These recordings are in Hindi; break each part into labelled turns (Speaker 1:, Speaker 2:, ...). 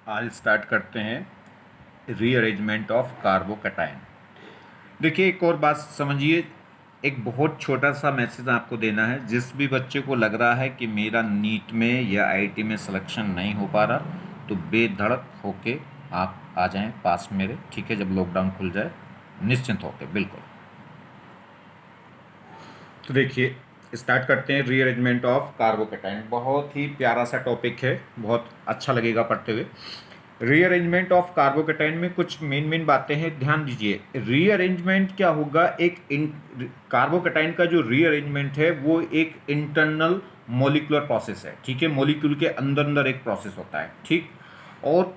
Speaker 1: आज स्टार्ट करते हैं रीअरेंजमेंट ऑफ कार्बोकैटायन। देखिए, एक और बात समझिए। एक बहुत छोटा सा मैसेज आपको देना है। जिस भी बच्चे को लग रहा है कि मेरा नीट में या आईआईटी में सिलेक्शन नहीं हो पा रहा, तो बेधड़क होके आप आ जाएं पास मेरे, ठीक है? जब लॉकडाउन खुल जाए, निश्चिंत होके, बिल्कुल। तो देखिए, स्टार्ट करते हैं रीअरेंजमेंट ऑफ कार्बोकैटायन। बहुत ही प्यारा सा टॉपिक है, बहुत अच्छा लगेगा पढ़ते हुए। रीअरेंजमेंट ऑफ कार्बोकैटायन में कुछ मेन बातें हैं, ध्यान दीजिए। रीअरेंजमेंट क्या होगा? कार्बोकैटायन का जो रीअरेंजमेंट है वो एक इंटरनल मोलिकुलर प्रोसेस है, ठीक है? मोलिक्यूल के अंदर अंदर एक प्रोसेस होता है, ठीक? और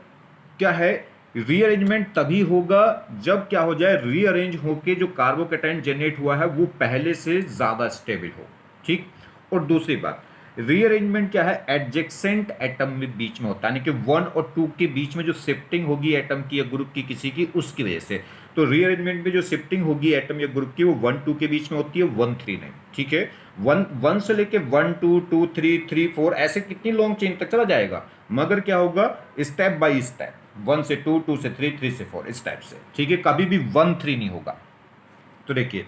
Speaker 1: क्या है, रीअरेंजमेंट तभी होगा जब क्या हो जाए, रीअरेंज होके जो कार्बोकैटायन जनरेट हुआ है वो पहले से ज़्यादा स्टेबल हो, ठीक? और दूसरी बात, रीअरेंजमेंट क्या है, एडजेसेंट एटम में बीच में होता है, यानी कि 1 और 2 के बीच में जो शिफ्टिंग होगी एटम की या ग्रुप की किसी की, उसकी वजह से। तो रीअरेंजमेंट में जो शिफ्टिंग होगी एटम या ग्रुप की, वो 1 2 के बीच में होती है, 1 3 नहीं, ठीक है? 1 से लेके 1 2 2 3 3 4 ऐसे कितनी लॉन्ग चेन तक चला जाएगा, मगर क्या होगा, स्टेप बाय स्टेप, 1 से 2, 2 से 3, 3 से 4, इस टाइप से, ठीक है? कभी भी 1 3 नहीं होगा। तो देखिए,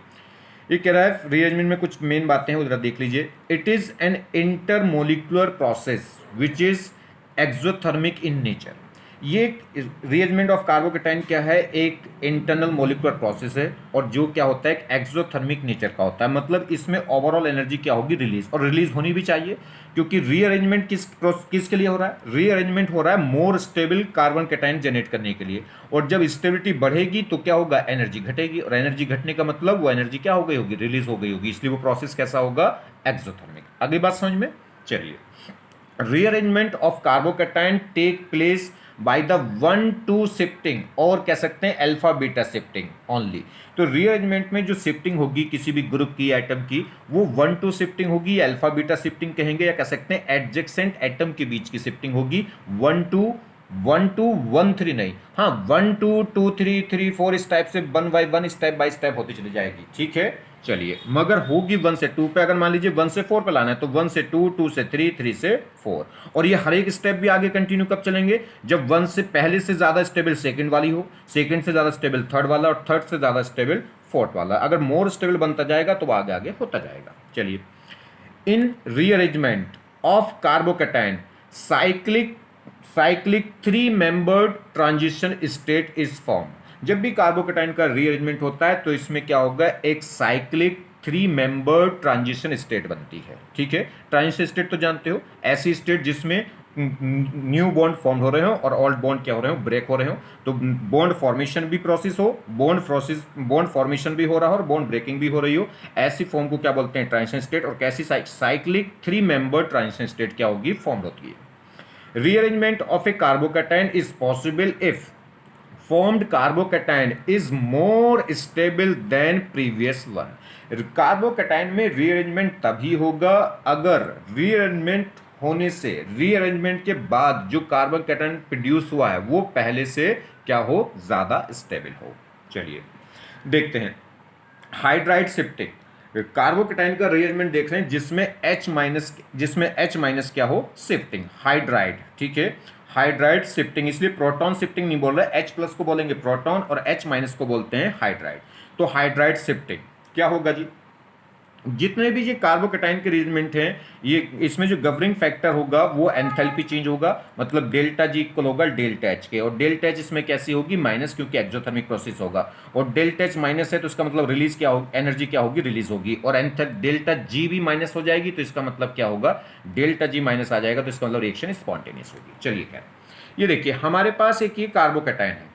Speaker 1: ये कह रहा है रीअरेंजमेंट में कुछ मेन बातें हैं, उधर देख लीजिए। It is an intermolecular process which is exothermic in nature. ये रीअरेंजमेंट ऑफ कार्बोकैटायन क्या है, एक इंटरनल मोलिकुलर प्रोसेस है, और जो क्या होता है, एक एक्सोथर्मिक नेचर का होता है। मतलब इसमें ओवरऑल एनर्जी क्या होगी, रिलीज, और रिलीज होनी भी चाहिए, क्योंकि रीअरेंजमेंट किसके लिए हो रहा है? रीअरेंजमेंट हो रहा है more stable carbon cation generate करने के लिए। और जब स्टेबिलिटी बढ़ेगी तो क्या होगा, एनर्जी घटेगी, और एनर्जी घटने का मतलब वो एनर्जी क्या हो गई होगी, रिलीज हो गई होगी, इसलिए वो प्रोसेस कैसा होगा, एक्सोथर्मिक। अगली बात समझ में, चलिए। Rearrangement of carbocation take place by the 1 2 shifting, और कह सकते हैं अल्फा बीटा शिफ्टिंग ओनली। तो रीअरेंजमेंट में जो शिफ्टिंग होगी किसी भी ग्रुप की, एटम की, वो 1 2 शिफ्टिंग होगी, अल्फा बीटा शिफ्टिंग कहेंगे, या कह सकते हैं एडजेसेंट एटम के बीच की शिफ्टिंग होगी। 1 2 1 2 1 3 नहीं, हाँ, 1 2 2 3 3 4 इस टाइप से 1 बाय 1 स्टेप बाय स्टेप होती चली जाएगी, ठीक है? चलिए, मगर होगी 1 से 2 पे। अगर मान लीजिए 1 से 4 पे लाना है तो 1 से 2, 2 से 3, 3 से 4। और ये हर एक स्टेप भी आगे कंटिन्यू कब चलेंगे, जब 1 से पहले से ज्यादा स्टेबल सेकंड वाली हो, सेकंड से ज्यादा स्टेबल थर्ड वाला, और थर्ड से ज्यादा स्टेबल फोर्थ वाला। अगर मोर स्टेबल बनता जाएगा तो आगे आगे होता जाएगा। चलिए, in rearrangement of carbocation cyclic cyclic 3 membered transition state is form. जब भी कार्बोकैटायन का रीअरेंजमेंट होता है तो इसमें क्या होगा, एक साइक्लिक 3 मेंबर्ड ट्रांजिशन स्टेट बनती है, ठीक है? ट्रांजिशन स्टेट तो जानते हो, ऐसी स्टेट जिसमें न्यू बॉन्ड फॉर्म हो रहे हो और ओल्ड बॉन्ड क्या हो रहे हो, ब्रेक हो रहे हो। तो बॉन्ड फॉर्मेशन भी प्रोसेस हो, बॉन्ड फॉर्मेशन भी हो रहा हो और बॉन्ड ब्रेकिंग भी हो रही हो, ऐसी फॉर्म को क्या बोलते हैं, ट्रांजिशन स्टेट। और कैसी साइक्लिक 3 मेंबर ट्रांजिशन स्टेट क्या होगी, फॉर्म होती है। Rearrangement of a carbocation is possible if formed carbocation is more stable than previous one. Carbocation में रीअरेंजमेंट तभी होगा अगर रीअरेंजमेंट होने से, रीअरेंजमेंट के बाद जो कार्बन कैटायन प्रोड्यूस हुआ है वो पहले से क्या हो, ज्यादा स्टेबल हो। चलिए देखते हैं हाइड्राइड शिफ्टिंग। कार्बोकैटायन का रीअरेंजमेंट देख रहे हैं जिसमें H माइनस क्या हो, शिफ्टिंग, हाइड्राइड, ठीक है? हाइड्राइड शिफ्टिंग, इसलिए प्रोटॉन शिफ्टिंग नहीं बोल रहे, H प्लस को बोलेंगे प्रोटॉन और H माइनस को बोलते हैं हाइड्राइड। तो हाइड्राइड शिफ्टिंग क्या होगा जी, जितने भी ये कार्बोकैटायन के रीअरेंजमेंट हैं, ये इसमें जो गवर्निंग फैक्टर होगा वो एंथैल्पी चेंज होगा, मतलब डेल्टा जी इक्वल होगा डेल्टा एच के, और डेल्टा एच इसमें कैसी होगी, माइनस, क्योंकि एक्सोथर्मिक प्रोसेस होगा। और डेल्टा एच माइनस है तो इसका मतलब रिलीज क्या होगी, एनर्जी क्या होगी, रिलीज होगी। और डेल्टा जी भी माइनस हो जाएगी तो इसका मतलब क्या होगा, डेल्टा जी माइनस आ जाएगा तो इसका मतलब रिएक्शन स्पॉन्टेनियस होगी। चलिए, क्या ये देखिए, हमारे पास एक ये कार्बोकैटायन है।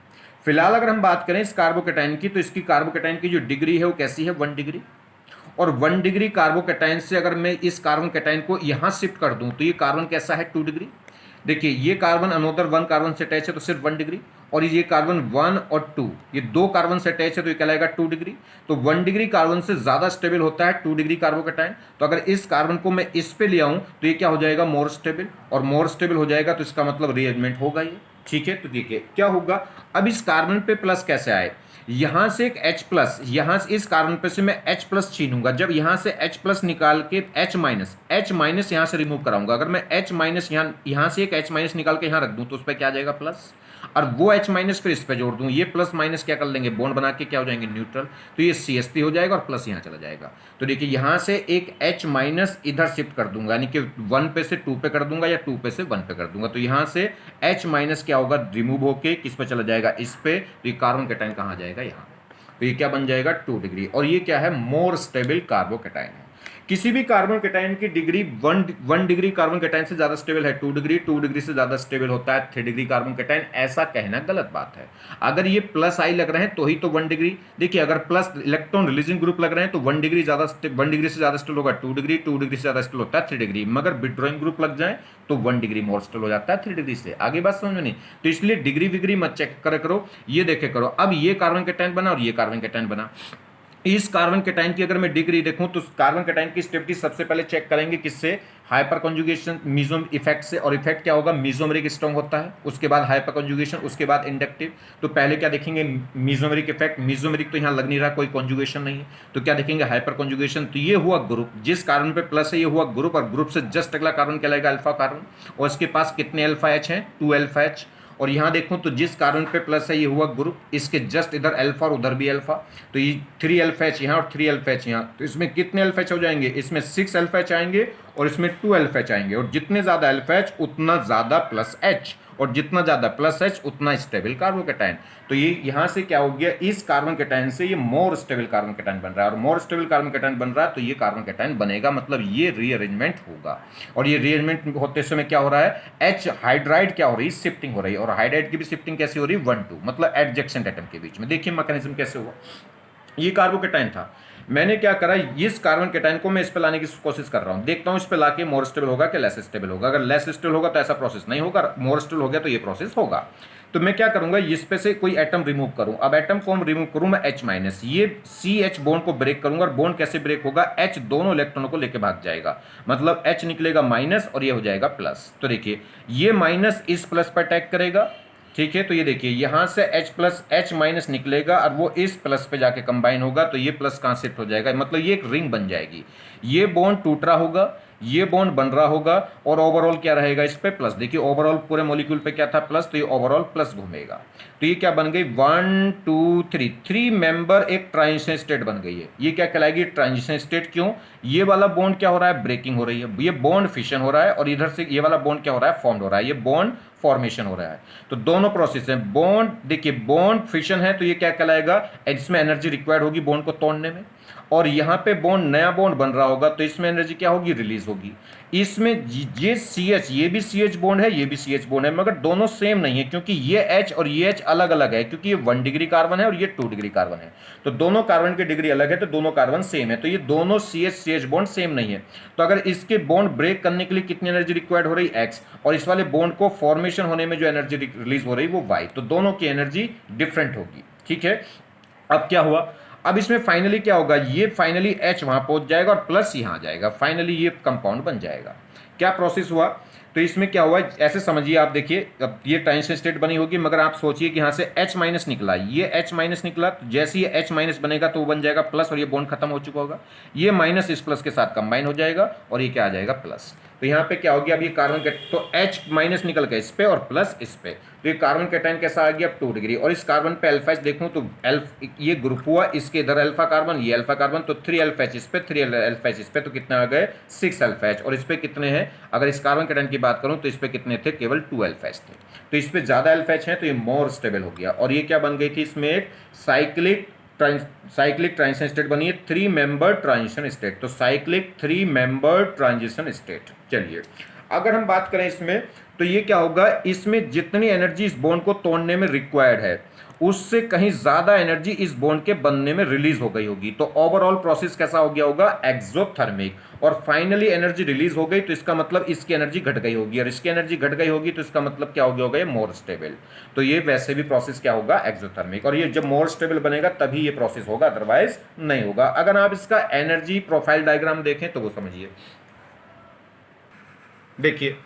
Speaker 1: फिलहाल अगर हम बात करें इस कार्बोकैटायन की, तो इसकी कार्बोकैटायन की जो डिग्री है वो कैसी है, 1 डिग्री। और 1 डिग्री कार्बोकैटायन से अगर मैं इस कार्बन कैटायन को यहां शिफ्ट कर दूं तो ये कार्बन कैसा है, 2 डिग्री। देखिए, ये कार्बन अनोदर 1 कार्बन से अटैच है तो सिर्फ 1 डिग्री, और ये कार्बन 1 और 2 ये 2 कार्बन से अटैच है तो ये कहलाएगा 2 डिग्री। तो 1 डिग्री कार्बन से ज्यादा स्टेबल होता है 2 डिग्री कार्बोकैटायन। तो अगर इस कार्बन को मैं इस पे ले आऊं तो ये क्या हो जाएगा, मोर स्टेबल, और मोर स्टेबल हो जाएगा तो इसका मतलब रीअरेंजमेंट होगा ये, ठीक है? तो देखिए क्या होगा, अब इस कार्बन पे प्लस कैसे आए, यहां से एक H प्लस, यहां से इस कार्बन पे से मैं H प्लस छीनूंगा, जब यहां से H प्लस निकाल के H माइनस यहां से रिमूव कराऊंगा, अगर मैं H माइनस यहां से एक H माइनस निकाल के यहां रख दूं तो उस पर क्या आ जाएगा प्लस, और वो H माइनस फिर इस पे जोड़ दूं, ये प्लस माइनस क्या कर लेंगे, बॉन्ड बना के क्या हो जाएंगे, न्यूट्रल, तो ये CH3 हो जाएगा और प्लस यहां चला जाएगा। तो देखिए यहां से एक H माइनस इधर शिफ्ट कर दूंगा, यानी कि 1 पे से 2 पे कर दूंगा या 2 पे से 1 पे कर दूंगा, तो यहां से H माइनस क्या होगा, रिमूव होके किस पे चला जाएगा, इस पे, तो ये कार्बन कैटायन कहाँ आ जाएगा, यहाँ। तो ये क्या बन जाएगा 2 डिग्री, और ये क्या है, मोर स्टेबल कार्बोकैटायन है। किसी भी कार्बन कैटायन की डिग्री 1 डिग्री कार्बन कैटायन से ज्यादा स्टेबल है 2 डिग्री से ज्यादा स्टेबल होता है 3 डिग्री कार्बन कैटायन, ऐसा कहना गलत बात है। अगर ये प्लस आई लग रहे हैं तो ही तो 1 डिग्री, देखिए अगर प्लस इलेक्ट्रॉन रिलीजिंग ग्रुप लग रहे हैं तो 1 डिग्री से ज्यादा स्टेबल होगा 2 डिग्री, 2 डिग्री से ज्यादा स्टेबल होता है 3 डिग्री, मगर विड्रॉइंग ग्रुप लग जाए तो 1 डिग्री मोर स्टेबल हो जाता है 3 डिग्री से। आगे बात समझ में नहीं, तो इसलिए डिग्री विग्री मत चेक करे करो, ये देखे करो। अब ये कार्बन कैटायन बना और ये कार्बन कैटायन बना, इस कार्बन कैटायन की अगर मैं डिग्री देखूं तो कार्बन कैटायन की स्टेबिलिटी सबसे पहले चेक करेंगे किससे, हाइपर कॉन्जुगेशन मीजो इफेक्ट से, और इफेक्ट क्या होगा, मीजोमेरिक स्ट्रॉन्ग होता है, उसके बाद हाइपर कॉन्जुगेशन, उसके बाद इंडक्टिव। तो पहले क्या देखेंगे, मीजोमेरिक इफेक्ट, मीजोमेरिक तो यहाँ लग नहीं रहा, कोई कॉन्जुगेशन नहीं है, तो क्या देखेंगे, हाइपर कॉन्जुगेशन। तो ये हुआ ग्रुप, जिस कार्बन पे प्लस है ये हुआ ग्रुप, और ग्रुप से जस्ट अगला कार्बन कहलाएगा अल्फा कार्बन, और इसके पास कितने अल्फा एच हैं, 2 अल्फा एच। और यहाँ देखूं तो जिस कार्बन पे प्लस है ये हुआ ग्रुप, इसके जस्ट इधर अल्फा और उधर भी अल्फा, तो ये 3 अल्फा एच यहाँ और 3 अल्फा एच यहाँ, तो इसमें कितने अल्फा एच हो जाएंगे, इसमें 6 अल्फा एच आएंगे और इसमें 2 अल्फा एच आएंगे, और जितने ज्यादा अल्फा एच उतना ज्यादा प्लस एच, और जितना ज्यादा प्लस एच उतना स्टेबल कार्बोकैटायन। तो ये यहां से क्या हो गया, इस कार्बन कैटायन से ये मोर स्टेबल कार्बन कैटायन बन रहा है, और मोर स्टेबल कार्बन कैटायन बन रहा है तो ये कार्बन कैटायन बनेगा, मतलब ये रीअरेंजमेंट होगा। और ये रीअरेंजमेंट होते समय क्या हो रहा है, एच हाइड्राइड क्या हो रही है, शिफ्टिंग हो रही है, और हाइड्राइड की भी शिफ्टिंग कैसी हो रही है, 1-2, मतलब एडजेक्सेंट एटम के बीच में। देखिए मैकेनिज्म कैसे हुआ, ये कार्बोकैटायन था, मैंने क्या करा, इस कार्बन कैटायन को मैं इस पे लाने की कोशिश कर रहा हूं, देखता हूं इस पे लाके मोर स्टेबल होगा कि लेस स्टेबल होगा। अगर लेस स्टेबल होगा तो ऐसा प्रोसेस नहीं होगा, मोर स्टेबल हो गया तो ये प्रोसेस होगा। तो मैं क्या करूंगा, इस पे से कोई एटम रिमूव करूं। अब एटम को हम रिमूव करूं मैं H माइनस, ये CH बॉन्ड को ब्रेक करूंगा, और बॉन्ड कैसे ब्रेक होगा, H दोनों इलेक्ट्रॉनों को लेके भाग जाएगा, मतलब H निकलेगा माइनस और ये हो जाएगा प्लस। तो देखिए ये माइनस इस प्लस पर अटैक करेगा, ठीक है, तो ये देखिए यहां से H प्लस H माइनस निकलेगा और वो इस प्लस पे जाके कंबाइन होगा, तो ये प्लस कहां शिफ्ट हो जाएगा, मतलब ये एक रिंग बन जाएगी, ये बॉन्ड टूट रहा होगा, ये बॉन्ड बन रहा होगा, और ओवरऑल क्या रहेगा इस पे प्लस। देखिए ओवरऑल पूरे मॉलिक्यूल पे क्या था प्लस, तो ये ओवरऑल प्लस घूमेगा। तो ये क्या बन गई, 1 2 3 मेंबर एक ट्रांजिशन स्टेट बन गई है। ये क्या कहलाएगी, ट्रांजिशन स्टेट। क्यों, ये वाला बॉन्ड क्या हो रहा है, ब्रेकिंग हो रही है, ये बॉन्ड फिशन हो रहा है, और इधर से ये वाला बॉन्ड क्या हो रहा है, फॉर्म्ड हो रहा है, ये बॉन्ड फॉर्मेशन हो रहा है। तो दोनों प्रोसेस है, बॉन्ड देखिए बॉन्ड फिशन है तो ये क्या कहलाएगा, इसमें एनर्जी रिक्वायर्ड होगी बॉन्ड को तोड़ने में, और यहाँ पे बॉन्ड नया बॉन्ड बन रहा होगा तो इसमें एनर्जी क्या होगी, रिलीज होगी। इसमें ये CH, ये भी CH बॉन्ड है, ये भी CH बॉन्ड है, मगर दोनों सेम नहीं है, क्योंकि ये H और ये H अलग अलग है, क्योंकि ये 1 डिग्री कार्बन है और ये 2 डिग्री कार्बन है, तो दोनों कार्बन की डिग्री अलग है, तो दोनों कार्बन सेम है, तो ये दोनों CH बॉन्ड सेम नहीं है। तो अगर इसके बॉन्ड ब्रेक करने के लिए कितनी एनर्जी रिक्वायर्ड हो रही X, और इस वाले बॉन्ड को फॉर्मेशन होने में जो एनर्जी रिलीज हो रही वो Y, तो दोनों की एनर्जी डिफरेंट होगी, ठीक है। अब क्या हुआ, अब इसमें फाइनली क्या होगा, ये फाइनली H वहां पहुंच जाएगा और प्लस यहां आ जाएगा, फाइनली ये कंपाउंड बन जाएगा। क्या प्रोसेस हुआ, तो इसमें क्या हुआ, ऐसे समझिए आप, देखिए अब ये ट्रांजिशन स्टेट बनी होगी, मगर आप सोचिए कि यहाँ से H माइनस निकला, ये H माइनस निकला, तो जैसे ये H माइनस बनेगा तो वो बन जाएगा प्लस, और ये बॉन्ड खत्म हो चुका होगा, ये माइनस इस प्लस के साथ कंबाइन हो जाएगा और ये क्या आ जाएगा प्लस। तो यहाँ पे क्या हो गया, अब ये कार्बन के तो H माइनस निकल गया इस पे और प्लस इस पे, तो ये कार्बन कैटायन कैसा आ गया, 2 डिग्री। और इस कार्बन पे अल्फा एच देखूं तो ये ग्रुप हुआ, इसके इधर अल्फा कार्बन, ये अल्फा कार्बन, तो 3 अल्फा एच इस पे, 3 अल्फा एच इस पे, तो कितने आ गए, 6 अल्फा एच। और इस पे कितने हैं, अगर इस कार्बन कैटायन की बात करूं तो इस पे कितने थे, केवल 2 अल्फा एच थे, तो इस पे ज्यादा अल्फा एच है, तो ये मोर स्टेबल हो गया। और ये क्या बन गई थी, इसमें एक साइक्लिक ट्रांजिशन स्टेट बनी है, 3 मेंबर ट्रांजिशन स्टेट, तो साइक्लिक 3 मेंबर ट्रांजिशन स्टेट। चलिए अगर हम बात करें इसमें, तो ये क्या होगा, इसमें जितनी एनर्जी इस बॉन्ड को तोड़ने में रिक्वायर्ड है उससे कहीं ज्यादा एनर्जी इस बॉन्ड के बनने में रिलीज हो गई होगी, तो ओवरऑल प्रोसेस कैसा हो गया होगा, एक्सोथर्मिक। और फाइनली एनर्जी रिलीज हो गई तो इसका मतलब इसकी एनर्जी घट गई होगी, और इसकी एनर्जी घट गई होगी तो इसका मतलब क्या हो गया होगा, ये मोर स्टेबल। तो ये वैसे भी प्रोसेस क्या होगा, एक्सोथर्मिक, और ये जब मोर स्टेबल बनेगा तभी ये प्रोसेस होगा, अदरवाइज नहीं होगा। अगर आप इसका एनर्जी प्रोफाइल डायग्राम देखें तो वो समझिए, देखिए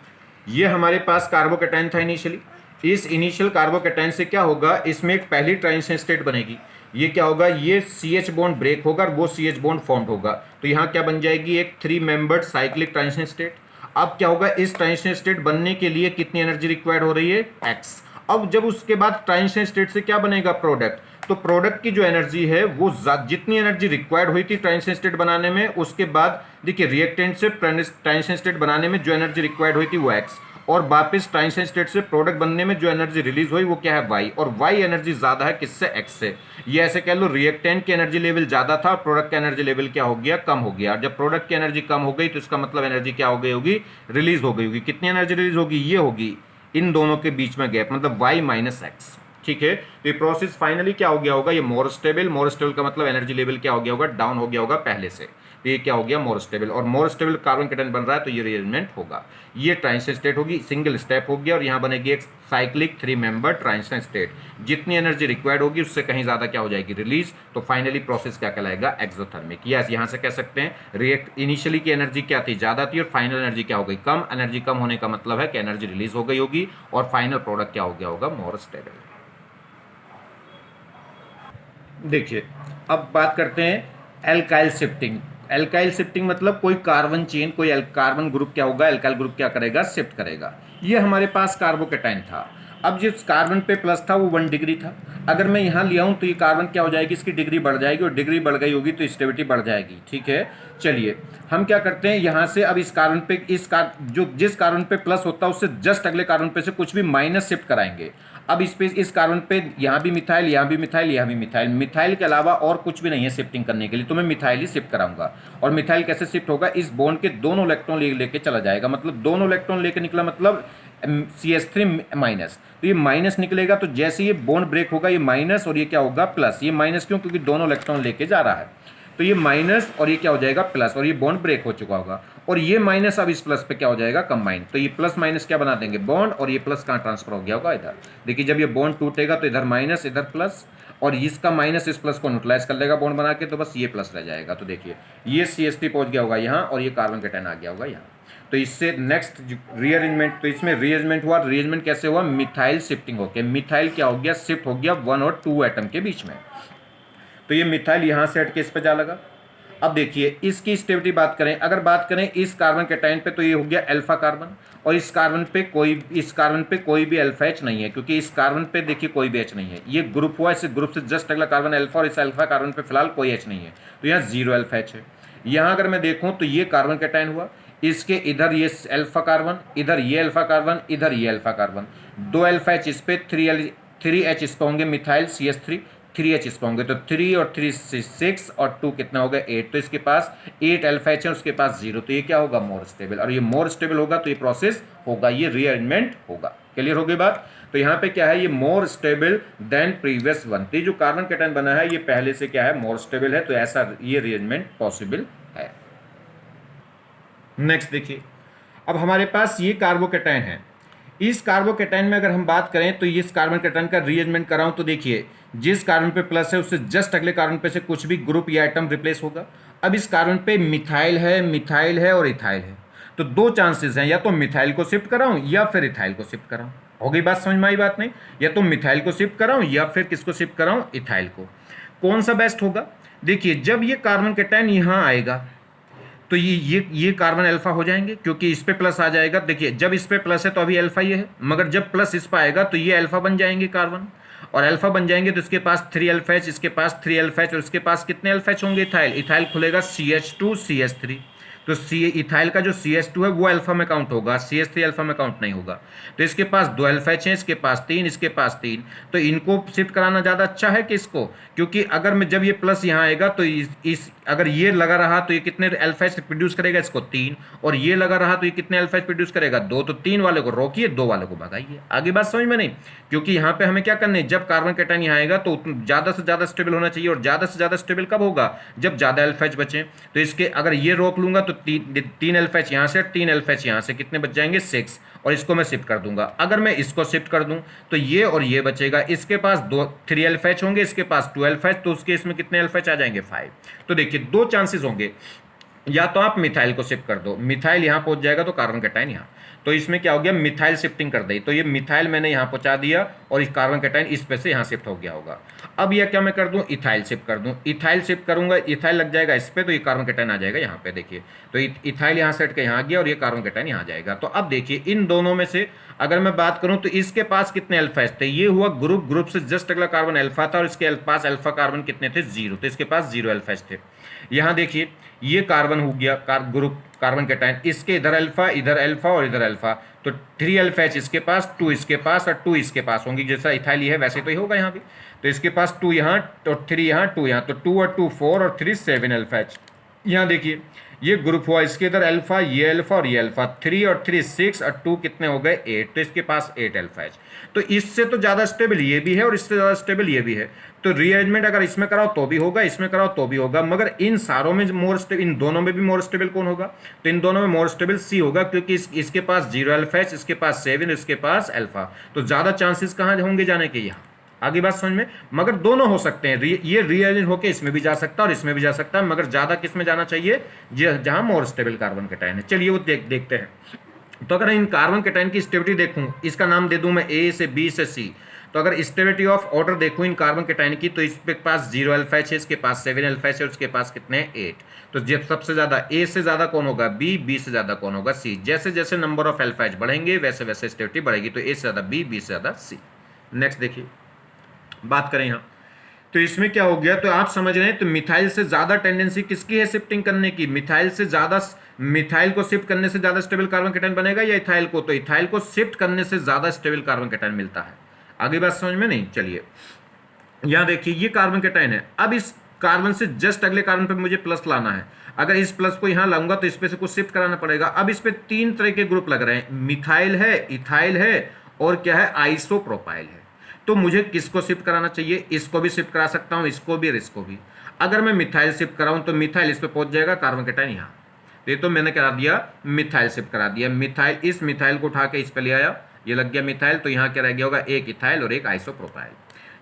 Speaker 1: ये हमारे पास कार्बोकैटायन था इनिशियली, इस इनिशियल कार्बोकैटायन से क्या होगा, इसमें एक पहली ट्रांजिशन स्टेट बनेगी, ये क्या होगा, ये सी एच बॉन्ड ब्रेक होगा और वो सी एच बॉन्ड फॉर्म होगा। तो यहाँ क्या बन जाएगी, एक 3 मेंबर्ड साइक्लिक ट्रांजिशन स्टेट। अब क्या होगा, इस ट्रांजिशन स्टेट बनने के लिए कितनी एनर्जी रिक्वायर्ड हो रही है, एक्स। अब जब उसके बाद ट्रांजिशन स्टेट से क्या बनेगा, प्रोडक्ट। तो प्रोडक्ट की जो एनर्जी है वो जितनी एनर्जी रिक्वायर्ड हुई थी ट्रांजिशन स्टेट बनाने में, उसके बाद देखिए रिएक्टेंट से ट्रांजिशन स्टेट बनाने में जो एनर्जी रिक्वायर्ड हुई थी वो एक्स, और वापस ट्रांजिशन स्टेट से प्रोडक्ट बनने में जो एनर्जी रिलीज हुई वो क्या है, वाई। और वाई एनर्जी ज्यादा है किससे, एक्स से। ये ऐसे कह लो, रिएक्टेंट की एनर्जी लेवल ज्यादा था, प्रोडक्ट का एनर्जी लेवल क्या हो गया, कम हो गया। जब प्रोडक्ट की एनर्जी कम हो गई तो इसका मतलब एनर्जी क्या हो गई होगी, रिलीज हो गई होगी। कितनी एनर्जी रिलीज होगी, ये होगी इन दोनों के बीच में गैप, मतलब वाई माइनस एक्स। ठीक है, तो ये प्रोसेस फाइनली क्या हो गया होगा, ये मोर स्टेबल। मोर स्टेबल का मतलब एनर्जी लेवल क्या हो गया होगा, डाउन हो गया होगा पहले से। तो ये क्या हो गया, मोर स्टेबल। और मोर स्टेबल कार्बन केटन बन रहा है तो ये रीअरेंजमेंट होगा। ये ट्रांजिशन स्टेट होगी, सिंगल स्टेप हो गया, और यहाँ बनेगी एक साइक्लिक 3 मेंबर ट्रांजिशन स्टेट। जितनी एनर्जी रिक्वायर्ड होगी उससे कहीं ज्यादा क्या हो जाएगी, रिलीज। तो फाइनली प्रोसेस क्या कहलाएगा, एक्सोथर्मिक। यस, यहाँ से कह सकते हैं रिएक्ट इनिशियली की एनर्जी क्या थी, ज्यादा थी, और फाइनल एनर्जी क्या हो गई, कम। एनर्जी कम होने का मतलब है कि एनर्जी रिलीज हो गई होगी, और फाइनल प्रोडक्ट क्या हो गया होगा, मोर स्टेबल। देखिए अब बात करते हैं एल्काइल शिफ्टिंग। एल्काइल शिफ्टिंग मतलब कोई कार्बन चेन, कोई कार्बन ग्रुप क्या होगा, एल्काइल ग्रुप क्या करेगा, शिफ्ट करेगा। ये हमारे पास कार्बोकेटाइन था। अब जिस कार्बन पे प्लस था वो 1 डिग्री था। अगर मैं यहाँ लिया हूँ तो ये कार्बन क्या हो जाएगी, इसकी डिग्री बढ़ जाएगी, और डिग्री बढ़ गई होगी तो स्टेबिलिटी बढ़ जाएगी। ठीक है, चलिए हम क्या करते हैं, यहाँ से अब इस कार्बन पे जो जिस कार्बन पे प्लस होता है उससे जस्ट अगले कार्बन पे से कुछ भी माइनस शिफ्ट कराएंगे। अब इस कार्बन पे यहाँ भी मिथाइल, यहाँ भी मिथाइल, यहाँ भी मिथाइल। मिथाइल के अलावा और कुछ भी नहीं है शिफ्टिंग करने के लिए, तो मैं मिथाइल ही शिफ्ट कराऊंगा। और मिथाइल कैसे शिफ्ट होगा, इस बॉन्ड के दोनों इलेक्ट्रॉन लेके चला जाएगा। मतलब दोनों इलेक्ट्रॉन लेके निकला, मतलब CH3 माइनस। तो ये माइनस निकलेगा, तो जैसे ये बॉन्ड ब्रेक होगा ये माइनस, और ये क्या होगा, प्लस। ये माइनस क्यों, क्योंकि दोनों इलेक्ट्रॉन लेके जा रहा है। तो ये माइनस और ये क्या हो जाएगा, प्लस, और ये बॉन्ड ब्रेक हो चुका होगा। और ये माइनस अब इस प्लस पे क्या हो जाएगा, कंबाइन। तो ये प्लस माइनस क्या बना देंगे, बॉन्ड, और ये प्लस कहाँ ट्रांसफर हो गया होगा, इधर। देखिए जब ये बॉन्ड टूटेगा तो इधर माइनस, इधर प्लस, और इसका माइनस इस प्लस को न्यूट्रलाइज कर लेगा बॉन्ड बना के, तो बस ये प्लस रह जाएगा। तो देखिए ये CH3 पहुंच गया होगा यहाँ, और ये कार्बन केटाइन आ गया होगा यहाँ। तो इससे नेक्स्ट रीअरेंजमेंट, तो इसमें रीअरेंजमेंट हुआ। रीअरेंजमेंट कैसे हुआ, मिथाइल शिफ्टिंग होकर मिथाइल क्या हो गया, शिफ्ट हो गया 1 और 2 एटम के बीच में। तो ये मिथाइल यहाँ से हट के इस पे जा लगा। अब देखिए इसकी स्टेबिलिटी बात करें, अगर बात करें इस कार्बन केटाइन पे, तो ये हो गया अल्फा कार्बन, और इस कार्बन पे कोई भी अल्फा एच नहीं है, क्योंकि इस कार्बन पे देखिए कोई भी एच नहीं है। ये ग्रुप हुआ, इस ग्रुप से जस्ट अगला कार्बन अल्फा, और इस अल्फा कार्बन पे फिलहाल कोई एच नहीं है, तो यहाँ 0 अल्फा एच है। यहाँ अगर मैं देखूँ तो ये कार्बन केटाइन हुआ, इसके इधर ये अल्फा कार्बन, इधर ये अल्फा कार्बन, इधर ये अल्फा कार्बन, 2 अल्फा एच इस पे, 3 एच इस पे होंगे, मिथाइल CH3, 3 एच इस पे होंगे। तो 3 और 3 6, और 2 कितना हो गया, 8। तो इसके पास 8 अल्फा एच है, उसके पास 0। तो ये क्या होगा, मोर स्टेबल। और ये मोर स्टेबल होगा तो ये प्रोसेस होगा, ये रीअरेंजमेंट होगा। क्लियर हो गई बात। तो यहाँ पे क्या है, ये more stable then previous one. तो जो कार्बन केटाइन बना है ये पहले से क्या है, मोर स्टेबल है, तो ऐसा ये रीअरेंजमेंट पॉसिबल है। नेक्स्ट देखिए, अब हमारे पास ये कार्बोकेटाइन है। इस कार्बोकेटाइन में अगर हम बात करें तो इस कार्बन केटाइन का रीअरेंजमेंट कराऊं तो देखिए जिस कार्बन पे प्लस है उससे जस्ट अगले कार्बन पे से कुछ भी ग्रुप या आइटम रिप्लेस होगा। अब इस कार्बन पे मिथाइल है और इथाइल है, तो 2 चांसेस हैं, या तो मिथाइल को शिफ्ट कराऊं या फिर इथाइल को शिफ्ट कराऊं। हो गई बात समझ में आई बात नहीं, या तो मिथाइल को शिफ्ट कराऊं या फिर किसको शिफ्ट कराऊं, इथाइल को। कौन सा बेस्ट होगा, देखिए जब ये कार्बन केटाइन यहाँ आएगा तो ये कार्बन अल्फा हो जाएंगे, क्योंकि इस पे प्लस आ जाएगा। देखिए जब इस पे प्लस है तो अभी अल्फा ये है, मगर जब प्लस इस पे आएगा तो ये अल्फा बन जाएंगे कार्बन, और अल्फा बन जाएंगे तो इसके पास 3 अल्फा एच, इसके पास 3 अल्फा एच, और इसके पास कितने अल्फा एच होंगे, इथाइल। इथाइल खुलेगा CH2 CH3, तो इथाइल का जो CH2 है वो अल्फा में काउंट होगा, CH3 अल्फा में काउंट नहीं होगा। तो इसके पास 2 अल्फा एच है, इसके पास 3, इसके पास 3। तो इनको शिफ्ट कराना ज़्यादा अच्छा है कि इसको, क्योंकि अगर मैं जब ये प्लस यहाँ आएगा तो अगर ये लगा रहा तो ये कितने अल्फा एच प्रोड्यूस करेगा, इसको 3, और ये लगा रहा तो ये कितने अल्फा एच प्रोड्यूस करेगा, 2। तो 3 वाले को रोकिए, 2 वाले को भगाइए। आगे बात समझ में नहीं, क्योंकि यहाँ पे हमें क्या करना है, जब कार्बन केटाइन यहाँ आएगा तो ज़्यादा से ज़्यादा स्टेबल होना चाहिए, और ज़्यादा से ज़्यादा स्टेबल कब होगा, जब ज़्यादा अल्फा एच बचे। तो इसके अगर ये रोक लूंगा तो 3 अल्फा एच यहाँ से, 3 अल्फा एच यहाँ से, कितने बच जाएंगे, 6, और इसको मैं शिफ्ट कर दूंगा। अगर मैं इसको शिफ्ट कर दूं तो ये और ये बचेगा, इसके पास 3 अल्फा एच होंगे, इसके पास 2 अल्फा एच, तो उसके इसमें कितने अल्फा एच आ जाएंगे, 5। तो देखिए 2 चांसेस होंगे, या तो आप मिथाइल को शिफ्ट कर दो, मिथाइल यहाँ पहुंच जाएगा तो कार्बन केटाइन यहाँ। तो इसमें क्या हो गया, मिथाइल शिफ्टिंग कर दी, तो ये मिथाइल मैंने यहाँ पहुँचा दिया और इस कार्बन कैटायन इस पे से यहाँ शिफ्ट हो गया होगा। अब यह क्या मैं कर दूँ, इथाइल शिफ्ट कर दूँ, इथाइल शिफ्ट करूँगा, इथाइल लग जाएगा इस पे, तो ये कार्बन कैटायन आ जाएगा यहाँ पे, देखिए तो इथाइल यहाँ से हट के यहाँ आ गया और ये कार्बन कैटायन यहाँ जाएगा। तो अब देखिए इन दोनों में से अगर मैं बात करूं तो इसके पास कितने अल्फाज थे, ये हुआ ग्रुप से जस्ट अगला कार्बन अल्फा था और इसके पास अल्फा कार्बन कितने थे, 0, तो इसके पास 0 अल्फाज थे। यहाँ देखिए ये कार्बन हो गया ग्रुप कार्बन कैटायन, इसके इधर अल्फा और इधर अल्फा, तो 3 अल्फाज इसके पास, 2 इसके पास और 2 इसके पास होंगी, जैसा इथाइल है वैसे तो ही होगा यहाँ भी। तो इसके पास 2 यहाँ और 3 यहाँ, 2 यहाँ, तो 2 और 2 4 और 3 7 अल्फाज। यहाँ देखिए ये ग्रुप हुआ, इसके इधर अल्फा, ये अल्फा और ये अल्फा, 3 और 3 6 और 2 कितने हो गए 8, तो इसके पास 8 अल्फाज। तो इससे तो ज़्यादा स्टेबल ये भी है और इससे ज़्यादा स्टेबल ये भी है, तो रीअरेंजमेंट अगर इसमें कराओ तो भी होगा, इसमें कराओ तो भी होगा, मगर इन सारों में मोर स्टेबल, इन दोनों में भी मोर स्टेबल कौन होगा, तो इन दोनों में मोर स्टेबल सी होगा, क्योंकि इसके पास 0 अल्फाज, इसके पास 7, इसके पास अल्फा, तो ज़्यादा चांसेस कहाँ होंगे जाने के, यहाँ आगे बात समझ में। मगर दोनों हो सकते हैं, ये रीअरेंज होकर इसमें भी जा सकता है और इसमें भी जा सकता है, मगर ज़्यादा किस में जाना चाहिए, जहां मोर स्टेबल कार्बन कैटायन है। चलिए वो देखते हैं। तो अगर इन कार्बन कैटायन की स्टेबिलिटी देखूं, इसका नाम दे दूं मैं ए से बी से सी, तो अगर स्टेबिलिटी ऑफ ऑर्डर देखूं इन कार्बन कैटायन की, तो इसके पास 0 अल्फाज है, इसके पास 7 अल्फाज है, उसके पास कितने हैं 8। तो जब सबसे ज्यादा ए से ज्यादा कौन होगा, बी से ज्यादा कौन होगा, सी। जैसे जैसे नंबर ऑफ अल्फाज बढ़ेंगे वैसे वैसे स्टेबिलिटी बढ़ेगी, तो ए से ज्यादा बी से ज्यादा सी। नेक्स्ट देखिए बात करें यहाँ, तो इसमें क्या हो गया, तो आप समझ रहे हैं, तो मिथाइल से ज्यादा टेंडेंसी किसकी है शिफ्टिंग करने की, मिथाइल से ज्यादा, मिथाइल को शिफ्ट करने से ज्यादा स्टेबल कार्बन कैटायन बनेगा या इथाइल को, तो इथाइल को शिफ्ट करने से ज्यादा स्टेबल कार्बन कैटायन मिलता है। आगे बात समझ में नहीं, चलिए यहां देखिए ये कार्बन कैटायन है, अब इस कार्बन से जस्ट अगले कार्बन पे मुझे प्लस लाना है, अगर इस प्लस को यहां लाऊंगा तो इस पे से कुछ शिफ्ट कराना पड़ेगा। अब इस पे 3 तरह के ग्रुप लग रहे हैं, मिथाइल है, इथाइल है और क्या है, आइसोप्रोपाइल है। तो मुझे किसको शिफ्ट कराना चाहिए, इसको भी शिफ्ट करा सकता हूं, इसको भी और इसको भी। अगर मैं मिथाइल शिफ्ट कराऊं तो मिथाइल इस पे पहुंच जाएगा, कार्बन कैटायन यहां, ये तो मैंने करा दिया, मिथाइल शिफ्ट करा दिया, मिथाइल, इस मिथाइल को उठा के इस पे ले आया, ये लग गया मिथाइल, तो यहाँ क्या रह गया होगा, एक इथाइल और एक आइसोप्रोपाइल।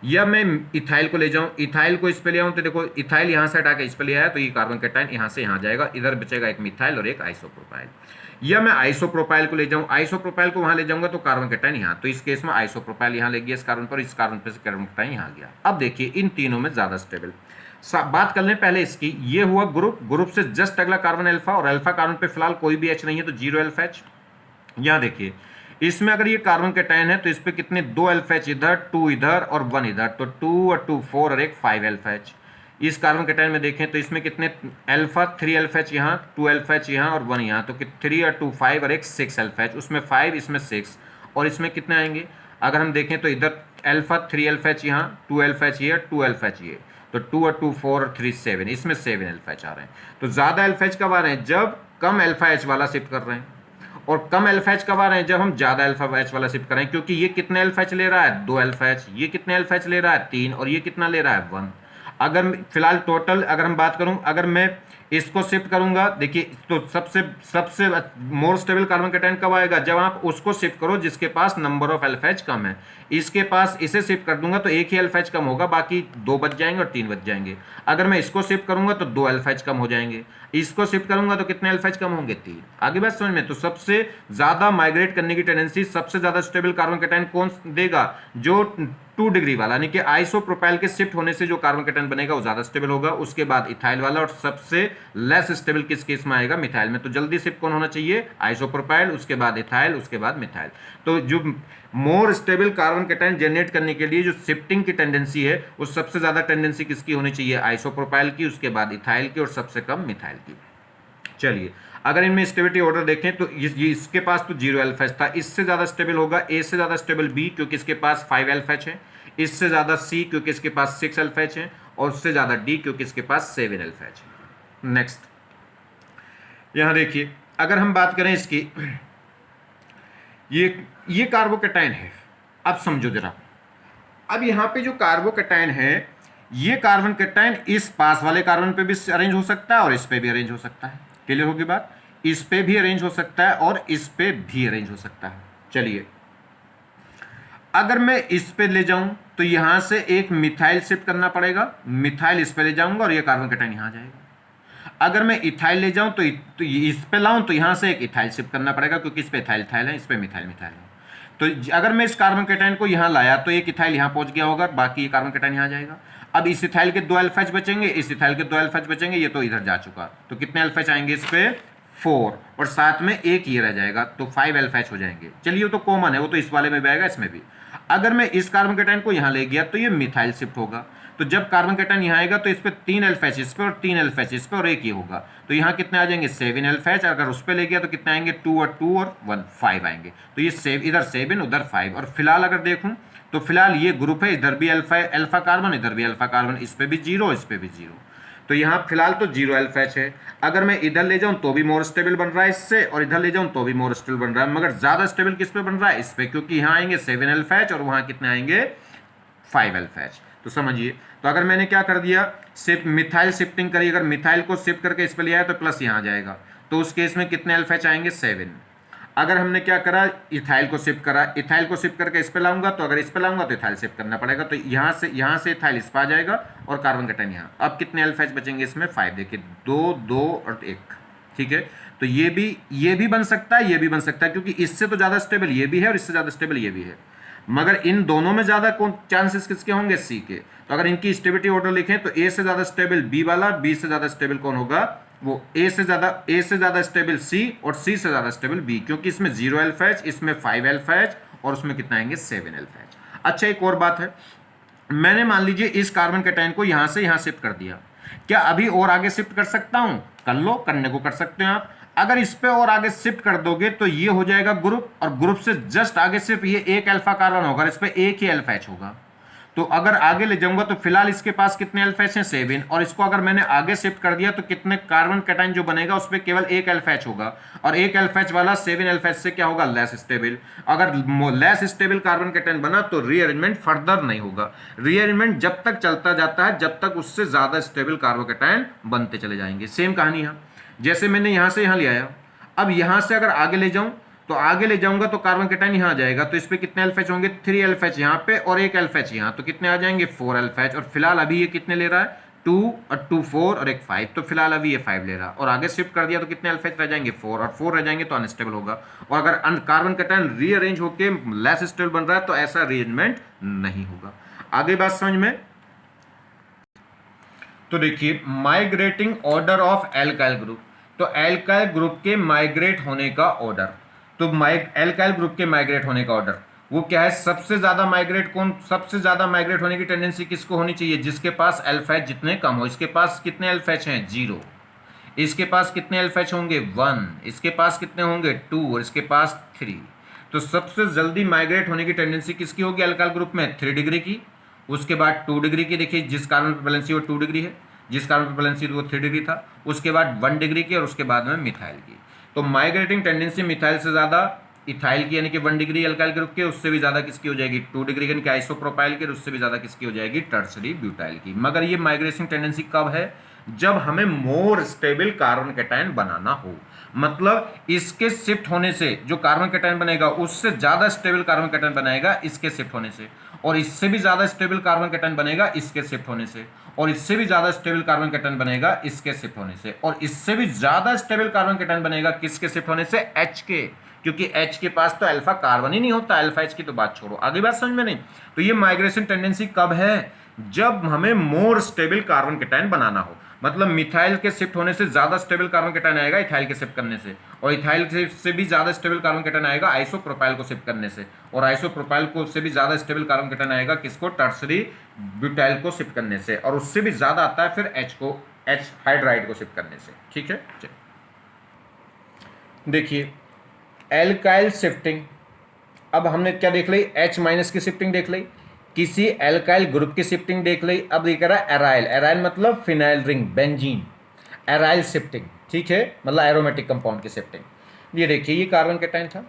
Speaker 1: या मैं इथाइल को ले जाऊं, इथाइल को इस पे ले आऊं, तो देखो इथाइल यहाँ से हटा के इस पे ले आया, तो ये कार्बन कैटायन यहाँ से यहाँ जाएगा, इधर बचेगा एक मिथाइल और एक आइसोप्रोपाइल। या मैं आइसोप्रोपाइल को ले जाऊं, आइसोप्रोपाइल को वहां ले जाऊंगा तो कार्बन कैटायन यहाँ, तो इस केस में आइसोप्रोपाइल यहाँ ले गया इस कार्बन पर, इस कार्बन पर से कार्बन कैटायन यहाँ गया। अब देखिए इन तीनों में ज्यादा स्टेबल, बात कर लें पहले इसकी, ये हुआ ग्रुप से जस्ट अगला कार्बन अल्फा, और अल्फा कार्बन पे फिलहाल कोई भी एच नहीं है, तो 0 अल्फाज। यहाँ देखिए इसमें अगर ये कार्बन कैटायन है तो इस पे कितने, 2 अल्फाज इधर, 2 इधर और 1 इधर, तो 2 और 2 4 और एक 5 अल्फाज। इस कार्बन कैटायन में देखें तो इसमें कितने अल्फा, 3 अल्फाज यहाँ, 2 अल्फाज यहाँ और 1 यहाँ, तो 3 और 2 5 और एक 6 अल्फाज, उसमें 5 इसमें 6, और इसमें कितने आएंगे, अगर हम देखें तो इधर अल्फा 3 अल्फाज यहाँ, 2 अल्फाज ये, 2 अल्फाज ये, तो 2 और 2 4 और 3 7, इसमें 7 अल्फाज आ रहे हैं। तो ज़्यादा अल्फाज कब आ रहे हैं, जब कम अल्फा एच वाला शिफ्ट कर रहे हैं, और कम अल्फा एच कब आ रहे हैं, जब हम ज़्यादा अल्फा एच वाला शिफ्ट कर रहे हैं, क्योंकि ये कितने अल्फा एच ले रहा है, 2 अल्फा एच, ये कितने अल्फा एच ले रहा है, 3, और ये कितना ले रहा है, 1। अगर फिलहाल टोटल अगर हम बात करूं, अगर मैं इसको शिफ्ट करूंगा, देखिए तो सबसे मोर स्टेबल कार्बन कैटायन कब आएगा, जब आप उसको शिफ्ट करो जिसके पास नंबर ऑफ अल्फाज कम है। इसके पास इसे शिफ्ट कर दूंगा तो एक ही अल्फाज कम होगा, बाकी 2 बच जाएंगे और 3 बच जाएंगे। अगर मैं इसको शिफ्ट करूंगा तो 2 अल्फाज कम हो जाएंगे, इसको शिफ्ट करूंगा तो कितने अल्फाज कम होंगे, 3। आगे बात समझ में, तो सबसे ज्यादा माइग्रेट करने की टेंडेंसी, सबसे ज्यादा स्टेबल कार्बन कैटायन कौन देगा, जो 2 डिग्री वाला, यानी कि आइसोप्रोपाइल के शिफ्ट होने से जो कार्बन कैटायन बनेगा वो ज्यादा स्टेबल होगा, उसके बाद इथाइल वाला, और सबसे लेस स्टेबल किस केस में आएगा, मिथाइल में। तो जल्दी शिफ्ट कौन होना चाहिए, आइसोप्रोपाइल, उसके बाद इथाइल, उसके बाद मिथाइल। तो जो more stable carbon cation generate करने के लिए जो शिफ्टिंग की टेंडेंसी है, वो सबसे ज्यादा टेंडेंसी किसकी होनी चाहिए, आइसोप्रोपाइल की, उसके बाद इथाइल की, और सबसे कम मिथाइल की। चलिए अगर इनमें स्टेबिलिटी ऑर्डर देखें तो ये इसके पास तो 0 अल्फाज था, इससे ज़्यादा स्टेबल होगा, ए से ज़्यादा स्टेबल बी क्योंकि इसके पास 5 अल्फाज है, इससे ज़्यादा सी क्योंकि इसके पास 6 अल्फाज है, और उससे ज़्यादा डी क्योंकि इसके पास 7 अल्फाज है। नेक्स्ट यहाँ देखिए अगर हम बात करें इसकी, ये कार्बोकैटायन है, अब समझो जरा, अब यहाँ पे जो कार्बोकैटायन है, ये कार्बन कैटायन इस पास वाले कार्बन पे भी अरेंज हो सकता है और इस पे भी अरेंज हो सकता है। क्लियर होगी बात, इस पे भी अरेंज हो सकता है और इस पे भी अरेंज हो सकता है। चलिए अगर मैं इस पे ले जाऊं तो यहां से एक मिथाइल शिफ्ट करना पड़ेगा, मिथाइल इस पे ले जाऊंगा और ये कार्बन कैटायन यहां जाएगा। अगर मैं इथाइल ले जाऊं तो इस पे लाऊं तो यहाँ से एक इथाइल शिफ्ट करना पड़ेगा, क्योंकि इस पे इथाइल इथाइल है, इस पे मिथाइल मिथाइल है। तो अगर मैं इस कार्बन कैटायन को यहाँ लाया तो एक इथाइल यहाँ पहुंच गया होगा, बाकी ये कार्बन कैटायन यहाँ जाएगा। अब इस इथाइल के 2 अल्फाज बचेंगे, इस इथाइल के 2 अल्फाज बचेंगे, ये तो इधर जा चुका, तो कितने अल्फाज आएंगे इस पे 4, और साथ में एक ये रह जाएगा, तो 5 अल्फाज हो जाएंगे। चलिए वो तो कॉमन है, वो तो इस वाले में भी आएगा, इसमें भी। अगर मैं इस कार्बन कैटायन को यहाँ ले गया तो ये मिथाइल शिफ्ट होगा, तो जब कार्बन कैटायन यहाँ आएगा तो इस पे 3 अल्फाज इस पे और 3 अल्फाज इस पे और एक ये होगा, तो यहाँ कितने आ जाएंगे 7 अल्फाज। अगर उस पे ले गया तो कितने आएंगे 2 और 2 और 1 5 आएंगे, तो ये इधर 7 उधर 5। और फिलहाल अगर देखूं तो फिलहाल ये ग्रुप है, इधर भी अल्फा कार्बन, इधर भी अल्फा कार्बन, इस पे भी 0 इस पे भी 0, तो यहाँ फिलहाल तो 0 अल्फाज है। अगर मैं इधर ले जाऊं तो भी मोर स्टेबल बन रहा है इससे, और इधर ले जाऊं तो भी मोर स्टेबल बन रहा है, मगर ज्यादा स्टेबल किस पे बन रहा है इस पे, क्योंकि यहाँ आएंगे 7 अल्फाज और वहां कितने आएंगे 5 अल्फाज। तो समझिए, तो अगर मैंने क्या कर दिया, सिर्फ मिथाइल शिफ्टिंग करी, अगर मिथाइल को शिफ्ट करके इस पे ले आया तो प्लस यहाँ जाएगा, तो उस केस में कितने अल्फाज आएंगे 7। अगर हमने क्या करा, इथाइल को शिफ्ट करा, इथाइल को शिफ्ट करके इस पे लाऊंगा, तो अगर इस पे लाऊंगा तो इथाइल शिफ्ट करना पड़ेगा, तो यहाँ से इथाइल इस पे आ जाएगा और कार्बन कैटायन यहाँ। अब कितने अल्फाज बचेंगे इसमें 5, देखिए 2 2 और 1, ठीक है। तो ये भी बन सकता है, ये भी बन सकता है, क्योंकि इससे तो ज्यादा स्टेबल ये भी है और इससे ज्यादा स्टेबल ये भी है, मगर इन दोनों में ज्यादा कौन चांसेस किसके होंगे, सी के। तो अगर इनकी स्टेबिलिटी ऑर्डर लिखें तो ए से ज्यादा स्टेबल बी वाला, बी से ज्यादा स्टेबल कौन होगा, वो ए से ज्यादा स्टेबल सी, और सी से ज्यादा स्टेबल बी, क्योंकि इसमें 0 अल्फाज, इसमें 5 अल्फाज, और उसमें कितना आएंगे 7 अल्फाज। अच्छा, एक और बात है, मैंने मान लीजिए इस कार्बन कैटायन को यहां से यहां शिफ्ट कर दिया, क्या अभी और आगे शिफ्ट कर सकता हूं, कर लो, करने को कर सकते हैं आप। अगर इस पे और आगे शिफ्ट कर दोगे तो ये हो जाएगा ग्रुप, और ग्रुप से जस्ट आगे सिर्फ ये एक अल्फा कार्बन होगा, इस पे एक ही अल्फाज होगा। तो अगर आगे ले जाऊंगा तो फिलहाल इसके पास कितने अल्फाज हैं 7, और इसको अगर मैंने आगे शिफ्ट कर दिया तो कितने कार्बन कैटायन जो बनेगा उस पर केवल एक अल्फाज होगा, और एक अल्फाज वाला 7 अल्फाज से क्या होगा, लेस स्टेबल। अगर लेस स्टेबल कार्बन कैटायन बना तो रीअरेंजमेंट फर्दर नहीं होगा, रीअरेंजमेंट जब तक चलता जाता है जब तक उससे ज्यादा स्टेबल कार्बन कैटायन बनते चले जाएंगे। सेम कहानी है, जैसे मैंने यहां से यहां ले आया, अब यहां से अगर आगे ले जाऊं तो आगे ले जाऊंगा तो कार्बन कैटायन यहां आ जाएगा, तो इस पे कितने अल्फाज होंगे 3 अल्फाज यहां पे और एक अल्फाज यहां, तो कितने आ जाएंगे 4 अल्फाज। और फिलहाल अभी ये कितने ले रहा है 2 और 2 4 और एक 5, तो फिलहाल अभी ये 5 ले रहा है, और आगे शिफ्ट कर दिया तो कितने अल्फाज रह जाएंगे 4, और 4 रह जाएंगे तो अनस्टेबल होगा। और अगर कार्बन कैटायन रीअरेंज होकर लेस स्टेबल बन रहा है तो ऐसा रीअरेंजमेंट नहीं होगा। आगे बात समझ में, तो देखिए migrating order of alkyl group, तो एल्काइल ग्रुप के माइग्रेट होने का ऑर्डर, तो एल्काइल ग्रुप के माइग्रेट होने का ऑर्डर वो क्या है, सबसे ज्यादा माइग्रेट होने की टेंडेंसी किसको होनी चाहिए, जिसके पास अल्फाज जितने कम हो। इसके पास कितने अल्फाज हैं 0, इसके पास कितने अल्फाज होंगे 1, इसके पास कितने होंगे 2 और इसके पास 3। तो सबसे जल्दी माइग्रेट होने की टेंडेंसी किसकी होगी एल्काइल ग्रुप में, 3 डिग्री की, उसके बाद 2 डिग्री की, देखिए जिस कार्बन पर वैलेंसी वो 2 डिग्री है, जिस कार्बन पर वैलेंसी वो 3 डिग्री था, उसके बाद 1 डिग्री की, और उसके बाद में मिथाइल की। तो माइग्रेटिंग टेंडेंसी मिथाइल से ज्यादा इथाइल की, यानी कि 1 डिग्री अल्काइल ग्रुप के, उससे भी ज्यादा किसकी हो जाएगी 2 डिग्री यानी कि आइसोप्रोपाइल की, उससे भी ज्यादा किसकी हो जाएगी टर्सरी ब्यूटाइल की। मगर ये माइग्रेशन टेंडेंसी कब है, जब हमें मोर स्टेबल कार्बन कैटायन बनाना हो, मतलब इसके शिफ्ट होने से जो कार्बन कैटायन बनेगा उससे ज्यादा स्टेबल कार्बन कैटायन बनाएगा इसके शिफ्ट होने से, और इससे भी ज्यादा स्टेबल कार्बन कैटायन बनेगा इसके शिफ्ट होने से, और इससे भी ज्यादा स्टेबल कार्बन कैटायन बनेगा इसके शिफ्ट होने से, और इससे भी ज्यादा स्टेबल कार्बन कैटायन बनेगा किसके शिफ्ट होने से, H के, क्योंकि H के पास तो अल्फा कार्बन ही नहीं होता, अल्फा H की तो बात छोड़ो, आगे बात समझ में नहीं। तो ये माइग्रेशन टेंडेंसी कब है, जब हमें मोर स्टेबल कार्बन कैटायन बनाना हो, मतलब मिथाइल के शिफ्ट होने से ज्यादा स्टेबल कार्बन कैटायन आएगा इथाइल के शिफ्ट करने से, और इथाइल से भी ज्यादा स्टेबल कार्बन कैटायन आएगा आइसोप्रोपाइल को शिफ्ट करने से, और आइसोप्रोपाइल को से भी ज्यादा स्टेबल कार्बन कैटायन आएगा किसको, टर्सरी ब्यूटाइल को शिफ्ट करने से, और उससे भी ज्यादा आता है फिर H हाइड्राइड को शिफ्ट करने से। ठीक है, देखिए एल्काइल शिफ्टिंग, अब हमने क्या देख ली, H माइनस की शिफ्टिंग देख ली, किसी एल्काइल ग्रुप की शिफ्टिंग देख ली, अब देख रहा है एराइल, एराइल मतलब phenyl ring benzene, aryl shifting, ठीक है, मतलब एरोमेटिक कंपाउंड की शिफ्टिंग। ये देखिए ये कार्बन कैटायन था,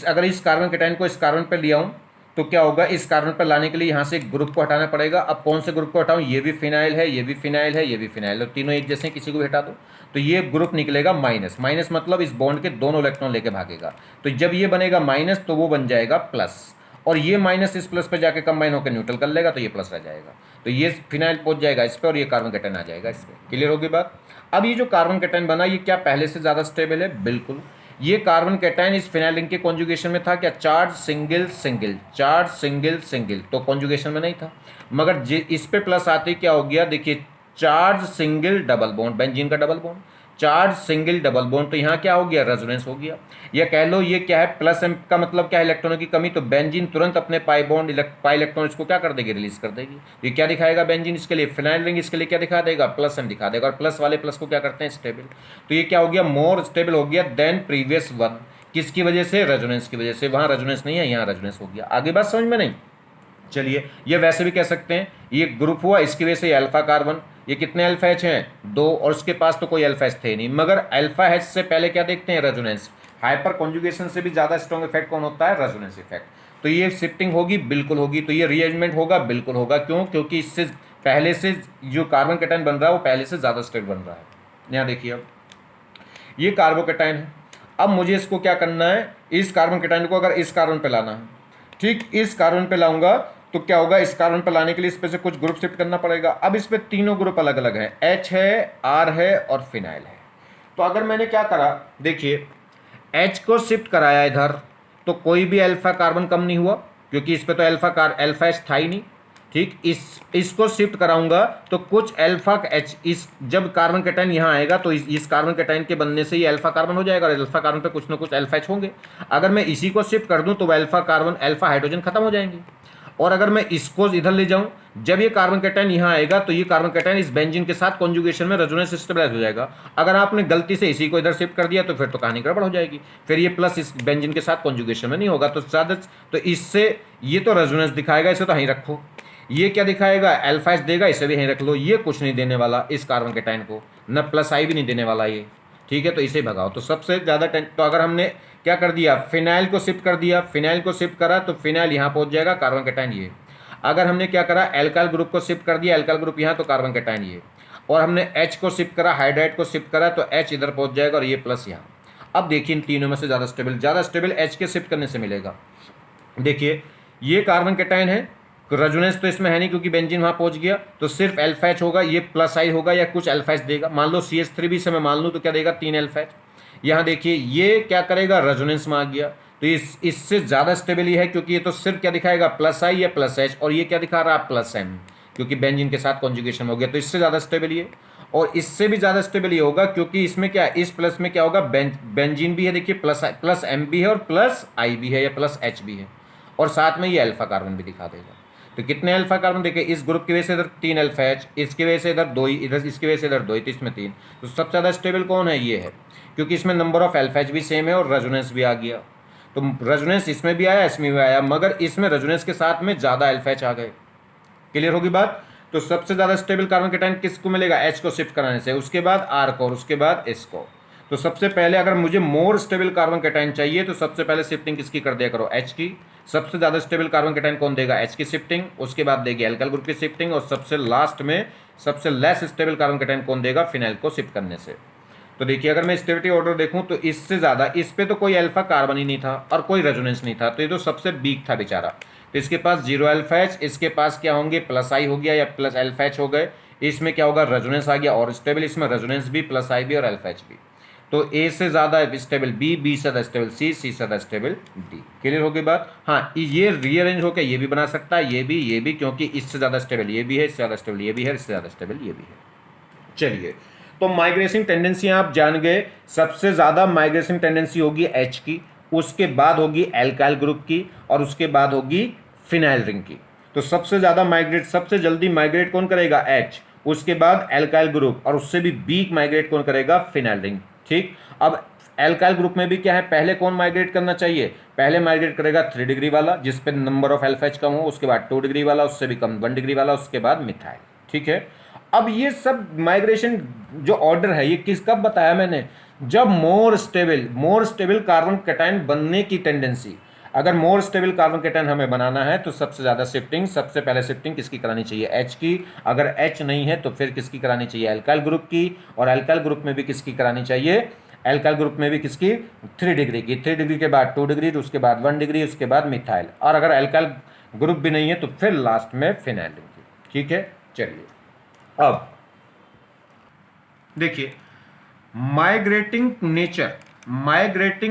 Speaker 1: अगर इस कार्बन कैटायन को इस कार्बन पर लिया हूं तो क्या होगा, इस कार्बन पर लाने के लिए यहां से एक ग्रुप को हटाना पड़ेगा। अब कौन से ग्रुप को हटाऊं, ये भी फिनाइल है, ये भी फिनाइल है, ये भी फिनाइल है, तीनों एक जैसे, किसी को भी हटा दो तो ये ग्रुप निकलेगा माइनस, मतलब इस बॉन्ड के दोनों इलेक्ट्रॉन लेके भागेगा, तो जब ये बनेगा माइनस तो वो बन जाएगा प्लस, और ये माइनस इस प्लस पे जाके कंबाइन होकर न्यूट्रल कर लेगा, तो ये प्लस रह जाएगा, तो ये फिनाइल पहुंच जाएगा इस पे और ये कार्बन कैटायन आ जाएगा इस पे। क्लियर होगी बात। अब ये जो कार्बन कैटायन बना, ये क्या पहले से ज़्यादा स्टेबल है? बिल्कुल। ये कार्बन कैटायन इस फिनाइल रिंग के कॉन्जुगेशन में था क्या? Charge single single, charge single single, तो कॉन्जुगेशन में नहीं था। मगर इस पे प्लस आते ही क्या हो गया? देखिए, charge single double bond, benzene का double bond, charge single double bond, तो यहाँ क्या हो गया? रेजोनेंस हो गया। या कह लो ये क्या है? प्लस एम का मतलब क्या है? इलेक्ट्रॉनों की कमी, तो बेंजीन तुरंत अपने पाई बॉन्ड पाई इलेक्ट्रॉन इसको क्या कर देगी? रिलीज कर देगी। ये क्या दिखाएगा बेंजीन? इसके लिए फिनाइल रिंग इसके लिए क्या दिखा देगा? प्लस एम दिखा देगा, और प्लस वाले प्लस को क्या करते हैं? स्टेबल। तो ये क्या हो गया? मोर स्टेबल हो गया देन प्रीवियस वन। किसकी वजह से? रेजोनेंस की वजह से। वहाँ रेजोनेंस नहीं है, यहाँ रेजोनेंस हो गया। आगे बात समझ में नहीं? चलिए, ये वैसे भी कह सकते हैं, ये ग्रुप हुआ, इसकी वजह से अल्फा कार्बन। ये कितने अल्फा एच हैं? 2, और उसके पास तो कोई अल्फा एच थे नहीं। मगर अल्फा एच से पहले क्या देखते हैं? रेजोनेंस। हाइपर कॉन्जुगेशन से भी ज़्यादा स्ट्रॉन्ग इफेक्ट कौन होता है? Resonance effect. तो ये शिफ्टिंग होगी, बिल्कुल होगी। तो ये रीअरेंजमेंट होगा, बिल्कुल होगा। क्यों? क्योंकि इससे पहले से जो कार्बन कैटायन बन रहा है वो पहले से ज़्यादा स्टेबल बन रहा है। यहाँ देखिए, अब ये कार्बोकैटायन है। अब मुझे इसको क्या करना है? इस कार्बन कैटायन को अगर इस कार्बन पे लाना है, ठीक, इस कार्बन पे लाऊंगा तो क्या होगा? इस कार्बन पे लाने के लिए इस पे से कुछ ग्रुप शिफ्ट करना पड़ेगा। अब इस पे तीनों ग्रुप अलग अलग हैं, H है, R है और फिनाइल है। तो अगर मैंने क्या करा, देखिए, H को शिफ्ट कराया इधर, तो कोई भी अल्फा कार्बन कम नहीं हुआ, क्योंकि इस पे तो अल्फा H था ही नहीं। ठीक, इसको शिफ्ट कराऊंगा तो कुछ अल्फा एच, इस जब कार्बन कैटायन यहाँ आएगा तो इस कार्बन कैटायन के बनने से ये अल्फा कार्बन हो जाएगा, और अल्फा कार्बन पे कुछ ना कुछ अल्फा एच होंगे। अगर मैं इसी को शिफ्ट कर दूं तो अल्फा कार्बन, अल्फा हाइड्रोजन खत्म हो जाएंगे। और अगर मैं इसको इधर ले जाऊं, जब ये कार्बन कैटायन यहाँ आएगा तो ये कार्बन कैटायन इस बेंजीन के साथ कॉन्जुगेशन में रेजोनेंस स्टेबलाइज हो जाएगा। अगर आपने गलती से इसी को इधर शिफ्ट कर दिया तो फिर तो कहानी गड़बड़ हो जाएगी, फिर ये प्लस इस बेंजीन के साथ कॉन्जुगेशन में नहीं होगा। तो ज़्यादा, तो इससे ये तो रेजोनेंस दिखाएगा, इसे तो यहीं रखो। ये क्या दिखाएगा? अल्फा एच देगा, इसे भी यहीं रख लो। ये कुछ नहीं देने वाला इस कार्बन कैटायन को, न प्लस आई भी नहीं देने वाला ये, ठीक है। तो इसे भगाओ। तो सबसे ज़्यादा तो अगर हमने क्या कर दिया? फिनाइल को शिफ्ट कर दिया, फिनाइल को शिफ्ट करा तो फिनाइल यहाँ पहुँच जाएगा, कार्बन कैटायन ये। अगर हमने क्या करा? एल्काइल ग्रुप को शिफ्ट कर दिया, एल्काइल ग्रुप यहाँ, तो कार्बन कैटायन ये। और हमने H को शिफ्ट करा, हाइड्राइड को शिफ्ट करा, तो H इधर पहुँच जाएगा और ये प्लस यहाँ। अब देखिए, इन तीनों में से ज़्यादा स्टेबल H के शिफ्ट करने से मिलेगा। देखिए, ये कार्बन कैटायन है, रेजोनेंस तो इसमें है नहीं क्योंकि बेंजीन वहाँ पहुँच गया, तो सिर्फ अल्फा एच होगा, ये प्लस आई होगा या कुछ अल्फा एच देगा। मान लो CH3 भी समय मान लूँ तो क्या देगा? 3 अल्फा एच। यहाँ देखिए, ये क्या करेगा? रेजोनेंस में आ गया, तो इससे ज़्यादा स्टेबल ये है, क्योंकि ये तो सिर्फ क्या दिखाएगा? प्लस आई या प्लस एच, और ये क्या दिखा रहा है? प्लस एम, क्योंकि बेंजीन के साथ कॉन्जुगेशन हो गया, तो इससे ज़्यादा स्टेबल ये। और इससे भी ज़्यादा स्टेबल ये होगा, क्योंकि इसमें क्या है? इस प्लस में क्या होगा? बेंजीन भी है, देखिए, प्लस एम भी है और प्लस आई भी है या प्लस एच भी है, और साथ में ये अल्फा कार्बन भी दिखा देगा। तो कितने अल्फा कार्बन? देखिए, इस ग्रुप की वजह से इधर 3 अल्फा एच, इसकी वजह से इधर 2 ही, इधर इसकी वजह से इधर 2 ही, तो इसमें 3। तो सबसे ज़्यादा स्टेबल कौन है? ये है, क्योंकि इसमें नंबर ऑफ अल्फा एच भी सेम है और रेजोनेंस भी आ गया। तो रेजोनेंस इसमें भी आया, इसमें भी आया, मगर इसमें रेजोनेंस के साथ में ज़्यादा अल्फा एच आ गए। क्लियर होगी बात। तो सबसे ज़्यादा स्टेबल कार्बन कैटायन किसको मिलेगा? H को शिफ्ट कराने से, उसके बाद R को, और उसके बाद S को। तो सबसे पहले अगर मुझे मोर स्टेबल कार्बन कैटायन चाहिए तो सबसे पहले शिफ्टिंग किसकी कर दिया करो? H की। सबसे ज़्यादा स्टेबल कार्बन कैटायन कौन देगा? H की शिफ्टिंग। उसके बाद देगी एल्काइल ग्रुप की शिफ्टिंग, और सबसे लास्ट में सबसे लेस स्टेबल कार्बन कैटायन कौन देगा? फिनाइल को शिफ्ट करने से। तो देखिए, अगर मैं स्टेबिलिटी ऑर्डर देखूं तो इससे ज़्यादा, इस पे तो कोई अल्फा कार्बन ही नहीं था और कोई रेजोनेंस नहीं था, तो ये तो सबसे वीक था बेचारा। तो इसके पास 0 अल्फा एच, इसके पास क्या होंगे? प्लस आई हो गया या प्लस अल्फा एच हो गए। इसमें क्या होगा? रेजोनेंस आ गया और स्टेबल, इसमें रेजोनेंस भी, प्लस आई भी और अल्फा एच भी। तो ए से ज़्यादा स्टेबल बी, बी से ज़्यादा स्टेबल सी, सी से ज़्यादा स्टेबल डी। क्लियर हो गई बात। हाँ, ये रीअरेंज होकर ये भी बना सकता है, ये भी, क्योंकि इससे ज़्यादा स्टेबल ये भी है, इससे ज़्यादा स्टेबल ये भी है, इससे ज़्यादा स्टेबल ये भी है। चलिए, तो माइग्रेशन टेंडेंसी आप जान गए। सबसे ज़्यादा माइग्रेशन टेंडेंसी होगी H की, उसके बाद होगी एल्काइल ग्रुप की, और उसके बाद होगी फिनाइल रिंग की। तो सबसे ज़्यादा माइग्रेट, सबसे जल्दी माइग्रेट कौन करेगा? H, उसके बाद एल्काइल ग्रुप, और उससे भी वीक माइग्रेट कौन करेगा? Phenyl ring. ठीक, अब एल्काइल ग्रुप में भी क्या है? पहले कौन माइग्रेट करना चाहिए? पहले माइग्रेट करेगा 3 डिग्री वाला, जिस पे नंबर ऑफ अल्फा एच कम हो, उसके बाद 2 डिग्री वाला, उससे भी कम 1 डिग्री वाला, उसके बाद मिथाइल। ठीक है। अब ये सब माइग्रेशन जो ऑर्डर है ये किस कब बताया मैंने? जब मोर स्टेबल कार्बन कैटायन बनने की टेंडेंसी, अगर मोर स्टेबल कार्बन कैटायन हमें बनाना है तो सबसे ज़्यादा शिफ्टिंग, सबसे पहले शिफ्टिंग किसकी करानी चाहिए? H की। अगर H नहीं है तो फिर किसकी करानी चाहिए? एल्काइल ग्रुप की। और एल्काइल ग्रुप में भी किसकी करानी चाहिए? एल्काइल ग्रुप में भी किसकी 3 डिग्री की, 3 डिग्री के बाद 2 डिग्री, उसके बाद 1 डिग्री, उसके बाद मिथाइल, और अगर एल्काइल ग्रुप भी नहीं है तो फिर लास्ट में फिनाइल रिंग की। ठीक है, चलिए अब देखिए migrating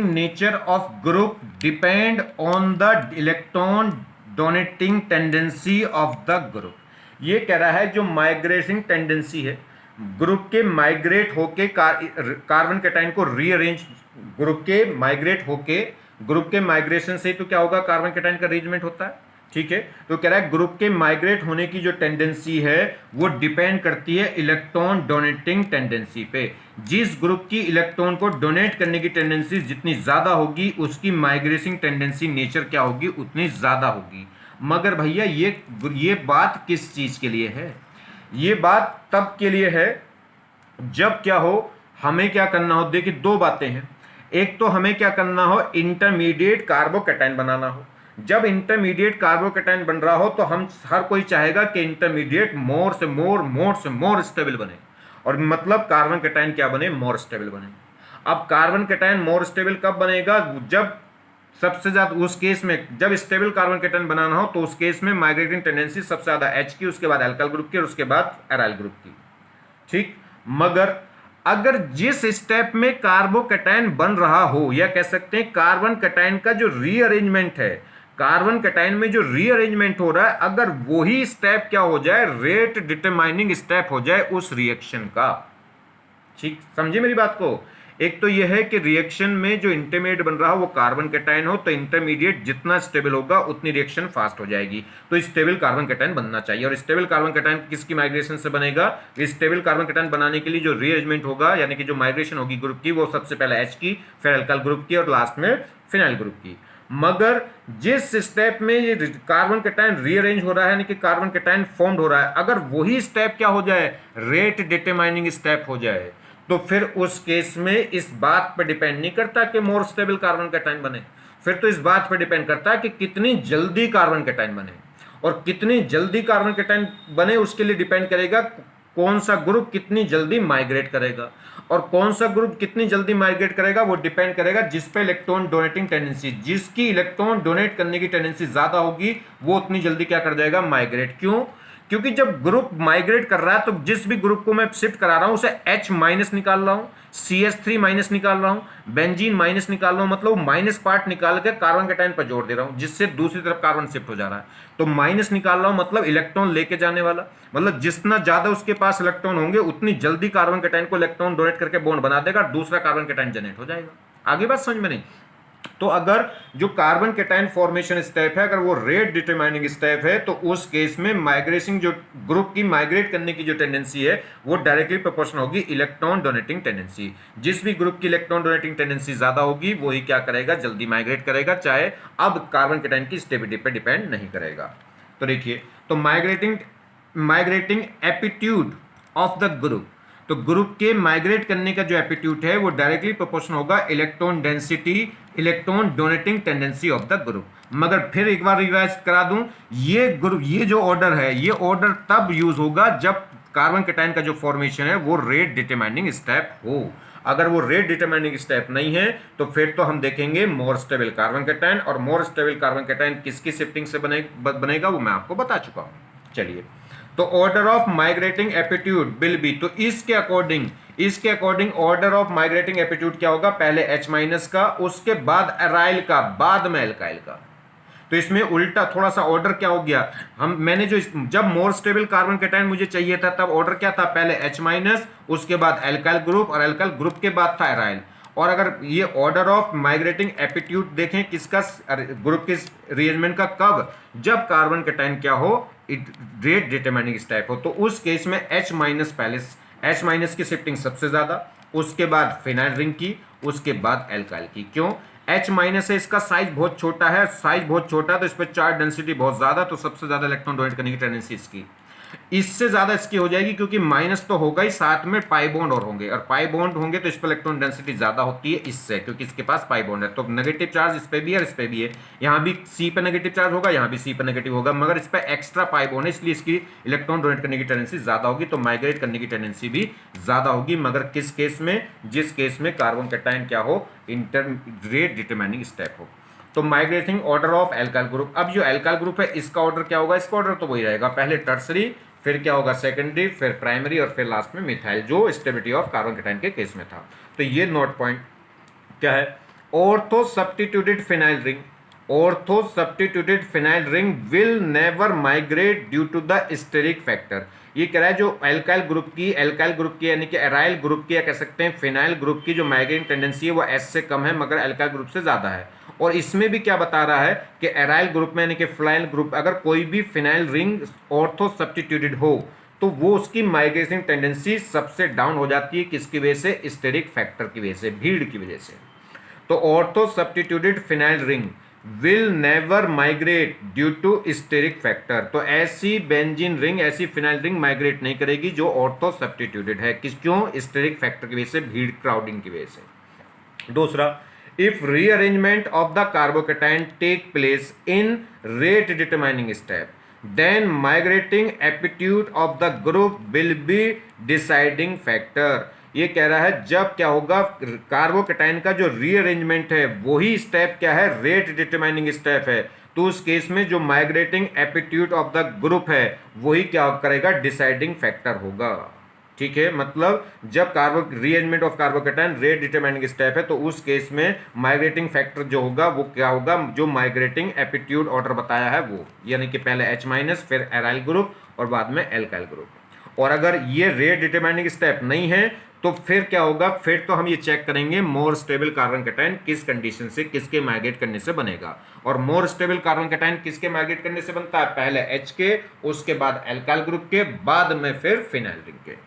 Speaker 1: nature of group depend on the electron donating tendency of the group. ये कह रहा है जो माइग्रेटिंग टेंडेंसी है ग्रुप के माइग्रेट होके कार्बन कैटायन को रीअरेंज, ग्रुप के माइग्रेशन से तो क्या होगा, कार्बन कैटायन का अरेंजमेंट होता है। ठीक है, तो कह रहा है ग्रुप के माइग्रेट होने की जो टेंडेंसी है वो डिपेंड करती है इलेक्ट्रॉन डोनेटिंग टेंडेंसी पे। जिस ग्रुप की इलेक्ट्रॉन को डोनेट करने की टेंडेंसी जितनी ज्यादा होगी उसकी माइग्रेशन टेंडेंसी नेचर क्या होगी, उतनी ज्यादा होगी। मगर भैया ये बात किस चीज के लिए है, ये बात तब के लिए है जब क्या हो, हमें क्या करना हो। देखिए दो बातें हैं, एक तो हमें क्या करना हो, इंटरमीडिएट कार्बोकैटायन बनाना हो। जब इंटरमीडिएट कार्बोकैटायन बन रहा हो तो हम हर कोई चाहेगा कि इंटरमीडिएट मोर से मोर स्टेबल बने, और मतलब कार्बन कैटायन क्या बने, मोर स्टेबल बने। अब कार्बन कैटायन मोर स्टेबल कब बनेगा, जब सबसे ज्यादा उस केस में जब स्टेबल कार्बन कैटायन बनाना हो तो उस केस में माइग्रेटिंग टेंडेंसी सबसे ज्यादा H की, उसके बाद एल्काइल ग्रुप की और उसके बाद एराइल ग्रुप की। ठीक, मगर अगर जिस स्टेप में कार्बोकैटायन बन रहा हो, या कह सकते हैं कार्बन कैटायन का जो रीअरेंजमेंट है, कार्बन कैटायन में जो रीअरेंजमेंट हो रहा है, अगर वही स्टेप क्या हो जाए, रेट डिटरमाइनिंग स्टेप हो जाए उस रिएक्शन का। ठीक, समझे मेरी बात को। एक तो यह है कि रिएक्शन में जो इंटरमीडिएट बन रहा हो वो कार्बन कैटायन हो, तो इंटरमीडिएट जितना स्टेबल होगा उतनी रिएक्शन फास्ट हो जाएगी, तो स्टेबल कार्बन कैटायन बनना चाहिए। और स्टेबल कार्बन कैटायन किसकी माइग्रेशन से बनेगा, स्टेबल कार्बन कैटायन बनाने के लिए जो रीअरेंजमेंट होगा, यानी कि जो माइग्रेशन होगी ग्रुप की, वो सबसे पहले H की, फिर एल्काइल ग्रुप की और लास्ट में फिनाइल ग्रुप की। मगर जिस स्टेप में ये कार्बन कैटायन रीअरेंज हो रहा है, यानी कि कार्बन कैटायन फॉर्म्ड हो रहा है, अगर वही स्टेप क्या हो जाए, रेट डिटरमाइनिंग स्टेप हो जाए, तो फिर उस केस में इस बात पर डिपेंड नहीं करता कि मोर स्टेबल कार्बन कैटायन बने, फिर तो इस बात पर डिपेंड करता है कि कितनी जल्दी कार्बन कैटायन बने, और कितनी जल्दी कार्बन कैटायन बने उसके लिए डिपेंड करेगा कौन सा ग्रुप कितनी जल्दी माइग्रेट करेगा, और कौन सा ग्रुप कितनी जल्दी माइग्रेट करेगा वो डिपेंड करेगा जिस पे इलेक्ट्रॉन डोनेटिंग टेंडेंसी, जिसकी इलेक्ट्रॉन डोनेट करने की टेंडेंसी ज्यादा होगी वो उतनी जल्दी क्या कर जाएगा, माइग्रेट। क्यों, क्योंकि जब ग्रुप माइग्रेट कर रहा है तो जिस भी ग्रुप को मैं शिफ्ट करा रहा हूं उसे H माइनस निकाल रहा हूं, CH3 माइनस निकाल रहा हूं, बेंजीन माइनस निकाल रहा हूं, मतलब माइनस पार्ट निकाल के कार्बन कैटायन पर जोड़ दे रहा हूं, जिससे दूसरी तरफ कार्बन शिफ्ट हो जा रहा है। तो माइनस निकाल रहा हूं मतलब इलेक्ट्रॉन लेके जाने वाला, मतलब जितना ज्यादा उसके पास इलेक्ट्रॉन होंगे उतनी जल्दी कार्बन कैटायन को इलेक्ट्रॉन डोनेट करके बॉन्ड बना देगा, दूसरा कार्बन कैटायन जनरेट हो जाएगा। आगे बात समझ में नहीं। तो अगर जो कार्बन कैटायन फॉर्मेशन स्टेप है अगर वो रेट डिटरमाइनिंग स्टेप है तो उस केस में माइग्रेशन जो ग्रुप की माइग्रेट करने की जो टेंडेंसी है वो डायरेक्टली प्रोपोर्शनल होगी इलेक्ट्रॉन डोनेटिंग टेंडेंसी। जिस भी ग्रुप की इलेक्ट्रॉन डोनेटिंग टेंडेंसी ज्यादा होगी वही क्या करेगा, जल्दी माइग्रेट करेगा, चाहे अब कार्बन कैटायन की स्टेबिलिटी पर डिपेंड नहीं करेगा। तो देखिए, तो migrating aptitude of the group, तो ग्रुप के माइग्रेट करने का जो एप्टीट्यूड है वो डायरेक्टली प्रोपोर्शनल होगा electron density, electron donating tendency of the group. मगर फिर एक बार रिवाइज करा दूं, ये जो ऑर्डर है ये ऑर्डर तब यूज होगा जब कार्बन कैटायन का जो फॉर्मेशन है वो रेट डिटरमाइनिंग स्टेप हो। अगर वो रेट डिटरमाइनिंग स्टेप नहीं है तो फिर तो हम देखेंगे मोर स्टेबल कार्बन कैटायन, और मोर स्टेबल कार्बन कैटायन किसकी शिफ्टिंग से बनेगा वो मैं आपको बता चुका हूं। चलिए, तो order of migrating aptitude will be, तो इसके according order of migrating aptitude क्या होगा, पहले H माइनस का, उसके बाद एराइल का, बाद में एल्काइल का। तो इसमें उल्टा थोड़ा सा ऑर्डर क्या हो गया, जब मोर स्टेबल कार्बन कैटायन मुझे चाहिए था तब ऑर्डर क्या था, पहले H माइनस, उसके बाद एल्काइल ग्रुप, और एल्काइल ग्रुप के बाद था एराइल। और अगर ये ऑर्डर ऑफ माइग्रेटिंग एप्टीट्यूड देखें किसका, ग्रुप के रीअरेंजमेंट का, कब, जब कार्बन कैटायन क्या हो, रेट डिटरमाइनिंग स्टेप हो, तो उस केस में H माइनस पहले, H माइनस की शिफ्टिंग सबसे ज्यादा, उसके बाद फिनाइल रिंग की, उसके बाद एल्काइल की। क्यों, H माइनस है, इसका साइज बहुत छोटा है, तो इस पर चार्ज डेंसिटी बहुत ज्यादा, तो सबसे ज्यादा इलेक्ट्रॉन डोनेट करने की टेंडेंसी इसकी। इससे ज्यादा इसकी हो जाएगी, क्योंकि माइनस तो होगा ही, साथ में पाई बॉन्ड और होंगे, और पाई बॉन्ड होंगे तो इस पर इलेक्ट्रॉन डेंसिटी ज्यादा होती है इससे, क्योंकि इसके पास पाई बॉन्ड है। तो नेगेटिव चार्ज इस पे भी है और इस पे भी है, यहाँ भी सी पे नेगेटिव चार्ज होगा, यहाँ भी सी पे नेगेटिव होगा, मगर इस पे एक्स्ट्रा पाई बॉन्ड है, इसलिए इसकी इलेक्ट्रॉन डोनेट करने की टेंडेंसी ज्यादा होगी, तो माइग्रेट करने की टेंडेंसी भी ज्यादा होगी। मगर किस केस में? जिस केस में कार्बन कैटायन क्या हो, इंटर रेट डिटरमाइनिंग स्टेप हो। तो migrating order of alkyl group, अब जो एल्काइल ग्रुप है इसका ऑर्डर क्या होगा? इसका ऑर्डर तो वही रहेगा, पहले टर्सरी, फिर क्या होगा सेकेंडरी, फिर प्राइमरी, और फिर लास्ट में मिथाइल, जो स्टेबिलिटी ऑफ कार्बन कैटायन के केस में था। तो ये नोट पॉइंट क्या है? Ortho substituted phenyl ring, ortho substituted phenyl ring will never migrate due to the steric factor. ये कह रहा है जो एल्काइल ग्रुप की यानी कि एराइल ग्रुप की, या कह सकते हैं फिनाइल ग्रुप की जो माइग्रेटिंग टेंडेंसी है वो एस से कम है, मगर एल्काइल ग्रुप से ज्यादा है। और इसमें भी क्या बता रहा है कि एराइल ग्रुप में यानी कि फिनाइल ग्रुप, अगर कोई भी फिनाइल रिंग ऑर्थो सब्स्टिट्यूटेड हो तो वो उसकी माइग्रेटिंग टेंडेंसी सबसे डाउन हो जाती है। किसकी वजह से? स्टेरिक फैक्टर की वजह से, भीड़ की वजह से। तो ortho substituted phenyl ring will never migrate due to steric factor. तो ऐसी बेंजीन रिंग, ऐसी फिनाइल रिंग माइग्रेट नहीं करेगी जो ऑर्थो सब्स्टिट्यूटेड है। किस क्यों? स्टेरिक फैक्टर की वजह से, भीड़ क्राउडिंग की वजह से। दूसरा, if rearrangement of the carbocation take place in rate determining step, then migrating aptitude of the group will be deciding factor। ये कह रहा है जब क्या होगा, कार्बोकेटाइन का जो रीअरेंजमेंट है वही स्टेप क्या है? रेट डिटरमाइनिंग स्टेप है। तो उस केस में जो migrating aptitude of the group है वही क्या करेगा? डिसाइडिंग फैक्टर होगा। ठीक है, मतलब जब carbo rearrangement of carbocation rate determining step है तो उस केस में माइग्रेटिंग फैक्टर जो होगा वो क्या होगा? जो माइग्रेटिंग एप्टीट्यूड ऑर्डर बताया है वो, यानी कि पहले H माइनस, फिर एराइल ग्रुप और बाद में एल्काइल ग्रुप। और अगर ये रेट डिटरमाइनिंग स्टेप नहीं है तो फिर क्या होगा? फिर तो हम ये चेक करेंगे मोर स्टेबल कार्बन कैटायन किस कंडीशन से, किसके माइग्रेट करने से बनेगा। और मोर स्टेबल कार्बन कैटायन किसके माइग्रेट करने से बनता है? पहले H के, उसके बाद एल्काइल ग्रुप के, बाद में फिर फिनाइल रिंग के।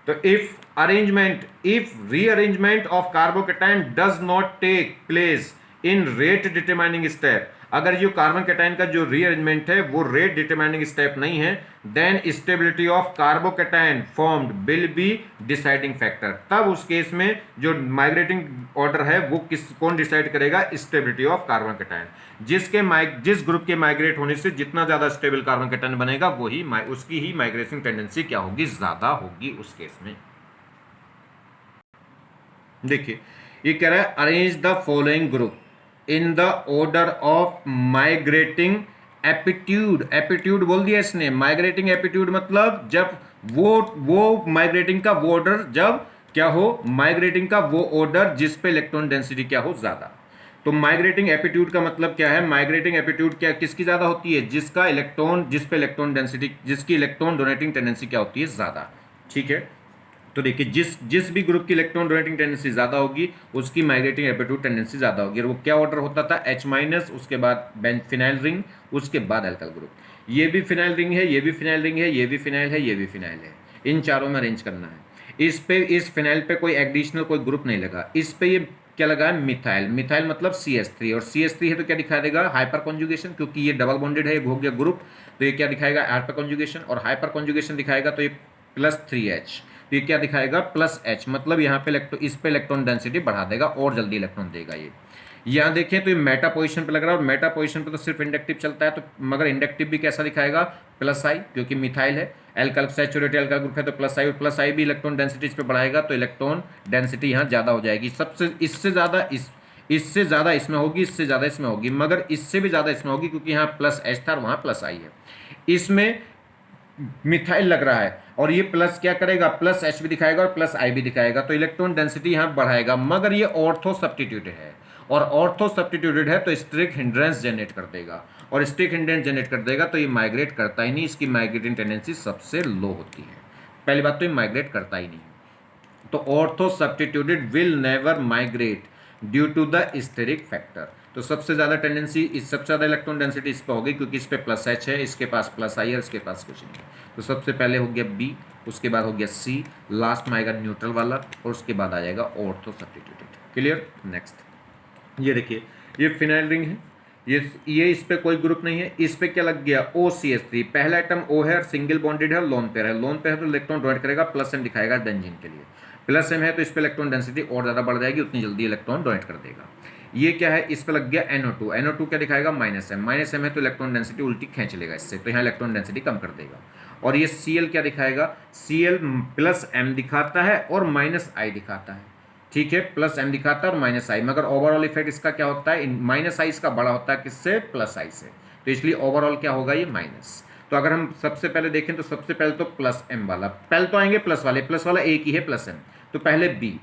Speaker 1: तो if rearrangement of carbocation does not take place in rate determining step, अगर जो कार्बन कैटायन का जो रीअरेंजमेंट है वो रेट डिटरमाइनिंग स्टेप नहीं है, then stability of carbocation formed will be deciding factor. तब उस केस में जो माइग्रेटिंग ऑर्डर है वो कौन डिसाइड करेगा? Stability of carbon cation. जिस ग्रुप के माइग्रेट होने से जितना ज्यादा स्टेबल कार्बन कैटायन बनेगा वही उसकी ही माइग्रेशन टेंडेंसी क्या होगी? ज्यादा होगी उस केस में। देखिए ये कह रहा है arrange the following group in the order of migrating aptitude. Aptitude बोल दिया इसने, माइग्रेटिंग एप्टीट्यूड मतलब जब वो माइग्रेटिंग का वो ऑर्डर, जब क्या हो? माइग्रेटिंग का वो ऑर्डर जिस पे इलेक्ट्रॉन डेंसिटी क्या हो? ज्यादा। तो माइग्रेटिंग एप्टीट्यूड का मतलब क्या है? माइग्रेटिंग एप्टीट्यूड क्या किसकी ज्यादा होती है? जिसका इलेक्ट्रॉन, जिस पे इलेक्ट्रॉन डेंसिटी, जिसकी इलेक्ट्रॉन डोनेटिंग टेंडेंसी क्या होती है? ज्यादा। ठीक है, तो देखिए जिस भी ग्रुप की इलेक्ट्रॉन डोनेटिंग टेंडेंसी ज्यादा होगी उसकी माइग्रेटिंग एप्टीट्यूड टेंडेंसी ज्यादा होगी। और वो क्या ऑर्डर होता था? H माइनस, उसके बाद फिनाइल रिंग, उसके बाद एल्काइल ग्रुप। ये भी फिनाइल रिंग है, ये भी फिनाइल रिंग है, ये भी फिनाइल है, ये भी फिनाइल है। इन चारों में अरेंज करना है। इस फिनाइल पे कोई एडिशनल कोई ग्रुप नहीं लगा। इस पे ये क्या लगा है? मिथाइल। मिथाइल मतलब CH3, और CH3 है तो क्या दिखा देगा? हाइपर कॉन्जुगेशन, क्योंकि ये डबल बॉन्डेड है, ये हो गया ग्रुप, तो ये क्या दिखाएगा? Hyper conjugation. और हाइपर कॉन्जुगेशन दिखाएगा तो ये +3H, तो ये क्या दिखाएगा? +H, मतलब यहाँ पे इस पे इलेक्ट्रॉन डेंसिटी बढ़ा देगा और जल्दी इलेक्ट्रॉन देगा ये। यहाँ देखें तो ये मेटा पोजीशन पे लग रहा है, और मेटा पोजीशन पे तो सिर्फ इंडक्टिव चलता है, तो मगर इंडक्टिव भी कैसा दिखाएगा? +I, क्योंकि मिथाइल है, एल्काइल सैचुरेटेड एल्काइल ग्रुप है तो +I, और +I भी इलेक्ट्रॉन डेंसिटी इस पे बढ़ाएगा तो इलेक्ट्रॉन डेंसिटी यहाँ ज़्यादा हो जाएगी। इससे ज़्यादा इसमें होगी, इससे ज़्यादा इसमें होगी, मगर इससे भी ज़्यादा इसमें होगी क्योंकि यहाँ +H था, वहाँ +I है। इसमें मिथाइल लग रहा है और ये प्लस क्या करेगा? +H भी दिखाएगा और +I भी दिखाएगा, तो इलेक्ट्रॉन डेंसिटी यहाँ बढ़ाएगा, मगर ये ऑर्थो सब्स्टिट्यूटेड है, और ऑर्थो सब्स्टिट्यूटेड है तो स्टिरिक हिंड्रेंस जनरेट कर देगा, और स्टिरिक हिंड्रेंस जनरेट कर देगा तो ये माइग्रेट करता ही नहीं, इसकी माइग्रेटिंग टेंडेंसी सबसे लो होती है। पहली बात तो ये माइग्रेट करता ही नहीं। तो ortho substituted will never migrate due to the steric factor. तो सबसे ज्यादा टेंडेंसी, सबसे ज्यादा इलेक्ट्रॉन डेंसिटी इस पे होगी क्योंकि इस पे +H है, इसके पास +I है, इसके पास कुछ नहीं है। तो सबसे पहले हो गया B, उसके बाद हो गया C, लास्ट में आएगा न्यूट्रल वाला, और उसके बाद आ जाएगा ऑर्थो सब्स्टिट्यूटेड। क्लियर? नेक्स्ट ये देखिए, ये फिनाइल रिंग है, ये इस पे कोई ग्रुप नहीं है, इस पे क्या लग गया OCH3, पहला आइटम O है और सिंगल बॉन्डेड है और लोन पेयर है, लोन पेयर है तो इलेक्ट्रॉन डोनेट करेगा, प्लस एम दिखाएगा बेंजीन के लिए, प्लस एम है तो इस पे इलेक्ट्रॉन डेंसिटी और ज़्यादा बढ़ जाएगी, उतनी जल्दी इलेक्ट्रॉन डोनेट कर देगा। ये क्या है, इस पे लग गया NO2, NO2 क्या दिखाएगा माइनस एम है तो इलेक्ट्रॉन डेंसिटी उल्टी खींच लेगा इससे, तो यहाँ इलेक्ट्रॉन डेंसिटी कम कर देगा। और ये Cl क्या दिखाएगा, Cl प्लस एम दिखाता है और माइनस आई दिखाता है, ठीक है, प्लस एम दिखाता है और माइनस आई, मगर ओवरऑल इफेक्ट इसका क्या होता है, माइनस आई इसका बड़ा होता है किससे, प्लस आई से, तो इसलिए ओवरऑल क्या होगा ये माइनस। तो अगर हम सबसे पहले देखें तो सबसे पहले तो प्लस एम वाला, पहले तो आएंगे प्लस वाले, प्लस वाला एक ही है प्लस एम, तो पहले बी,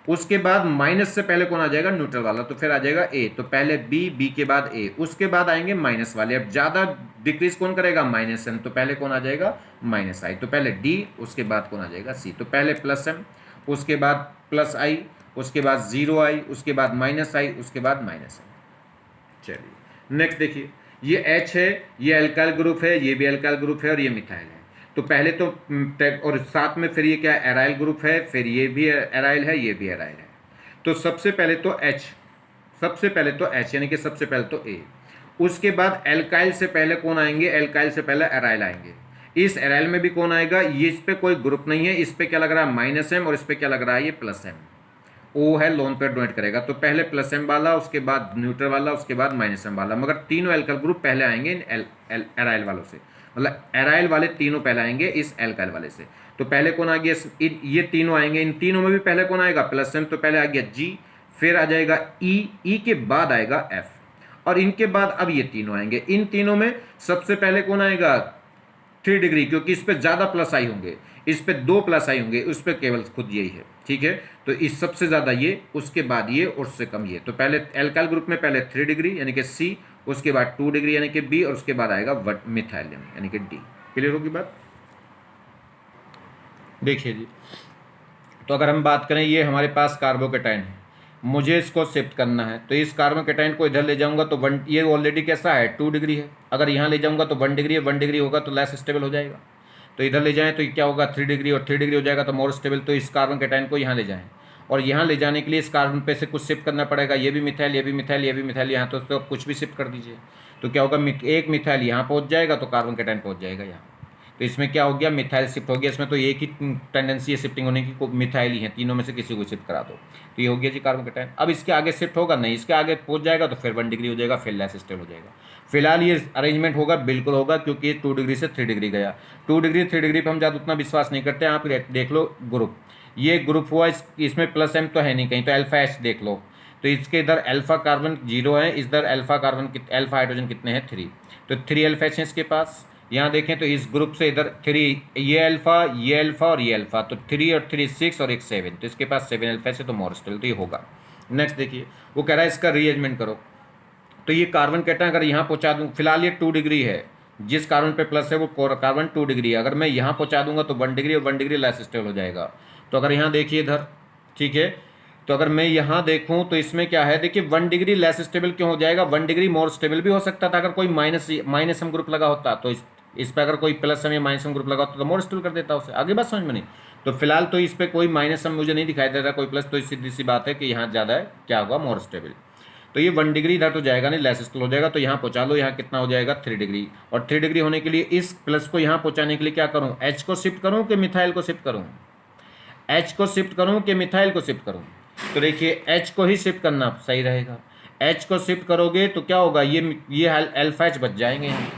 Speaker 1: उसके बाद माइनस से पहले कौन आ जाएगा, न्यूट्रल वाला, तो फिर आ जाएगा ए, तो पहले बी, बी के बाद ए, उसके बाद आएंगे माइनस वाले, अब ज्यादा डिक्रीज कौन करेगा, माइनस एम, तो पहले कौन आ जाएगा माइनस आई, तो पहले डी, उसके बाद कौन आ जाएगा सी, तो पहले प्लस एम, उसके बाद प्लस आई, उसके बाद जीरो आई, उसके बाद माइनस आई, उसके बाद माइनस आई। चलिए नेक्स्ट देखिए, ये H है, ये एल्काइल ग्रुप है, ये भी एल्काइल ग्रुप है और ये मिथाइल है, तो पहले तो और साथ में फिर ये क्या एराइल ग्रुप है, फिर ये भी एराइल है, ये भी एराइल है, तो सबसे पहले तो H, सबसे पहले तो H यानी कि सबसे पहले तो A, उसके बाद एल्काइल से पहले कौन आएंगे, एल्काइल से पहले एराइल आएंगे, इस एराइल में भी कौन आएगा, ये इस पे कोई ग्रुप नहीं है, इस पे क्या लग रहा है माइनस एम और इस पे क्या लग रहा है ये प्लस एम, ओ है लोन पेयर डोनेट करेगा, तो पहले प्लस एम वाला, उसके बाद न्यूट्रल वाला, उसके बाद माइनस एम वाला, मगर तीनों एल्काइल ग्रुप पहले आएंगे इन एराइल वालों से, मतलब एराइल वाले तीनों पहले आएंगे इस एल्काइल वाले से, तो पहले कौन आ गया, ये तीनों आएंगे, इन तीनों में भी पहले कौन आएगा प्लस एम, तो पहले आ गया जी, फिर आ जाएगा ई के बाद आएगा एफ, और इनके बाद अब ये तीनों आएंगे, इन तीनों में सबसे पहले कौन आएगा 3 डिग्री, क्योंकि इस पे ज़्यादा प्लस आई होंगे, इस पे 2 प्लस आई होंगे, उस पे केवल खुद यही है, ठीक है, तो इस सबसे ज़्यादा ये, उसके बाद ये और उससे कम ये, तो पहले एल्काइल ग्रुप में पहले 3 डिग्री यानी कि सी, उसके बाद 2 डिग्री यानी कि बी, और उसके बाद आएगा मिथाइलियम यानी कि डी। क्लियर होगी बात। देखिए जी, तो अगर हम बात करें, ये हमारे पास कार्बोकेटाइन है, मुझे इसको शिफ्ट करना है, तो इस कार्बोकेटाइन को इधर ले जाऊंगा तो ये ऑलरेडी कैसा है 2 डिग्री है, अगर यहाँ ले जाऊंगा तो 1 डिग्री है, 1 डिग्री होगा तो लेस स्टेबल हो जाएगा, तो इधर ले जाएं तो क्या होगा 3 डिग्री, और 3 डिग्री हो जाएगा तो मोर स्टेबल, तो इस कार्बोकेटाइन को यहाँ ले जाएं, और यहाँ ले जाने के लिए इस कार्बन पे से कुछ शिफ्ट करना पड़ेगा, ये भी मिथाइल, ये भी मिथाइल, ये भी मिथाइल, यहाँ तो कुछ भी शिफ्ट कर दीजिए, तो क्या होगा एक मिथाइल यहाँ पहुँच जाएगा तो कार्बोकेटाइन पहुँच जाएगा यहाँ, तो इसमें क्या हो गया मिथाइल शिफ्ट हो गया, इसमें तो एक ही टेंडेंसी है शिफ्टिंग होने की, मिथाइल ही है, तीनों में से किसी को शिफ्ट करा दो, तो ये हो गया जी कार्बोकेटाइन। अब इसके आगे शिफ्ट होगा नहीं, इसके आगे पहुंच जाएगा तो फिर 1 डिग्री हो जाएगा, फिर लेस स्टेबल हो जाएगा। फिलहाल ये अरेंजमेंट होगा, बिल्कुल होगा, क्योंकि ये 2 डिग्री से 3 डिग्री गया, 2 डिग्री 3 डिग्री पर हम ज़्यादा उतना विश्वास नहीं करते, आप देख लो ग्रुप, ये ग्रुप हुआ, इसमें प्लस एम तो है नहीं कहीं, तो अल्फा एच देख लो, तो इसके इधर अल्फा कार्बन 0 है, इधर अल्फा कार्बन अल्फा हाइड्रोजन कितने हैं 3, तो 3 अल्फा एच है इसके पास। यहाँ देखें तो इस ग्रुप से इधर 3, ये अल्फा और ये अल्फा, तो 3 और 3 6 और एक 7, तो इसके पास 7 अल्फा से तो मोर स्टेबल, तो ये होगा। नेक्स्ट देखिए, वो कह रहा है इसका रीअरेंजमेंट करो, तो ये कार्बन कहता है अगर यहाँ पहुँचा दूँ, फिलहाल ये 2 डिग्री है, जिस कार्बन पे प्लस है वो कार्बन 2 डिग्री है, अगर मैं यहाँ पहुँचा दूंगा तो 1 डिग्री और 1 डिग्री लेस स्टेबल हो जाएगा। तो अगर यहाँ देखिए इधर, ठीक है, तो अगर मैं यहाँ देखूँ तो इसमें क्या है, देखिए 1 डिग्री लेस स्टेबल क्यों हो जाएगा, 1 डिग्री मोर स्टेबल भी हो सकता था अगर कोई माइनस एम ग्रुप लगा होता, तो इस पर अगर कोई प्लस एम या माइनस एम ग्रुप लगा होता तो मोर स्टेबल कर देता उसे, आगे बात समझ में नहीं। तो फिलहाल तो इस पर कोई माइनस एम मुझे नहीं दिखाई दे रहा, कोई प्लस, तो सीधी सी बात है कि यहाँ ज़्यादा है, क्या होगा मोर स्टेबल, तो ये 1 डिग्री इधर तो जाएगा नहीं, लेस स्टेबल हो जाएगा, तो यहाँ पहुँचा लो, यहाँ कितना हो जाएगा 3 डिग्री, और 3 डिग्री होने के लिए इस प्लस को यहाँ पहुँचाने के लिए क्या करूँ, एच को शिफ्ट करूँ कि मिथाइल को शिफ्ट करूँ, एच को शिफ्ट करूँ कि मिथाइल को शिफ्ट करूँ, तो देखिए एच को ही शिफ्ट करना सही रहेगा, एच को शिफ्ट करोगे तो क्या होगा, ये अल्फा एच बच जाएंगे यहाँ,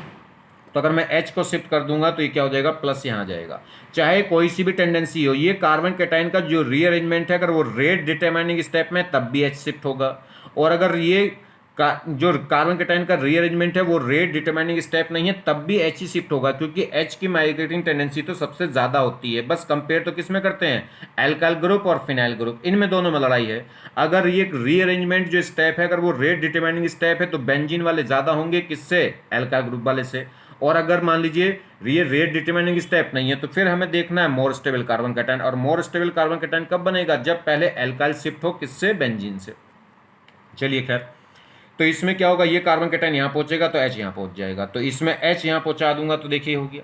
Speaker 1: तो अगर मैं एच को शिफ्ट कर दूंगा तो ये क्या हो जाएगा, प्लस यहाँ आ जाएगा। चाहे कोई सी भी टेंडेंसी हो, ये कार्बन कैटायन का जो रीअरेंजमेंट है, अगर वो रेट डिटरमाइनिंग स्टेप में तब भी एच शिफ्ट होगा, और अगर ये जो कार्बन कैटायन का रीअरेंजमेंट है वो रेट डिटरमाइनिंग स्टेप नहीं है तब भी एच ही शिफ्ट होगा, क्योंकि एच की माइग्रेटिंग टेंडेंसी तो सबसे ज़्यादा होती है। बस कंपेयर तो किस में करते हैं, एल्काइल ग्रुप और फिनाइल ग्रुप, इनमें दोनों में लड़ाई है। अगर ये रीअरेंजमेंट जो स्टेप है अगर वो रेट डिटरमाइनिंग स्टेप है तो बेंजीन वाले ज़्यादा होंगे किससे, एल्काइल ग्रुप वाले से, और अगर मान लीजिए ये रेट डिटरमाइनिंग स्टेप नहीं है तो फिर हमें देखना है मोर स्टेबल कार्बन कैटायन, और मोर स्टेबल कार्बन कैटायन कब बनेगा, जब पहले एल्काइल शिफ्ट हो किससे, बेंजीन से। चलिए खैर, तो इसमें क्या होगा, ये कार्बन कैटायन यहाँ पहुंचेगा तो एच यहाँ पहुंच जाएगा, तो इसमें एच यहाँ पहुंचा दूंगा तो देखिए हो गया।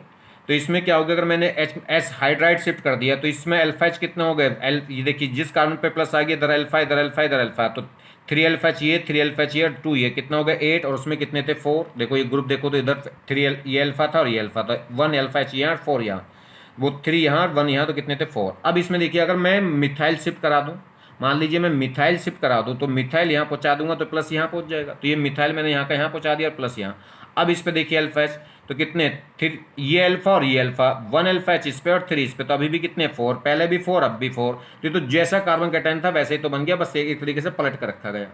Speaker 1: तो इसमें क्या होगा, अगर मैंने एस हाइड्राइड शिफ्ट कर दिया तो इसमें अल्फा एच कितना हो गया, ये देखिए जिस कार्बन पे प्लस आ गया इधर अल्फा इधर अल्फा इधर अल्फा, तो 3 अल्फा चाहिए, 3 अल्फा चाहिए और 2 ये कितना हो गया 8, और उसमें कितने थे 4। देखो ये ग्रुप देखो तो इधर 3 ये अल्फा था और ये अल्फा था, 1 अल्फा चाहिए और 4 यहाँ, वो 3 यहाँ 1 यहाँ, तो कितने थे 4। अब इसमें देखिए अगर मैं मिथाइल शिफ्ट करा दूँ, मान लीजिए मैं मिथाइल शिफ्ट करा दूँ, तो मिथाइल यहाँ पहुँचा दूंगा तो प्लस यहाँ पहुँच जाएगा, तो ये मिथाइल मैंने यहाँ का यहाँ पहुँचा दिया और प्लस यहाँ। अब इस पे देखिए अल्फा एच, तो कितने फिर ये अल्फा और ये अल्फा, 1 अल्फा एच इस पे और 3 इस पे, तो अभी भी कितने 4, पहले भी 4 अब भी 4, तो जैसा कार्बन कैटायन था वैसे ही तो बन गया, बस एक तरीके से पलट कर रखा गया।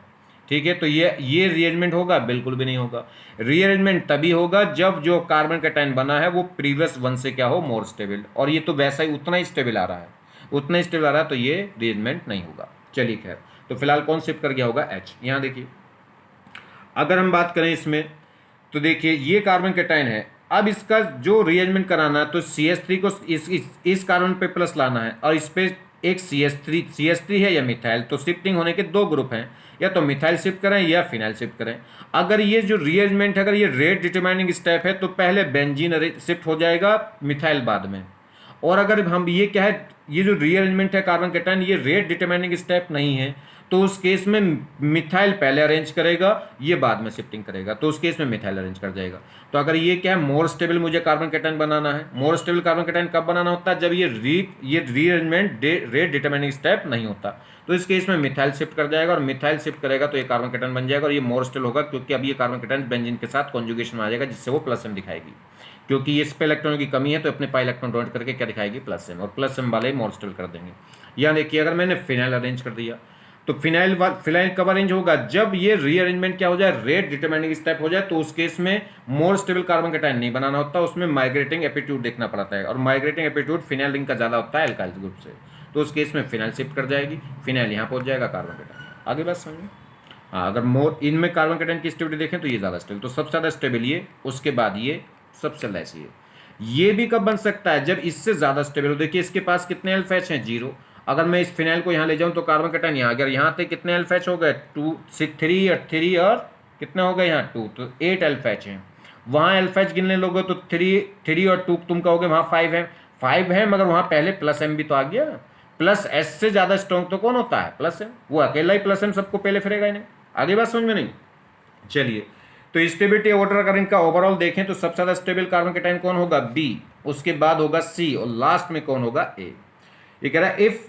Speaker 1: ठीक है, तो ये रीअरेंजमेंट होगा, बिल्कुल भी नहीं होगा। रीअरेंजमेंट तभी होगा जब जो कार्बन कैटायन बना है वो प्रीवियस वन से क्या हो, मोर स्टेबल, और ये तो वैसा ही उतना ही स्टेबल आ रहा है, उतना ही स्टेबल आ रहा है, तो ये रीअरेंजमेंट नहीं होगा। चलिए खैर, तो फिलहाल कौन शिफ्ट कर गया होगा, एच। यहाँ देखिए अगर हम बात करें इसमें, तो देखिए ये कार्बन कैटायन है, अब इसका जो रीअरेंजमेंट कराना है तो CH3 को इस कार्बन पे प्लस लाना है, और इस पे एक CH3 है या मिथाइल, तो शिफ्टिंग होने के दो ग्रुप हैं, या तो मिथाइल शिफ्ट करें या फिनाइल शिफ्ट करें। अगर ये जो रीअरेंजमेंट है, अगर ये रेट डिटरमाइनिंग स्टेप है, तो पहले बेंजीन शिफ्ट हो जाएगा, मिथाइल बाद में। और अगर हम ये क्या है, ये जो रीअरेंजमेंट है कार्बन कैटायन, ये रेट डिटरमाइनिंग स्टेप नहीं है, तो उस केस में मिथाइल पहले अरेंज करेगा, ये बाद में शिफ्टिंग करेगा, तो उस केस में मिथाइल अरेंज कर जाएगा। तो अगर ये क्या है, मोर स्टेबल मुझे कार्बन कैटायन बनाना है, मोर स्टेबल कार्बन कैटायन कब बनाना होता है, जब ये रीअरेंजमेंट रेट डिटरमाइनिंग स्टेप नहीं होता, तो इस केस में मिथाइल शिफ्ट कर जाएगा, और मिथाइल शिफ्ट करेगा तो ये कार्बन कैटायन बन जाएगा, और ये मोर स्टेबल होगा क्योंकि अब ये कार्बन कैटायन बेंजीन के साथ कॉन्जुगेशन में आ जाएगा, जिससे वो प्लस एम दिखाएगी, क्योंकि ये इस पे इलेक्ट्रॉनों की कमी है, तो अपने पाई इलेक्ट्रॉन डोनेट करके क्या दिखाएगी, प्लस एम, और प्लस एम वाले मोर स्टेबल कर देंगे। या देखिए अगर मैंने फिनाइल अरेंज कर दिया, तो फिनाइल कब अरेंज होगा, जब ये रीअरेंजमेंट क्या हो जाए, रेट डिटरमाइनिंग स्टेप हो जाए, तो उस केस में मोर स्टेबल कार्बन कैटायन नहीं बनाना होता, उसमें माइग्रेटिंग एपिट्यूड देखना पड़ता है, और माइग्रेटिंग एपिट्यूड फिनाइल रिंग का ज़्यादा होता है एल्काइल ग्रुप से, तो उस केस में फिनाइल शिफ्ट कर जाएगी, फिनाइल यहाँ पहुँच जाएगा, कार्बन कैटायन। आगे बात समझिए। हाँ, अगर मोर इनमें कार्बन कैटायन की स्टेबिलिटी देखें तो ये ज़्यादा स्टेबल, तो सबसे ज़्यादा स्टेबल ये, उसके बाद ये, सबसे लेस ये भी कब बन सकता है, जब इससे ज़्यादा स्टेबल हो। देखिए इसके पास कितने अल्फा एच हैं, 0। अगर मैं इस फिनाइल को यहाँ ले जाऊँ तो कार्बन कैटायन यहाँ, अगर यहाँ थे कितने अल्फा एच हो गए, 2 6 3 और 3 और कितने हो गए यहाँ 2, तो 8 अल्फा एच हैं। वहाँ अल्फा एच गिनने लोगे तो 3 और 2 तुम कहोगे वहाँ 5 है, मगर वहाँ पहले प्लस एम भी तो आ गया। प्लस एस से ज़्यादा स्ट्रॉन्ग तो कौन होता है, प्लस एम, वो अकेला ही प्लस एम सबको पहले फिरेगा ही नहीं। आगे बात समझ में नहीं। चलिए, तो स्टेबिलिटी वाटर करंट का ओवरऑल देखें तो सबसे ज्यादा स्टेबल कार्बन कैटायन कौन होगा, बी, उसके बाद होगा सी, और लास्ट में कौन होगा, ए। ये कह रहा है if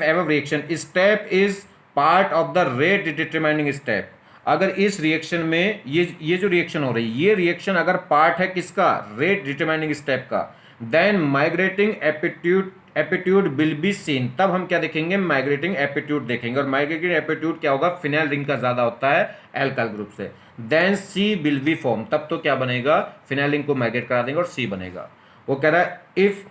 Speaker 1: एवव reaction step is part of the rate determining step, अगर इस रिएक्शन में ये जो रिएक्शन हो रही है, ये रिएक्शन अगर पार्ट है किसका, रेट डिटरमाइनिंग स्टेप का, then migrating aptitude will be seen, तब हम क्या देखेंगे, माइग्रेटिंग एपिट्यूड देखेंगे, और माइग्रेटिंग एपिट्यूड क्या होगा, फिनाइल रिंग का ज्यादा होता है एल्काइल ग्रुप से, then C will be form, तब तो क्या बनेगा, फिनाइल रिंग को माइग्रेट करा देंगे और सी बनेगा। वो कह रहा है इफ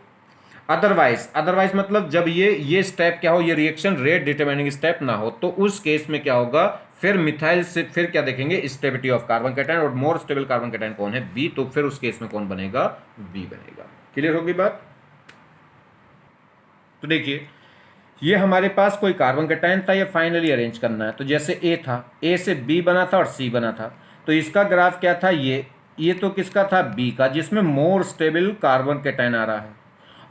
Speaker 1: अदरवाइज मतलब जब ये स्टेप क्या हो, ये रिएक्शन रेट डिटरमाइनिंग स्टेप ना हो, तो उस केस में क्या होगा, फिर मिथाइल से फिर क्या देखेंगे, स्टेबिलिटी ऑफ कार्बन कैटायन, और मोर स्टेबल कार्बन कैटायन कौन है, बी, तो फिर उस केस में कौन बनेगा, बी बनेगा। क्लियर होगी बात। तो देखिए ये हमारे पास कोई कार्बन कैटायन था, ये फाइनली अरेंज करना है, तो जैसे ए था, ए से बी बना था और सी बना था, तो इसका ग्राफ क्या था, ये तो किसका था, बी का, जिसमें मोर स्टेबल कार्बन कैटायन आ रहा है,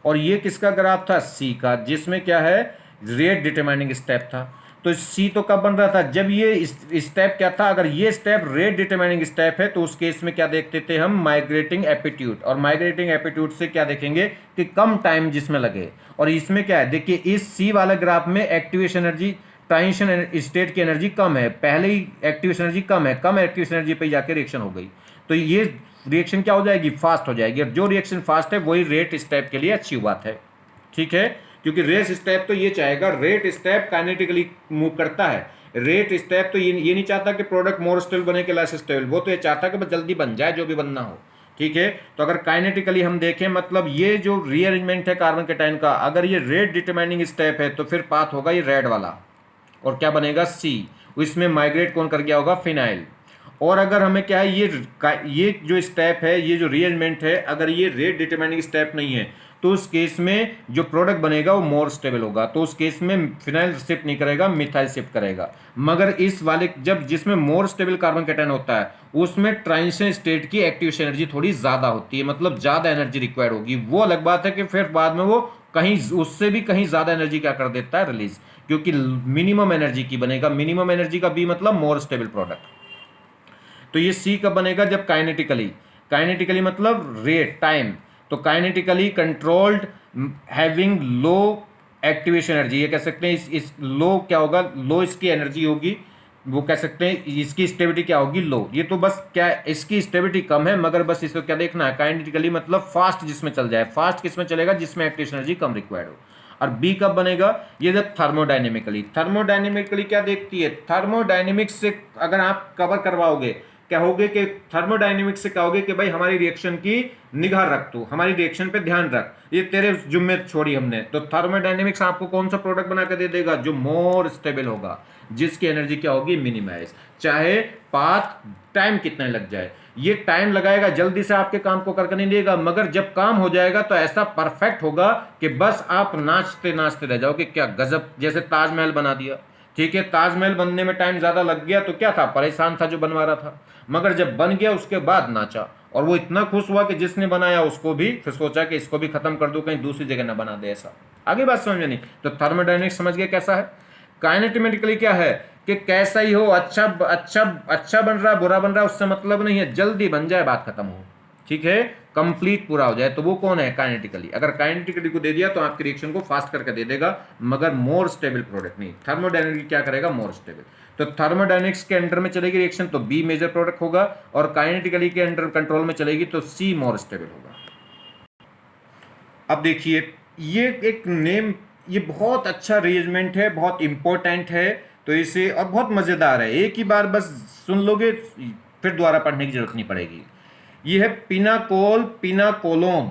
Speaker 1: और ये किसका ग्राफ था, सी का, जिसमें क्या है, रेट डिटरमाइनिंग स्टेप था। तो सी तो कब बन रहा था, जब ये स्टेप क्या था, अगर ये स्टेप रेट डिटरमाइनिंग स्टेप है, तो उस केस में क्या देखते थे हम, माइग्रेटिंग एपिट्यूड, और माइग्रेटिंग एपिट्यूड से क्या देखेंगे कि कम टाइम जिसमें लगे, और इसमें क्या है, देखिए इस सी वाले ग्राफ में एक्टिवेशन एनर्जी, ट्रांजिशन स्टेट की एनर्जी कम है, पहले ही एक्टिवेशन एनर्जी कम है, कम एक्टिवेशन एनर्जी पे जाके रिएक्शन हो गई, तो ये रिएक्शन क्या हो जाएगी, फास्ट हो जाएगी, और जो रिएक्शन फास्ट है वही रेट स्टेप के लिए अच्छी बात है। ठीक है, क्योंकि रेट स्टेप तो ये चाहेगा, रेट स्टेप काइनेटिकली मूव करता है, रेट स्टेप तो ये नहीं चाहता कि प्रोडक्ट मोर स्टेबल बने के लेस स्टेबल, वो तो ये चाहता है कि बस जल्दी बन जाए जो भी बनना हो। ठीक है, तो अगर काइनेटिकली हम देखें, मतलब ये जो रीअरेंजमेंट है कार्बन कैटायन का, अगर ये रेट डिटरमाइनिंग स्टेप है, तो फिर पाथ होगा ये रेड वाला, और क्या बनेगा, सी, इसमें माइग्रेट कौन कर गया होगा, फिनाइल। और अगर हमें क्या है, ये जो स्टेप है, ये जो रीअरेंजमेंट है, अगर ये रेट डिटरमाइनिंग स्टेप नहीं है, तो उस केस में जो प्रोडक्ट बनेगा वो मोर स्टेबल होगा, तो उस केस में फिनाइल शिफ्ट नहीं करेगा, मिथाइल शिफ्ट करेगा। मगर इस वाले जब जिसमें मोर स्टेबल कार्बन कैटायन होता है उसमें ट्रांजिशन स्टेट की एक्टिवेशन एनर्जी थोड़ी ज़्यादा होती है, मतलब ज़्यादा एनर्जी रिक्वायर्ड होगी। वो अलग बात है कि फिर बाद में वो कहीं उससे भी कहीं ज़्यादा एनर्जी क्या कर देता है, रिलीज, क्योंकि मिनिमम एनर्जी की बनेगा। मिनिमम एनर्जी का बी मतलब मोर स्टेबल प्रोडक्ट। तो ये सी कब बनेगा, जब काइनेटिकली, काइनेटिकली मतलब रेट टाइम, तो kinetically controlled having low activation energy, ये कह सकते हैं इस लो क्या होगा, लो इसकी एनर्जी होगी, वो कह सकते हैं इसकी स्टेबिलिटी क्या होगी, लो। ये तो बस क्या है, इसकी स्टेबिलिटी कम है, मगर बस इसको क्या देखना है, काइनेटिकली मतलब फास्ट जिसमें चल जाए। फास्ट किसमें चलेगा, जिसमें एक्टिवेशन एनर्जी कम रिक्वायर्ड हो। और बी कब बनेगा, ये जब थर्मोडायनेमिकली। थर्मोडायनेमिकली क्या देखती है, थर्मोडायनेमिक्स से अगर आप कवर करवाओगे, कहोगे कि थर्मोडायनेमिक्स से कहोगे कि भाई हमारी रिएक्शन की निगाह रख, तू हमारी रिएक्शन पे ध्यान रख, ये तेरे जुम्मे छोड़ी हमने। तो थर्मोडायनेमिक्स आपको कौन सा प्रोडक्ट बना के दे देगा, जो मोर स्टेबल होगा, जिसकी एनर्जी क्या होगी, मिनिमाइज, चाहे पाथ टाइम कितना लग जाए। ये टाइम लगाएगा, जल्दी से आपके काम को करके नहीं देगा, मगर जब काम हो जाएगा तो ऐसा परफेक्ट होगा कि बस आप नाचते नाचते रह जाओगे, क्या गजब। जैसे ताजमहल बना दिया, ठीक है, ताजमहल बनने में टाइम ज्यादा लग गया तो क्या था, परेशान था जो बनवा रहा था, मगर जब बन गया उसके बाद नाचा, और वो इतना खुश हुआ कि जिसने बनाया उसको भी फिर सोचा कि इसको भी खत्म कर दूं, कहीं दूसरी जगह ना बना दे ऐसा। आगे बात समझ में नहीं, तो थर्मोडायनेमिक्स समझ गए कैसा है। काइनेटिकली क्या है कि कैसा ही हो, अच्छा अच्छा अच्छा बन रहा है बुरा बन रहा है उससे मतलब नहीं है, जल्दी बन जाए बात खत्म हो, ठीक है, कंप्लीट पूरा हो जाए, तो वो कौन है, काइनेटिकली। अगर काइनेटिकली को दे दिया तो आपकी रिएक्शन को फास्ट करके दे देगा, मगर मोर स्टेबल प्रोडक्ट नहीं। थर्मोडायनेमिक क्या करेगा, मोर स्टेबल। तो थर्मोडायनेमिक्स के अंडर में चलेगी रिएक्शन तो बी मेजर प्रोडक्ट होगा, और काइनेटिकली के अंडर कंट्रोल में चलेगी तो सी मोर स्टेबल होगा। अब देखिए ये एक नेम, ये बहुत अच्छा अरेंजमेंट है, बहुत इंपॉर्टेंट है, तो इसे और बहुत मज़ेदार है, एक ही बार बस सुन लोगे फिर दोबारा पढ़ने की जरूरत नहीं पड़ेगी। ये है पिनाकोल पिनाकोलोन,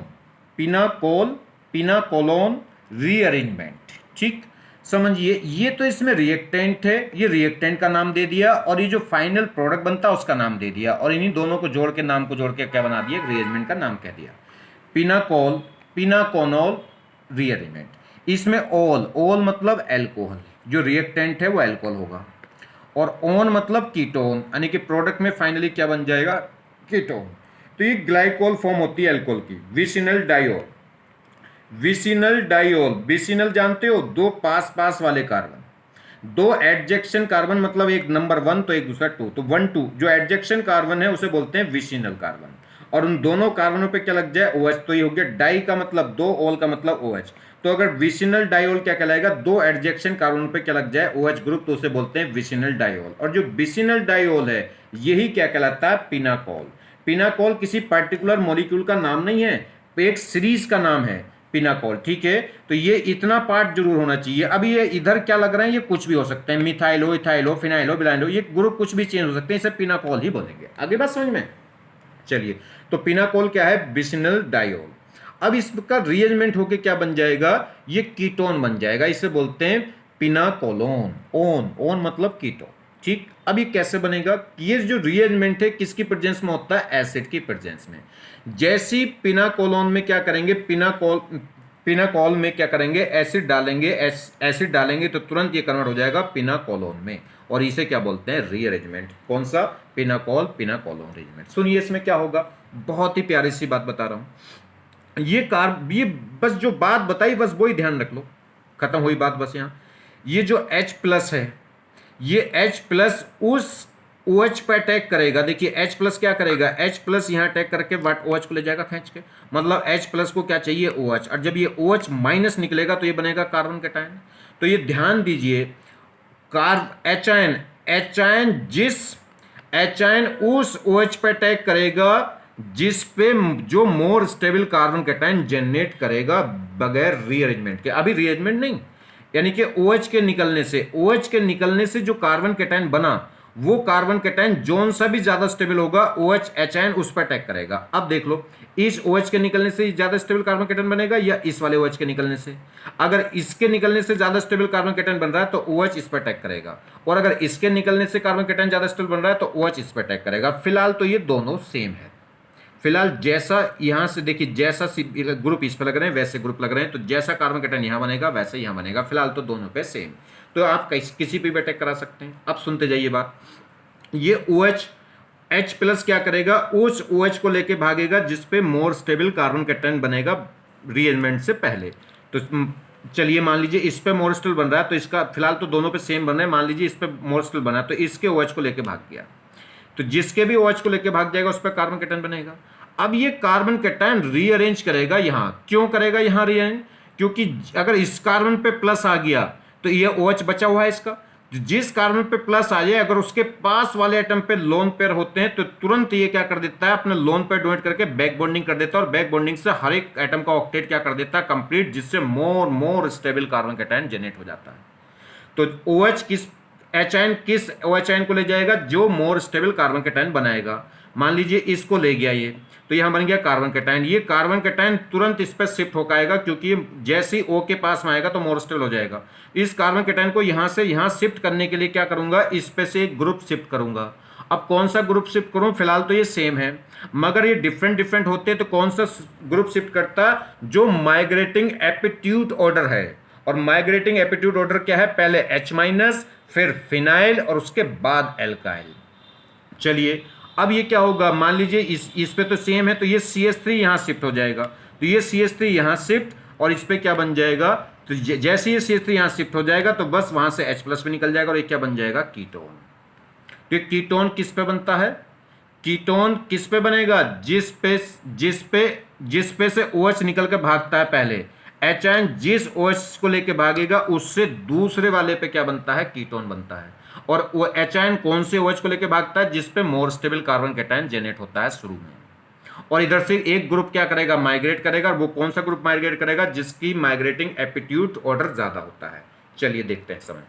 Speaker 1: पिनाकोल पिनाकोलोन रीअरेंजमेंट, ठीक, समझिए। ये तो इसमें रिएक्टेंट है, ये रिएक्टेंट का नाम दे दिया, और ये जो फाइनल प्रोडक्ट बनता है उसका नाम दे दिया, और इन्हीं दोनों को जोड़ के नाम को जोड़ के क्या बना दिया, रीअरेंजमेंट का नाम कह दिया, पिनाकोल पिनाकोनोल रीअरेंजमेंट। इसमें ओल, ओल मतलब एल्कोहल, जो रिएक्टेंट है वो एल्कोहल होगा, और ओन मतलब कीटोन, यानी कि प्रोडक्ट में फाइनली क्या बन जाएगा, कीटोन। तो ये ग्लाइकोल फॉर्म होती है अल्कोहल की, vicinal diol, vicinal diol, vicinal जानते हो, दो पास पास वाले कार्बन, दो एडजेक्शन कार्बन, मतलब एक नंबर 1 तो एक दूसरा 2, तो 1 2 जो एडजेक्शन कार्बन है उसे बोलते हैं विसिनल कार्बन, और उन दोनों कार्बनों पे क्या लग जाए, OH, तो ये हो गया डाई का मतलब दो, ओल का मतलब OH। तो अगर विसिनल डायोल क्या कहलाएगा, दो एडजेक्शन कार्बन पे क्या लग जाए, OH ग्रुप, तो उसे बोलते हैं विसिनल डायोल। और जो विसिनल डायोल है यही क्या कहलाता है, पिनाकोल। पिनाकोल किसी पर्टिकुलर मॉलिक्यूल का नाम नहीं है, एक सीरीज का नाम है पिनाकोल, ठीक है। तो ये इतना पार्ट जरूर होना चाहिए। अब ये इधर क्या लग रहा है, ये कुछ भी हो सकते हैं, मिथाइल हो, इथाइल हो, फिनाइल हो, बिलाइल हो, ये ग्रुप कुछ भी चेंज हो सकते हैं, इसे पिनाकोल ही बोलेंगे। आगे बात समझ में, चलिए। तो पिनाकोल क्या है, विसिनल डायोल। अब इसका रीअरेंजमेंट होके क्या बन जाएगा, ये कीटोन बन जाएगा, इसे बोलते हैं पिनाकोलोन। ओन, ओन मतलब कीटोन, ठीक। अब ये कैसे बनेगा, ये जो रीअरेंजमेंट है किसकी प्रेजेंस में होता है, एसिड की प्रेजेंस में। जैसी पिनाकोलोन में क्या करेंगे, पिनाकोल में क्या करेंगे, एसिड डालेंगे, एसिड डालेंगे तो तुरंत ये कन्वर्ट हो जाएगा पिनाकोलोन में, और इसे क्या बोलते हैं, रीअरेंजमेंट। कौन सा, पिनाकोल पिनाकोलोन रीअरेंजमेंट। सुनिए इसमें क्या होगा, बहुत ही प्यारी सी बात बता रहा हूं। ये बस जो बात बताई बस वही ध्यान रख लो, खत्म हुई बात बस यहाँ। ये जो H प्लस है, ये H प्लस उस OH पे अटैक करेगा। देखिए H प्लस क्या करेगा, H प्लस यहाँ अटैक करके वाट OH को ले जाएगा खींच के, मतलब H प्लस को क्या चाहिए, OH, और जब ये OH माइनस निकलेगा तो ये बनेगा कार्बन कैटायन। तो ये ध्यान दीजिए, एच आयन जिस एच आयन उस OH पे अटैक करेगा जिस पे जो more stable carbon cation generate करेगा बगैर रीअरेंजमेंट के। अभी रीअरेंजमेंट नहीं, यानी कि OH के निकलने से जो कार्बन कैटायन बना, वो कार्बन कैटायन जोन सा भी ज्यादा स्टेबल होगा, OH एच आयन उस पर अटैक करेगा। अब देख लो, इस OH के निकलने से ज्यादा स्टेबल कार्बन कैटायन बनेगा या इस वाले OH के निकलने से। अगर इसके निकलने से ज्यादा स्टेबल कार्बन कैटायन बन रहा है तो OH इस पर अटैक करेगा, और अगर इसके निकलने से कार्बन कैटायन ज्यादा स्टेबल बन रहा है तो OH इस पर अटैक करेगा। फिलहाल तो ये दोनों सेम है, फिलहाल जैसा यहाँ से देखिए, जैसा ग्रुप इस पे लग रहे हैं वैसे ग्रुप लग रहे हैं, तो जैसा कार्बन कैटायन यहाँ बनेगा वैसे यहाँ बनेगा। फिलहाल तो दोनों पे सेम, तो आप किसी पे भी अटैक करा सकते हैं। अब सुनते जाइए बात। ये OH H प्लस क्या करेगा, उस OH को लेके भागेगा जिसपे मोर स्टेबल कार्बन कैटायन बनेगा रीअरेंजमेंट से पहले। तो चलिए मान लीजिए इस पे मोर स्टेबल बन रहा है, तो इसका फिलहाल तो दोनों पे सेम बन रहा है, मान लीजिए इस पे मोर स्टेबल बना है, तो इसके OH को लेके भाग गया, तो जिसके भी OH को लेके भाग जाएगा उस पर कार्बन कैटायन बनेगा। अब ये कार्बन कैटायन रीअरेंज करेगा यहाँ। क्यों करेगा यहाँ रीअरेंज, क्योंकि अगर इस कार्बन पे प्लस आ गया तो ये OH बचा हुआ है इसका, जिस कार्बन पे प्लस आ जाए अगर उसके पास वाले एटम पे लोन पेयर होते हैं तो तुरंत ये क्या कर देता है, अपने लोन पेयर डोनेट करके बैक बॉन्डिंग कर देता है, और बैक बॉन्डिंग से हर एक एटम का ऑक्टेट क्या कर देता है, कंप्लीट, जिससे more stable carbon cation generate हो जाता है। तो OH किस OH को ले जाएगा, जो मोर स्टेबल कार्बन कैटायन बनाएगा। मान लीजिए इसको ले गया ये, तो यहां बन गया कार्बन कैटायन। ये कार्बन कैटायन तुरंत इस पर शिफ्ट होकर आएगा, क्योंकि जैसे ही O के पास में आएगा तो मोर स्टेबल हो जाएगा। इस कार्बन कैटायन को यहां से यहां शिफ्ट करने के लिए क्या करूंगा, इस पे से एक ग्रुप शिफ्ट करूंगा। अब कौन सा ग्रुप शिफ्ट करूं, फिलहाल तो ये सेम है, मगर ये डिफरेंट होते हैं, तो कौन सा ग्रुप शिफ्ट करता, जो माइग्रेटिंग एपिट्यूड ऑर्डर है। और माइग्रेटिंग एपिट्यूड ऑर्डर क्या है, पहले H-, फिर फिनाइल, और उसके बाद एल्काइल। चलिए अब ये क्या होगा, मान लीजिए इस पे तो सेम है, तो ये CH3 यहां शिफ्ट हो जाएगा, तो ये CH3 यहां शिफ्ट, और इस पे क्या बन जाएगा, तो जैसे ये CH3 यहां शिफ्ट हो जाएगा तो बस वहां से H+ भी निकल जाएगा, और ये क्या बन जाएगा, कीटोन। तो कीटोन किस पे बनता है, कीटोन किस पे बनेगा, जिस पे से OH निकल के भागता है पहले, H आयन जिस OH को लेके भागेगा उससे दूसरे वाले पे क्या बनता है, कीटोन बनता है। और वो H आयन कौन से OH को लेके भागता है, जिस पे more stable carbon cation generate होता है शुरू में। और इधर से एक ग्रुप क्या करेगा, माइग्रेट करेगा, और वो कौन सा ग्रुप माइग्रेट करेगा, जिसकी माइग्रेटिंग एपिट्यूड ऑर्डर ज्यादा होता है। चलिए देखते हैं समय।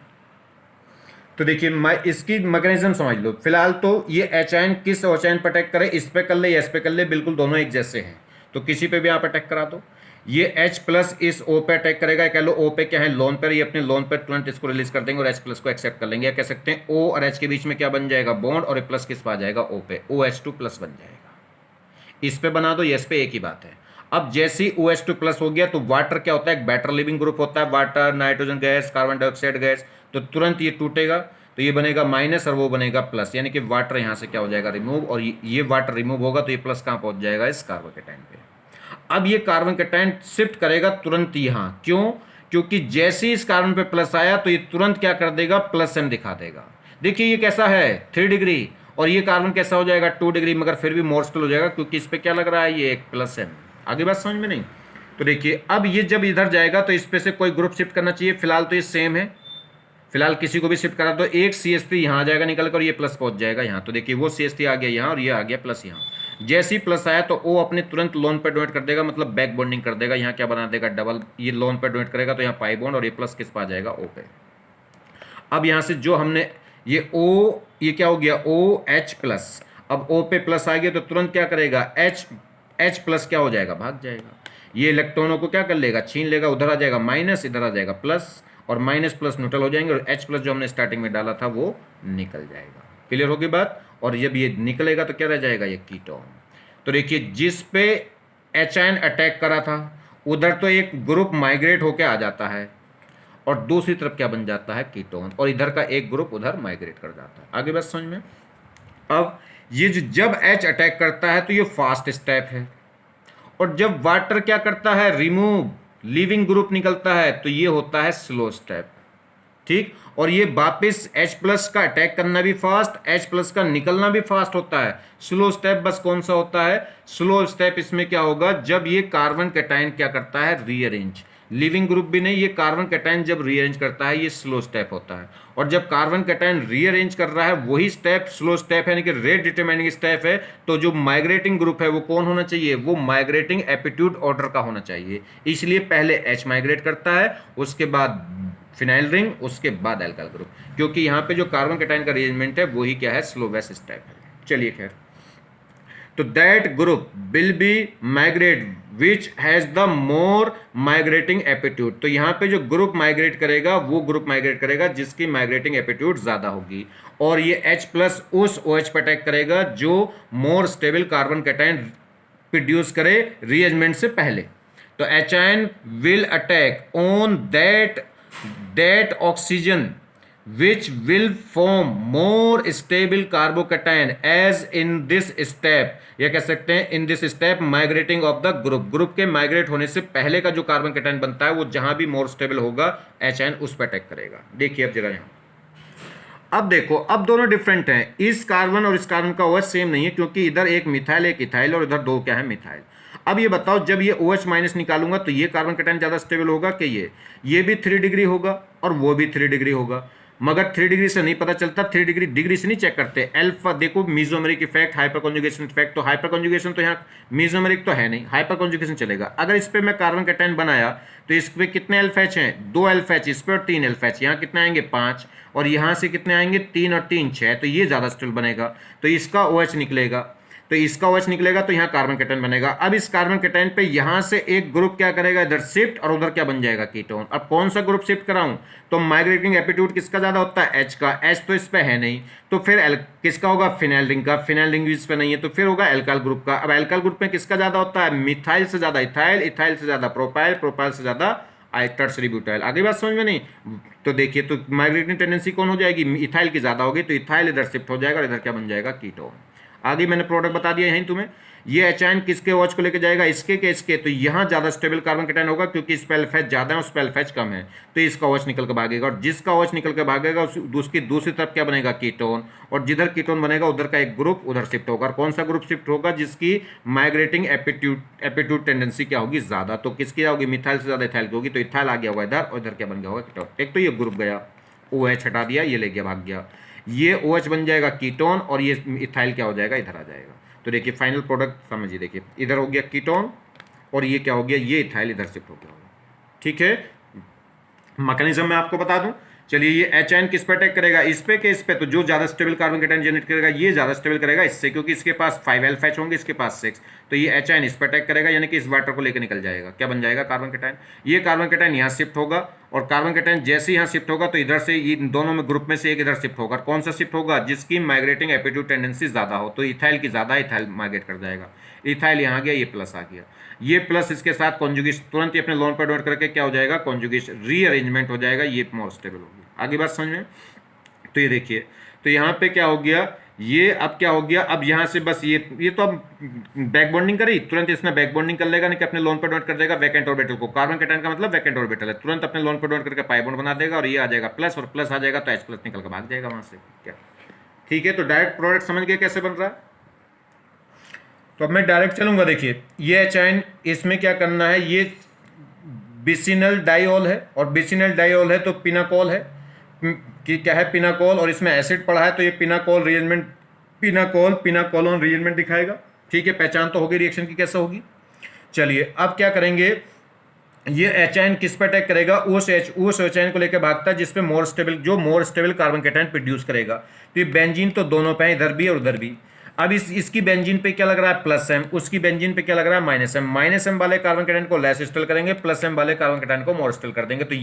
Speaker 1: तो देखिए इसकी मैकेनिज्म समझ लो। फिलहाल तो ये H आयन किस OH आयन पर अटैक करे, इस पे कर ले या इस पे कर ले, बिल्कुल दोनों एक जैसे हैं, तो किसी पे भी आप अटैक करा दो। ये H+ इस O पे अटैक करेगा, कह लो O पे क्या है, लोन पर, ये अपने लोन पर तुरंत इसको रिलीज कर देंगे और H+ को एक्सेप्ट कर लेंगे, या कह सकते हैं O और H के बीच में क्या बन जाएगा, बॉन्ड, और A+ किस पे आ जाएगा, O पे, OH2+ बन जाएगा। इस पे बना दो, ये इस पे एक ही बात है। अब जैसे ही OH2+ हो गया तो वाटर क्या होता है, एक बेटर लिविंग ग्रुप होता है, water, nitrogen gas, carbon dioxide gas, तो तुरंत ये टूटेगा, तो ये बनेगा माइनस और वो बनेगा प्लस, यानी कि वाटर यहाँ से क्या हो जाएगा, रिमूव, और ये वाटर रिमूव होगा तो ये प्लस कहाँ पहुंच जाएगा, इस कार्बन कैटायन पे। अब ये कार्बन कैटायन शिफ्ट करेगा तुरंत यहाँ, क्यों, क्योंकि जैसे ही इस कार्बन पे प्लस आया तो ये तुरंत क्या कर देगा, +M दिखा देगा। देखिए ये कैसा है, 3 डिग्री, और ये कार्बन कैसा हो जाएगा, 2 डिग्री, मगर फिर भी मोर स्टेबल हो जाएगा, क्योंकि इस पे क्या लग रहा है, ये एक +M। आगे बात समझ में नहीं। तो देखिए अब ये जब इधर जाएगा तो इस पे से कोई ग्रुप शिफ्ट करना चाहिए, फिलहाल तो ये सेम है, फिलहाल किसी को भी शिफ्ट करा तो एक CH3 यहाँ आ जाएगा निकल कर, ये प्लस पहुंच जाएगा यहाँ, तो देखिए वो CH3 आ गया यहाँ और ये आ गया प्लस यहाँ। जैसे ही प्लस आया तो O अपने तुरंत लोन पे डोनेट कर देगा, मतलब बैक बॉन्डिंग कर देगा, यहाँ क्या बना देगा, डबल, ये लोन पे डोनेट करेगा तो यहाँ पाई बॉन्ड, और ये प्लस किस पे आ जाएगा, O पे। अब यहाँ से जो हमने ये O, ये क्या हो गया, OH+, अब O पे प्लस आ गया तो तुरंत क्या करेगा, H+ क्या हो जाएगा, भाग जाएगा, ये इलेक्ट्रॉनों को क्या कर लेगा, छीन लेगा, उधर आ जाएगा माइनस, इधर आ जाएगा प्लस, और माइनस प्लस न्यूट्रल हो जाएंगे, और H+ जो हमने स्टार्टिंग में डाला था वो निकल जाएगा। क्लियर होगी बात। और जब ये निकलेगा तो क्या रह जाएगा, ये कीटोन। तो देखिए जिस पे H आयन अटैक करा था उधर तो एक ग्रुप माइग्रेट होके आ जाता है, और दूसरी तरफ क्या बन जाता है, कीटोन, और इधर का एक ग्रुप उधर माइग्रेट कर जाता है। आगे बात समझ में। अब ये जब H अटैक करता है तो ये फास्ट स्टेप है, और जब वाटर क्या करता है, रिमूव, लिविंग ग्रुप निकलता है, तो ये होता है स्लो स्टेप। ठीक, और ये वापस H+ का अटैक करना भी फास्ट, H+ का निकलना भी फास्ट होता है। स्लो स्टेप बस कौन सा होता है, स्लो स्टेप इसमें क्या होगा, जब ये कार्बन कैटायन क्या करता है, रीअरेंज, लिविंग ग्रुप भी नहीं, ये कार्बन कैटायन जब रीअरेंज करता है ये स्लो स्टेप होता है। और जब कार्बन कैटायन रीअरेंज कर रहा है वही स्टेप स्लो स्टेप है, यानी कि रेट डिटरमाइनिंग स्टेप है। तो जो माइग्रेटिंग ग्रुप है वो कौन होना चाहिए, वो माइग्रेटिंग एपिट्यूड ऑर्डर का होना चाहिए। इसलिए पहले H माइग्रेट करता है, उसके बाद फिनाइल रिंग, उसके बाद एल्काइल ग्रुप, क्योंकि यहाँ पे जो कार्बन कैटायन का अरेंजमेंट है वही क्या है, स्लोवेस्ट स्टेप है। चलिए खैर, तो that group will be migrate which has the more migrating aptitude. तो यहाँ पे जो ग्रुप माइग्रेट करेगा वो ग्रुप माइग्रेट करेगा जिसकी माइग्रेटिंग एपिट्यूड ज्यादा होगी, और ये H+ उस OH पर अटैक करेगा जो more stable carbon cation produce करे रीअरेंजमेंट से पहले। तो H ion will attack on that oxygen which will form more stable carbocation as in this step, या कह सकते हैं in this step migrating of the group के माइग्रेट होने से पहले का जो कार्बन कैटायन बनता है वो जहां भी मोर स्टेबल होगा एच आयन उस पर अटैक करेगा। देखिए अब जरा यहां, अब देखो, अब दोनों डिफरेंट हैं, इस कार्बन और इस कार्बन का OH सेम नहीं है क्योंकि इधर एक मिथाइल एक इथाइल और इधर दो क्या है मिथाइल। अब ये बताओ जब ये OH माइनस निकालूंगा तो ये कार्बन कैटायन ज्यादा स्टेबल होगा कि ये भी 3 डिग्री होगा और वो भी 3 डिग्री होगा, मगर 3 डिग्री से नहीं पता चलता, 3 डिग्री से नहीं चेक करते। अल्फा देखो mesomeric effect, hyper conjugation effect, तो हाइपर कॉन्जुगेशन तो यहाँ मीजोमेरिक तो है नहीं, हाइपर कॉन्जुगेशन चलेगा। अगर इस पे मैं कार्बन कैटायन बनाया तो इस पे कितने अल्फा एच हैं, 2 अल्फा एच इस पे और 3 अल्फा एच, यहाँ कितने आएंगे 5, और यहाँ से कितने आएंगे 3 और 3 6, तो ये ज्यादा स्टेबल बनेगा, तो इसका OH निकलेगा, तो इसका OH निकलेगा तो यहाँ कार्बन कैटायन बनेगा। अब इस कार्बन कैटायन पे यहाँ से एक ग्रुप क्या करेगा इधर शिफ्ट और उधर क्या बन जाएगा कीटोन। अब कौन सा ग्रुप शिफ्ट कराऊं, तो माइग्रेटिंग एपिट्यूड किसका ज्यादा होता है H का, H तो इस पे है नहीं, तो फिर किसका होगा फिनाइल रिंग का, फिनाइल रिंग इस पे नहीं है तो फिर होगा एल्काइल ग्रुप का। अब एल्काइल ग्रुप में किसका ज्यादा होता है, मिथाइल से ज्यादा इथाइल, इथाइल से ज्यादा प्रोपाइल, प्रोपाइल से ज्यादा टर्सरी ब्यूटाइल। आगे बात समझ में नहीं, तो देखिए तो माइग्रेटिंग टेंडेंसी कौन हो जाएगी, इथाइल की ज्यादा होगी तो इथाइल इधर शिफ्ट हो जाएगा और इधर क्या बन जाएगा कीटोन। आगे मैंने प्रोडक्ट बता दिया यहीं तुम्हें, ये एच आयन किसके OH को लेकर जाएगा, इसके के इसके, तो यहां ज्यादा स्टेबल कार्बन कैटायन होगा क्योंकि इस पे अल्फा एच ज्यादा है उस पे अल्फा एच कम है, तो इसका OH निकल कर भागेगा, और जिसका OH निकल कर भागेगा उसकी दूसरी तरफ क्या बनेगा कीटोन, और जिधर कीटोन बनेगा उधर का एक ग्रुप उधर शिफ्ट होगा। और कौन सा ग्रुप शिफ्ट होगा, जिसकी माइग्रेटिंग एपिट्यूड टेंडेंसी क्या होगी ज्यादा, तो किसकी होगी मिथाइल से ज्यादा इथाइल की होगी, तो इथाइल आ गया होगा इधर और इधर क्या बन गया होगा कीटोन। एक तो ये ग्रुप गया, OH हटा दिया, ये ले गया भाग गया, ये OH बन जाएगा कीटोन और ये इथाइल क्या हो जाएगा इधर आ जाएगा। तो देखिए फाइनल प्रोडक्ट समझिए, देखिए इधर हो गया कीटोन और ये क्या हो गया, ये इथाइल इधर शिफ्ट हो गया होगा। ठीक है, मैकेनिज्म मैं आपको बता दूं, चलिए ये एच आयन किस पे अटैक करेगा, इस पे के इस पे, तो जो ज्यादा स्टेबल कार्बन कैटायन जनरेट करेगा ये ज्यादा स्टेबल करेगा इससे, क्योंकि इसके पास 5 अल्फा एच होंगे, इसके पास 6, तो ये एच आयन इस पे अटैक करेगा, यानी कि इस वाटर को लेकर निकल जाएगा, क्या बन जाएगा कार्बन कैटायन। ये कार्बन कैटायन यहाँ शिफ्ट होगा और कार्बन कैटायन जैसे यहाँ शिफ्ट होगा तो इधर से इन दोनों में ग्रुप में से एक इधर शिफ्ट होगा। कौन सा शिफ्ट होगा, जिसकी माइग्रेटिंग एपिट्यूड टेंडेंसी ज्यादा हो, तो इथाइल की ज्यादा, इथाइल माइग्रेट कर जाएगा, इथाइल यहाँ गया, ये प्लस आ गया, ये प्लस इसके साथ कॉन्जुगेशन तुरंत ही अपने लोन पर डोनेट करके क्या हो जाएगा कॉन्जुगेशन रीअरेंजमेंट हो जाएगा, ये मोर स्टेबल होगी। आगे बात समझ में, तो ये देखिए तो यहाँ पे क्या हो गया, ये अब क्या हो गया, अब यहाँ से बस ये तो अब बैक बॉन्डिंग करी, तुरंत इसने बैक बॉन्डिंग कर लेगा, नहीं कि अपने लोन पर डोनेट कर देगा वैकेंट ऑर्बिटल को, कार्बन कैटायन का मतलब वैकेंट ऑर्बिटल है, तुरंत अपने लोन पर डोनेट करके पाई बॉन्ड बना देगा और ये आ जाएगा प्लस, और प्लस आ जाएगा तो H+ निकल कर भाग जाएगा वहां से, क्या ठीक है। तो डायरेक्ट प्रोडक्ट समझ गए कैसे बन रहा है, तो अब मैं डायरेक्ट चलूंगा। देखिए ये एच आयन, इसमें क्या करना है, ये बिसिनल डाइऑल है और बिसिनल डाइऑल है तो पिनाकोल है, कि क्या है पिनाकोल, और इसमें एसिड पड़ा है तो ये पिनाकोल रीअरेंजमेंट, पिनाकोलोन रीअरेंजमेंट दिखाएगा। ठीक है, पहचान तो होगी रिएक्शन की कैसे होगी। चलिए अब क्या करेंगे, ये एच आयन किस पर अटैक करेगा, उस एच आयन को लेकर भागता है जिसपे more stable carbon cation produce करेगा। तो ये बेंजीन तो दोनों पे है, इधर भी और उधर भी। अब इसकी बेंजीन पे क्या लग रहा है +M, उसकी बेंजीन पे क्या लग रहा है -M, -M वाले कार्बन कैटायन को लेस स्टेबल करेंगे, +M वाले कार्बन कैटायन को मोर स्टेबल कर देंगे, तो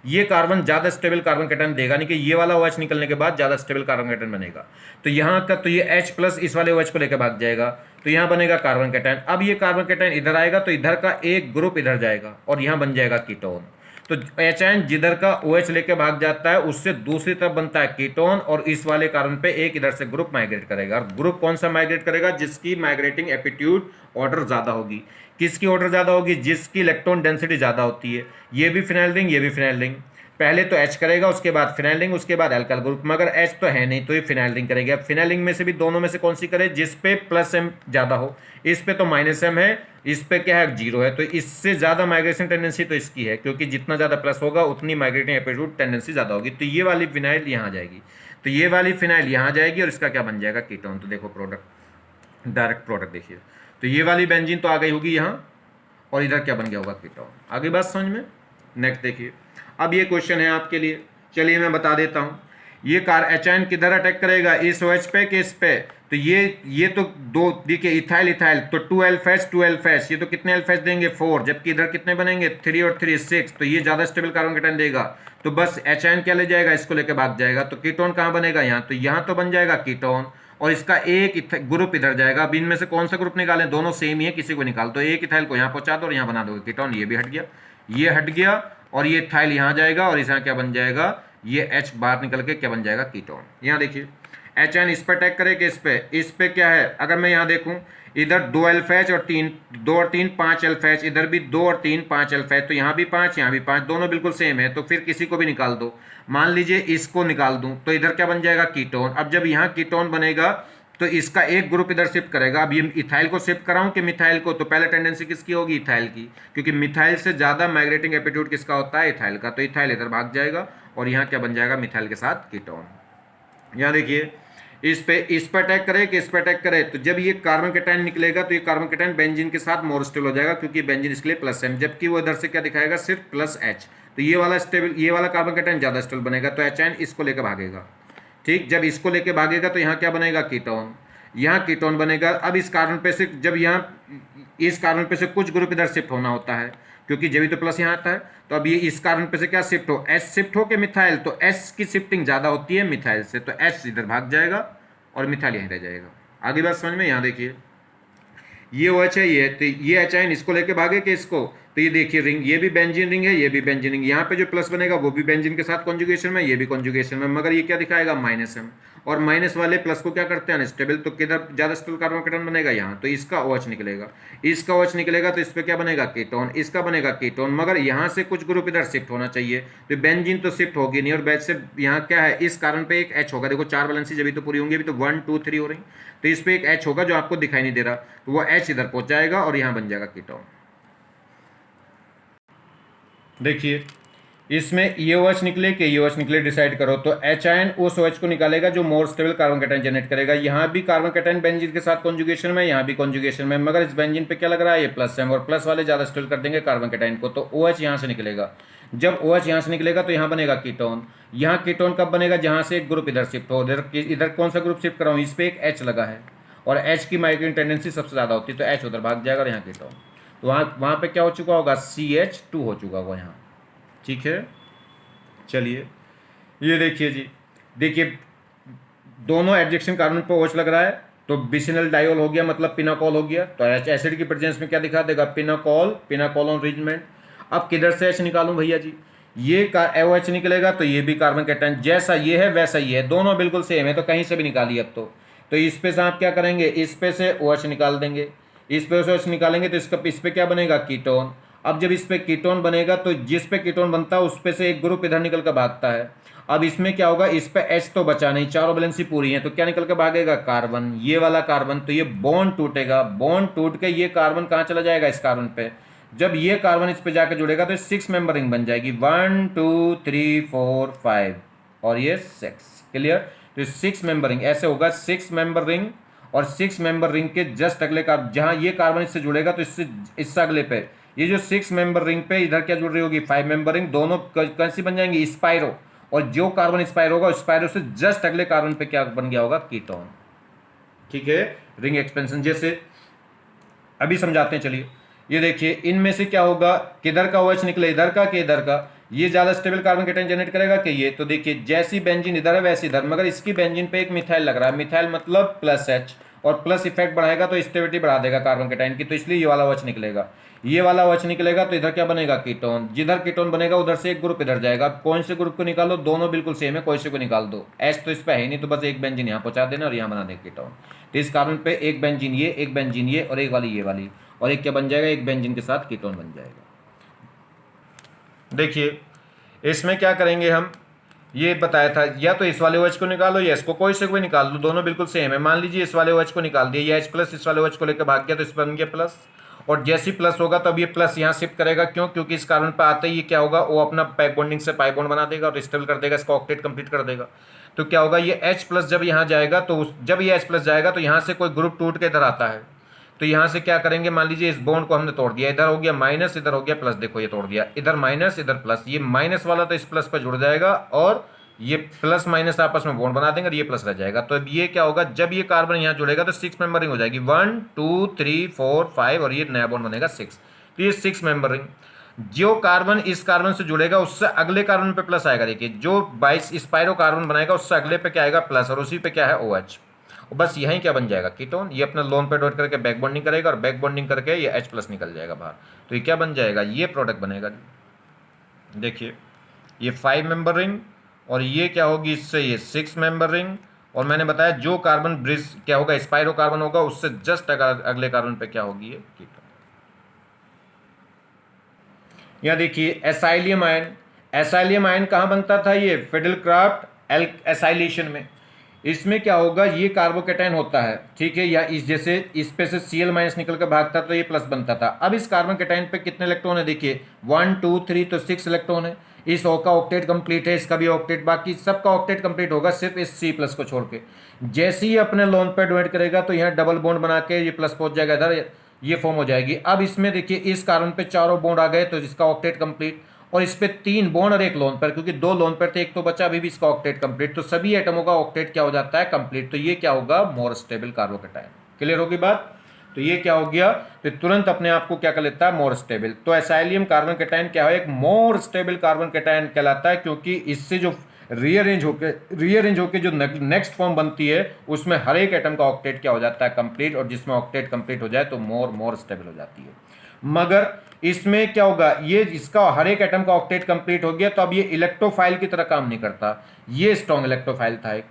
Speaker 1: ये कार्बन ज्यादा स्टेबल कार्बन कैटायन देगा, नहीं कि ये वाला OH निकलने के बाद ज्यादा स्टेबल कार्बन कैटायन बनेगा। तो यहाँ का तो ये H+ इस वाले OH को लेकर भाग जाएगा, तो यहाँ बनेगा कार्बन कैटायन। अब ये कार्बन कैटायन इधर आएगा तो इधर का एक ग्रुप इधर जाएगा और यहाँ बन जाएगा कीटोन। तो एच आयन जिधर का OH लेके भाग जाता है उससे दूसरी तरफ बनता है कीटोन, और इस वाले कार्बन पे एक इधर से ग्रुप माइग्रेट करेगा। और ग्रुप कौन सा माइग्रेट करेगा, जिसकी माइग्रेटिंग एपिट्यूड ऑर्डर ज्यादा होगी। किसकी ऑर्डर ज्यादा होगी, जिसकी इलेक्ट्रॉन डेंसिटी ज्यादा होती है। ये भी फिनाइल रिंग, ये भी फिनाइल रिंग, पहले तो H करेगा उसके बाद फिनाइल रिंग उसके बाद अल्काइल ग्रुप, मगर H तो है नहीं तो ये फिनाइल रिंग करेगा। फिनाइल रिंग में से भी दोनों में से कौन सी करे, जिस पे +M ज्यादा हो, इस पे तो -M है, इस पे क्या है 0 है, तो इससे ज्यादा माइग्रेशन टेंडेंसी तो इसकी है, क्योंकि जितना ज्यादा प्लस होगा उतनी माइग्रेटिंग एपिट्यूड टेंडेंसी ज्यादा होगी। तो ये वाली फिनाइल यहाँ जाएगी, तो ये वाली फिनाइल यहाँ जाएगी और इसका क्या बन जाएगा कीटोन। तो देखो प्रोडक्ट, डायरेक्ट प्रोडक्ट देखिए, तो ये वाली बेंजीन तो आ गई होगी यहाँ और इधर क्या बन गया होगा कीटोन। आगे बात समझ में। नेक्स्ट देखिए, अब ये क्वेश्चन है आपके लिए, चलिए मैं बता देता हूँ। ये एच आयन किधर अटैक करेगा, इस OH पे कि इस पे, तो ये तो दो देखिए, इथाइल तो 2 अल्फा एच, ये तो कितने अल्फा एच देंगे 4, जबकि इधर कितने बनेंगे 3 और 3 6, तो ये ज्यादा स्टेबल कार्बन कैटायन देगा। तो बस एच आयन क्या ले जाएगा, इसको लेकर भाग जाएगा, तो कीटोन कहाँ बनेगा यहाँ, तो यहाँ तो बन जाएगा कीटोन, और इसका एक ग्रुप इधर जाएगा। अब इनमें से कौन सा ग्रुप निकालें, दोनों सेम ही है, किसी को निकाल तो एक इथाइल को यहाँ पहुंचा दो और यहाँ बना दो कीटोन, ये भी हट गया, ये हट गया, और ये इथाइल यहाँ जाएगा और यहाँ क्या बन जाएगा, ये H बाहर निकल के क्या बन जाएगा, कीटोन। यहाँ देखिए HN इस पर अटैक करे कि इस पे क्या है, अगर मैं यहाँ देखूं इधर 2 अल्फा H और 2 और 3 5 अल्फा H, इधर भी 2 और 3 5 अल्फा H, तो यहाँ भी 5 यहाँ भी 5, दोनों बिल्कुल सेम है, तो फिर किसी को भी निकाल दो। मान लीजिए इसको निकाल दूं तो इधर क्या बन जाएगा, कीटोन। अब जब यहाँ कीटोन बनेगा तो इसका एक ग्रुप इधर शिफ्ट करेगा। अब ये इथाइल को शिफ्ट कराऊं कि मिथाइल को, तो पहले टेंडेंसी किसकी होगी, इथाइल की, क्योंकि मिथाइल से ज्यादा माइग्रेटिंग एपिट्यूड किसका होता है, इथाइल का, तो इथाइल इधर भाग जाएगा और यहाँ क्या बन जाएगा, मिथाइल के साथ कीटोन। यहाँ देखिए इस पर अटैक करे कि इस पर अटैक करे, तो जब ये कार्बन कैटायन निकलेगा तो ये कार्बन कैटायन बेंजीन के साथ मोर स्टेबल हो जाएगा, क्योंकि बेंजीन इसके लिए प्लस है, जबकि वो इधर से क्या दिखाएगा, सिर्फ प्लस H, तो ये वाला स्टेबल, ये वाला कार्बन कैटायन ज्यादा स्टेबल बनेगा, तो HN इसको लेकर भागेगा। ठीक, जब इसको लेकर भागेगा तो यहाँ क्या बनेगा, कीटोन, यहाँ कीटोन बनेगा। अब इस कार्बन पे से, जब यहाँ इस कार्बन पे से कुछ ग्रुप इधर शिफ्ट होना होता है, क्योंकि जब भी तो प्लस यहाँ आता है, तो अब ये इस कार्बन पे से क्या शिफ्ट हो, H शिफ्ट हो के मिथाइल, तो H की शिफ्टिंग ज्यादा होती है मिथाइल से, तो H इधर भाग जाएगा और मिथाइल यहीं रह जाएगा। आगे बात समझ में, यहाँ देखिए ये OH है, ये तो ये HN इसको लेके भागे कि इसको, तो ये देखिए रिंग, ये भी बेंजीन रिंग है, ये भी बेंजीन रिंग, यहाँ पे जो प्लस बनेगा वो भी बेंजीन के साथ कॉन्जुगेशन में, ये भी कॉन्जुगेशन में, मगर ये क्या दिखाएगा, -M, और माइनस वाले प्लस को क्या करते हैं, अनस्टेबल, तो किधर ज्यादा स्टेबल कार्बन कैटायन बनेगा, यहाँ, तो इसका OH निकलेगा, इसका OH निकलेगा, तो इस पर क्या बनेगा, कीटोन, इसका बनेगा कीटोन, मगर यहाँ से कुछ ग्रुप इधर शिफ्ट होना चाहिए, तो बेंजीन तो शिफ्ट होगी नहीं, और बैच से यहाँ क्या है, इस कार्बन पे एक H होगा, देखो 4 वैलेंसी जब भी तो पूरी होंगी, अभी तो 1 2 3 हो रही, तो इस पे एक H होगा जो आपको दिखाई नहीं दे रहा, तो वो H इधर पहुंच जाएगा और यहाँ बन जाएगा कीटोन। देखिए इसमें ये OH निकले कि ये OH निकले, डिसाइड करो, तो HN उस OH को निकालेगा जो more stable carbon cation generate करेगा। यहाँ भी कार्बन कैटायन बेंजीन के साथ कॉन्जुगेशन में, यहाँ भी कॉन्जुगेशन में, मगर इस बेंजीन पे क्या लग रहा है, ये प्लस है, और प्लस वाले ज्यादा स्टेबल कर देंगे कार्बन कैटायन को, तो OH यहाँ से निकलेगा। जब OH यहाँ से निकलेगा तो यहाँ बनेगा कीटोन। यहाँ कीटोन कब बनेगा, जहाँ से एक ग्रुप इधर शिफ्ट हो, इधर कौन सा ग्रुप शिफ्ट कराऊँ, इस पर एक H लगा है, और H की माइग्रेटिंग टेंडेंसी सबसे ज्यादा होती है, तो H उधर भाग जाएगा और यहाँ कीटोन, तो वहाँ पे क्या हो चुका होगा, CH2 हो चुका होगा यहाँ। ठीक है, चलिए ये देखिए जी, देखिए दोनों एडजेक्शन कार्बन पर OH लग रहा है, तो बिसिनल डायोल हो गया, मतलब पिनाकोल हो गया, तो एसिड की प्रेजेंस में क्या दिखा देगा, पिनाकोल, पिनाकोल अरेंजमेंट। अब किधर से H निकालूं भैया जी, ये OH निकलेगा, तो ये भी कार्बन कैटायन जैसा ये है वैसा ही है, दोनों बिल्कुल सेम है, तो कहीं से भी निकालिए। अब तो इस पे से आप क्या करेंगे, इस पे से OH निकाल देंगे, इस पे से OH निकालेंगे, तो इस पे क्या बनेगा, कीटोन। अब जब इस पे कीटोन बनेगा तो जिस पे कीटोन बनता है उस पे से एक ग्रुप इधर निकल कर भागता है। अब इसमें क्या होगा, इस पे H तो बचा नहीं, चारों बैलेंसी पूरी है, तो क्या निकल कर भागेगा, कार्बन, ये वाला कार्बन, तो ये बॉन्ड टूटेगा, बॉन्ड टूट के ये कार्बन कहाँ चला जाएगा, इस कार्बन पे। जब ये कार्बन इस पे जाकर जुड़ेगा तो 6 मेंबर रिंग बन जाएगी, 1 2 3 4 5 और ये 6, क्लियर। तो 6 मेंबर रिंग ऐसे होगा, 6 मेंबर रिंग, और 6 मेंबर रिंग के जस्ट अगले कार्बन, जहां ये कार्बन इससे जुड़ेगा तो इससे अगले पे ये जो 6 मेंबर रिंग पे इधर क्या जुड़ रही होगी, 5 मेंबर रिंग, दोनों कैसी बन जाएंगी, स्पाइरो, और जो कार्बन स्पाइरो होगा स्पाइरो से जस्ट अगले कार्बन पे क्या बन गया होगा, कीटोन। ठीक है, रिंग एक्सपेंशन जैसे अभी समझाते हैं, चलिए ये देखिए इनमें से क्या होगा, किधर का OH निकले, इधर का कि इधर का, ये ज्यादा स्टेबल कार्बन कैटायन जनरेट करेगा कि ये, तो देखिए जैसी बेंजीन इधर है वैसी इधर, मगर इसकी बेंजीन पे एक मिथाइल लग रहा है, मिथाइल मतलब प्लस H, और प्लस इफेक्ट बढ़ाएगा तो स्टेबिलिटी बढ़ा देगा कार्बन कैटायन की, तो इसलिए ये वाला OH निकलेगा, ये वाला OH निकलेगा, तो इधर क्या बनेगा, कीटोन। जिधर कीटोन बनेगा उधर से एक ग्रुप इधर जाएगा, अब कौन से ग्रुप को निकालो, दोनों बिल्कुल सेम है, कोई से को निकाल दो, H तो इस पे है ही नहीं, तो बस एक बेंजीन यहाँ पहुंचा देना और यहाँ बना देगा कीटोन। तो इस कार्बन पे एक बेंजीन ये, एक बेंजीन ये, और एक वाली ये वाली, और एक क्या बन जाएगा, एक बेंजीन के साथ कीटोन बन जाएगा। देखिए इसमें क्या करेंगे हम, ये बताया था, या तो इस वाले OH को निकालो या इसको, कोई से कोई निकाल लो, दोनों बिल्कुल सेम है। मान लीजिए इस वाले OH को निकाल दिया, ये H प्लस इस वाले OH को लेकर भाग गया, तो इस पर बन गया प्लस, और जैसे ही प्लस होगा तब ये प्लस यहाँ शिफ्ट करेगा, क्यों, क्योंकि इस कार्बन पर आते ही ये क्या होगा, वो अपना पैक बॉन्डिंग से पाई बॉन्ड बना देगा और स्टेबल कर देगा, इसका ऑक्टेट कंप्लीट कर देगा। तो क्या होगा, ये H प्लस जब यहाँ जाएगा, तो जब ये H प्लस जाएगा तो यहाँ से कोई ग्रुप टूट के इधर आता है, तो यहाँ से क्या करेंगे, मान लीजिए इस बॉन्ड को हमने तोड़ दिया, इधर हो गया माइनस, इधर हो गया प्लस, देखो ये तोड़ दिया, इधर माइनस इधर प्लस, ये माइनस वाला तो इस प्लस पर जुड़ जाएगा, और ये प्लस माइनस आपस में बॉन्ड बना देंगे और ये प्लस रह जाएगा। तो अब ये क्या होगा, जब ये कार्बन यहाँ जुड़ेगा तो 6 मेंबर रिंग हो जाएगी, 1 2 3 4 5, और ये नया बॉन्ड बनेगा 6, तो ये 6 मेंबर रिंग। जो कार्बन इस कार्बन से जुड़ेगा उससे अगले कार्बन पे प्लस आएगा, देखिए जो 22 स्पाइरो कार्बन बनाएगा उससे अगले पे क्या आएगा, प्लस, और उसी पे क्या है OH, बस यहीं क्या बन जाएगा, कीटोन। ये अपना लोन पे डॉट करके बैक बॉन्डिंग करेगा और बैक बॉन्डिंग करके ये H+ निकल जाएगा बाहर, तो ये क्या बन जाएगा, ये प्रोडक्ट बनेगा। देखिए ये 5 मेंबर रिंग और ये क्या होगी इससे, ये 6 मेंबर रिंग। और मैंने बताया जो कार्बन ब्रिज क्या होगा, स्पाइरो कार्बन होगा, उससे जस्ट अगले कार्बन पे क्या होगी, ये कीटोन। यहाँ देखिए एसाइलियम आयन, एसाइलियम आयन कहाँ बनता था, ये फिडेलक्राफ्ट एसाइलेशन में। इसमें क्या होगा, ये कार्बोकेटाइन होता है, ठीक है, या इस जैसे इस पे से Cl- निकल कर भागता तो ये प्लस बनता था। अब इस कार्बन केटाइन पे कितने इलेक्ट्रॉन है, देखिए 1 2 3 तो 6 इलेक्ट्रॉन है। इस O का ऑक्टेट कंप्लीट है, इसका भी ऑक्टेट, बाकी सबका ऑक्टेट कंप्लीट होगा सिर्फ इस C+ को छोड़ के। जैसे ही अपने लोन पे डोनेट करेगा तो यहाँ डबल बॉन्ड बना के ये प्लस पहुंच जाएगा इधर, ये फॉर्म हो जाएगी। अब इसमें देखिए इस कार्बन पे चारों बॉन्ड आ गए तो इसका ऑक्टेट कंप्लीट, और इस पे 3 बॉन्ड और 1 लोन पर, क्योंकि 2 लोन पर थे, एक तो बचा, अभी भी इसका ऑक्टेट कंप्लीट, तो सभी एटमों का ऑक्टेट क्या हो जाता है, कंप्लीट। तो ये क्या होगा, मोर स्टेबल कार्बोकेटाइन। क्लियर होगी बात। तो ये क्या हो गया, तो तुरंत अपने आप को क्या कर लेता है, मोर स्टेबल। तो एसाइलियम कार्बन केटाइन क्या है, एक मोर स्टेबल कार्बन केटाइन कहलाता है, क्योंकि इससे जो रीअरेंज होके जो नेक्स्ट फॉर्म बनती है उसमें हर एक एटम का ऑक्टेट क्या हो जाता है, कंप्लीट, और जिसमें ऑक्टेट कंप्लीट हो जाए तो मोर स्टेबल हो जाती है। मगर इसमें क्या होगा, ये इसका हर एक एटम का ऑक्टेट कंप्लीट हो गया तो अब ये इलेक्ट्रोफाइल की तरह काम नहीं करता, ये स्ट्रॉन्ग इलेक्ट्रोफाइल था एक।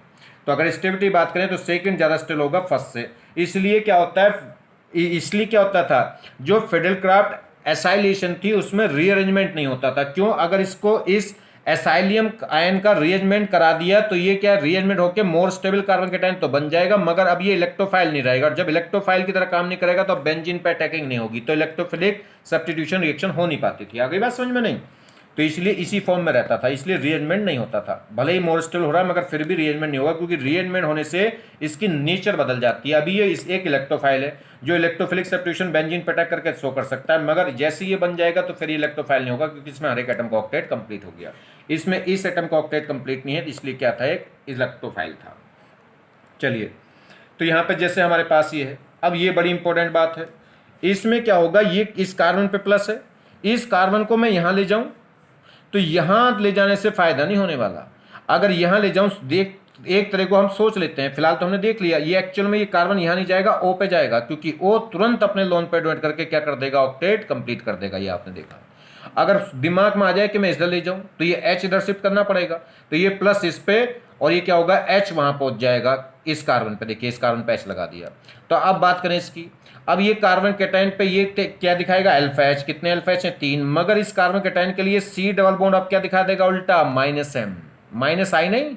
Speaker 1: तो अगर स्टेबिलिटी बात करें तो सेकंड ज़्यादा स्टेबल होगा फर्स्ट से। इसलिए क्या होता है, इसलिए क्या होता था, जो फिडेलक्राफ्ट एसाइलेशन थी उसमें रीअरेंजमेंट नहीं होता था। क्यों, अगर इसको इस एसाइलियम आयन का रीअरेंजमेंट करा दिया तो ये क्या रीअरेंजमेंट होकर मोर स्टेबल कार्बन केटाइन तो बन जाएगा, मगर अब ये इलेक्ट्रोफाइल नहीं रहेगा, और जब इलेक्ट्रोफाइल की तरह काम नहीं करेगा तो बेंजीन पे अटैकिंग नहीं होगी, तो इलेक्ट्रोफिलिक सब्स्टिट्यूशन रिएक्शन हो नहीं पाती थी। आगे बात समझ में नहीं, तो इसलिए इसी फॉर्म में रहता था, इसलिए रीअरेंजमेंट नहीं होता था। भले ही मोर स्टेबल हो रहा है मगर फिर भी रीअरेंजमेंट नहीं होगा, क्योंकि रीअरेंजमेंट होने से इसकी नेचर बदल जाती है। अभी ये इस एक इलेक्ट्रोफाइल है जो इलेक्ट्रोफिलिक सब्स्टिट्यूशन बेंजीन पे अटैक करके शो कर सकता है, मगर जैसे ये बन जाएगा तो फिर ये इलेक्ट्रोफाइल नहीं होगा, क्योंकि इसमें हर एक एटम का ऑक्टेट कंप्लीट हो गया। इसमें इस एटम का ऑक्टेट कंप्लीट नहीं है, इसलिए क्या था, एक इलेक्ट्रोफाइल था। चलिए, तो यहाँ पे जैसे हमारे पास ये है, अब ये बड़ी इंपॉर्टेंट बात है, इसमें क्या होगा, ये इस कार्बन पे प्लस है, इस कार्बन को मैं यहाँ ले जाऊं तो यहाँ ले जाने से फायदा नहीं होने वाला। अगर यहाँ ले जाऊं, देख एक तरह को हम सोच लेते हैं, फिलहाल तो हमने देख लिया, ये एक्चुअल में ये कार्बन यहाँ नहीं जाएगा, O पे जाएगा, क्योंकि O तुरंत अपने लोन पे डोनेट करके क्या कर देगा, ऑक्टेट कंप्लीट कर देगा, ये आपने देखा। अगर दिमाग में आ जाए कि मैं इधर ले जाऊं तो ये H इधर शिफ्ट करना पड़ेगा, तो ये प्लस इस पे, और ये क्या होगा, H वहां पहुंच जाएगा इस कार्बन पे। देखिए इस कार्बन पे H लगा दिया। तो अब बात करें इसकी, अब ये कार्बन केटाइन पे ये क्या दिखाएगा, अल्फा H। कितने अल्फा H हैं, 3, मगर इस कार्बन केटाइन के लिए C डबल बॉन्ड अब क्या दिखा देगा, उल्टा -M, -I नहीं,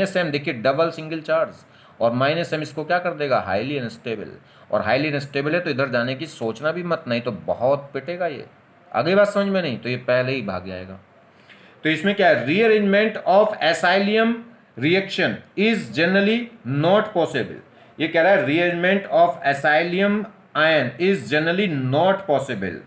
Speaker 1: -M। देखिए डबल सिंगल चार्ज, और -M इसको क्या कर देगा, हाईली अनस्टेबल, और हाईली अनस्टेबल है तो इधर जाने की सोचना भी मत, नहीं तो बहुत पिटेगा ये। आगे बात समझ में नहीं तो ये पहले ही भाग जाएगा। तो इसमें क्या है, rearrangement of acylium reaction is generally not possible. ये कह रहा है rearrangement of acylium ion is generally not possible,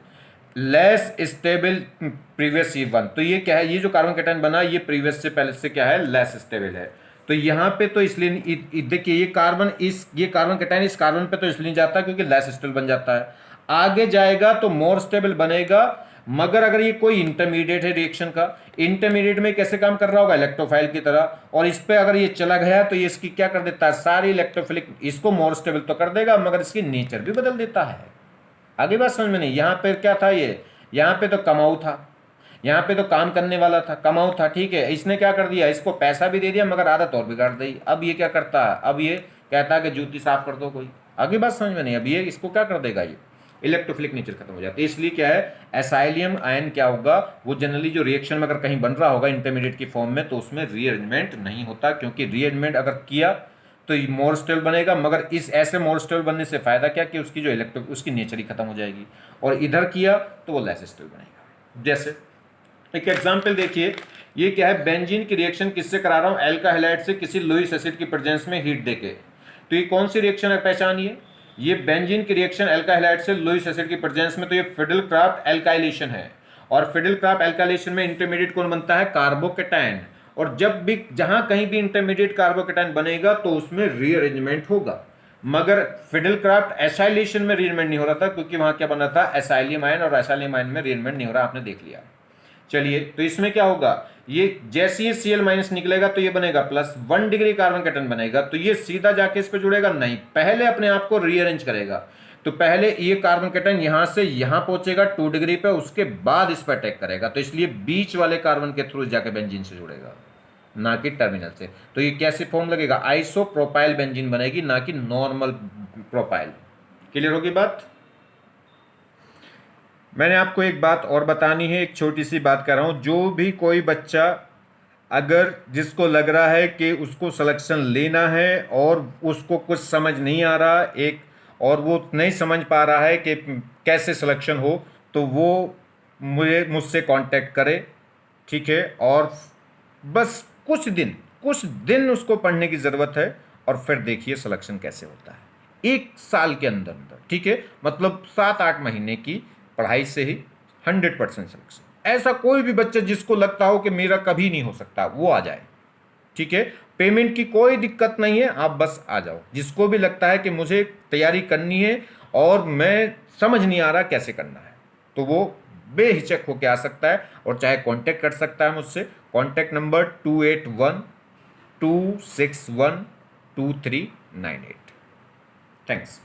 Speaker 1: less stable previous C1। तो ये क्या है, ये जो कार्बन केटाइन बना ये प्रीवियस से पहले से क्या है, लेस स्टेबल है। तो यहाँ पे तो इसलिए देखिए ये कार्बन केटाइन इस कार्बन पे तो इसलिए जाता है क्योंकि लेस स्टेबल बन जाता है, आगे जाएगा तो मोर स्टेबल बनेगा। मगर अगर ये कोई इंटरमीडिएट है रिएक्शन का, इंटरमीडिएट में कैसे काम कर रहा होगा, इलेक्ट्रोफाइल की तरह, और इस पे अगर ये चला गया तो ये इसकी क्या कर देता है, सारी इलेक्ट्रोफिलिक, इसको मोर स्टेबल तो कर देगा मगर इसकी नेचर भी बदल देता है। आगे बात समझ में नहीं, यहाँ पे क्या था, ये यहाँ पे तो कमाऊ था, यहाँ पे तो काम करने वाला था, कमाऊ था, ठीक है, इसने क्या कर दिया, इसको पैसा भी दे दिया मगर आदत और बिगाड़ दी। अब ये क्या करता है, अब ये कहता है कि जूती साफ कर दो कोई। आगे बात समझ में नहीं, अब ये इसको क्या कर देगा, ये इलेक्ट्रोफिलिक नेचर खत्म हो जाती है। इसलिए क्या है, एसाइलियम आयन क्या होगा, वो जनरली जो रिएक्शन में अगर कहीं बन रहा होगा इंटरमीडिएट की फॉर्म में तो उसमें रीअरेंजमेंट नहीं होता, क्योंकि रीअरेंजमेंट अगर किया तो मोर स्टेबल बनेगा, मगर इस ऐसे मोर स्टेबल बनने से फायदा क्या कि उसकी जो उसकी नेचर ही खत्म हो जाएगी, और इधर किया तो वो लेस स्टेबल बनेगा। जैसे एक एग्जांपल देखिए, ये क्या है, बेंजीन की रिएक्शन किससे करा रहा हूं, एल्का हैलाइड से किसी लुईस एसिड की प्रेजेंस में हीट देके। तो ये कौन सी रिएक्शन है, पहचानिए, ये बेंजीन की रिएक्शन एल्का हैलाइड से लुईस एसिड की प्रेजेंस में, तो ये फिडेलक्राफ्ट एल्काइलेशन है, और फिडेलक्राफ्ट एल्काइलेशन में इंटरमीडिएट कौन बनता है, कार्बोकेटाइन। और जब भी जहां कहीं भी इंटरमीडिएट कार्बोकेटाइन बनेगा तो उसमें रीअरेंजमेंट होगा, मगर फिडेलक्राफ्ट एसाइलेशन में रीअरेंजमेंट नहीं हो रहा था, क्योंकि वहां क्या बना था, एसाइलियम आयन, और एसाइलियम आयन में रीअरेंजमेंट नहीं हो रहा, आपने देख लिया। चलिए, तो इसमें क्या होगा, ये जैसे ही Cl माइनस निकलेगा तो ये बनेगा प्लस, 1 डिग्री कार्बन कैटन बनेगा, तो ये सीधा जाके इस पे जुड़ेगा नहीं, पहले अपने आप को रीअरेंज करेगा। तो पहले ये कार्बन कैटन यहां से यहां पहुंचेगा 2 डिग्री पे, उसके बाद इस पर अटैक करेगा, तो इसलिए बीच वाले कार्बन के थ्रू जाके बेंजीन से जुड़ेगा, ना कि टर्मिनल से। तो ये कैसे फॉर्म लगेगा, आइसोप्रोपाइल बेंजीन बनेगी, ना कि नॉर्मल प्रोपाइल। क्लियर होगी बात। मैंने आपको एक बात और बतानी है, एक छोटी सी बात कर रहा हूं, जो भी कोई बच्चा अगर जिसको लग रहा है कि उसको सिलेक्शन लेना है और उसको कुछ समझ नहीं आ रहा एक, और वो नहीं समझ पा रहा है कि कैसे सिलेक्शन हो, तो वो मुझसे कांटेक्ट करे, ठीक है। और बस कुछ दिन उसको पढ़ने की ज़रूरत है, और फिर देखिए सिलेक्शन कैसे होता है 1 साल के अंदर अंदर, ठीक है। मतलब 7-8 महीने की पढ़ाई से ही 100% सिलेक्शन। ऐसा कोई भी बच्चा जिसको लगता हो कि मेरा कभी नहीं हो सकता, वो आ जाए, ठीक है। पेमेंट की कोई दिक्कत नहीं है, आप बस आ जाओ। जिसको भी लगता है कि मुझे तैयारी करनी है और मैं समझ नहीं आ रहा कैसे करना है, तो वो बेहिचक होके आ सकता है, और चाहे कांटेक्ट कर सकता है मुझसे। Contact number 2812612398। थैंक्स।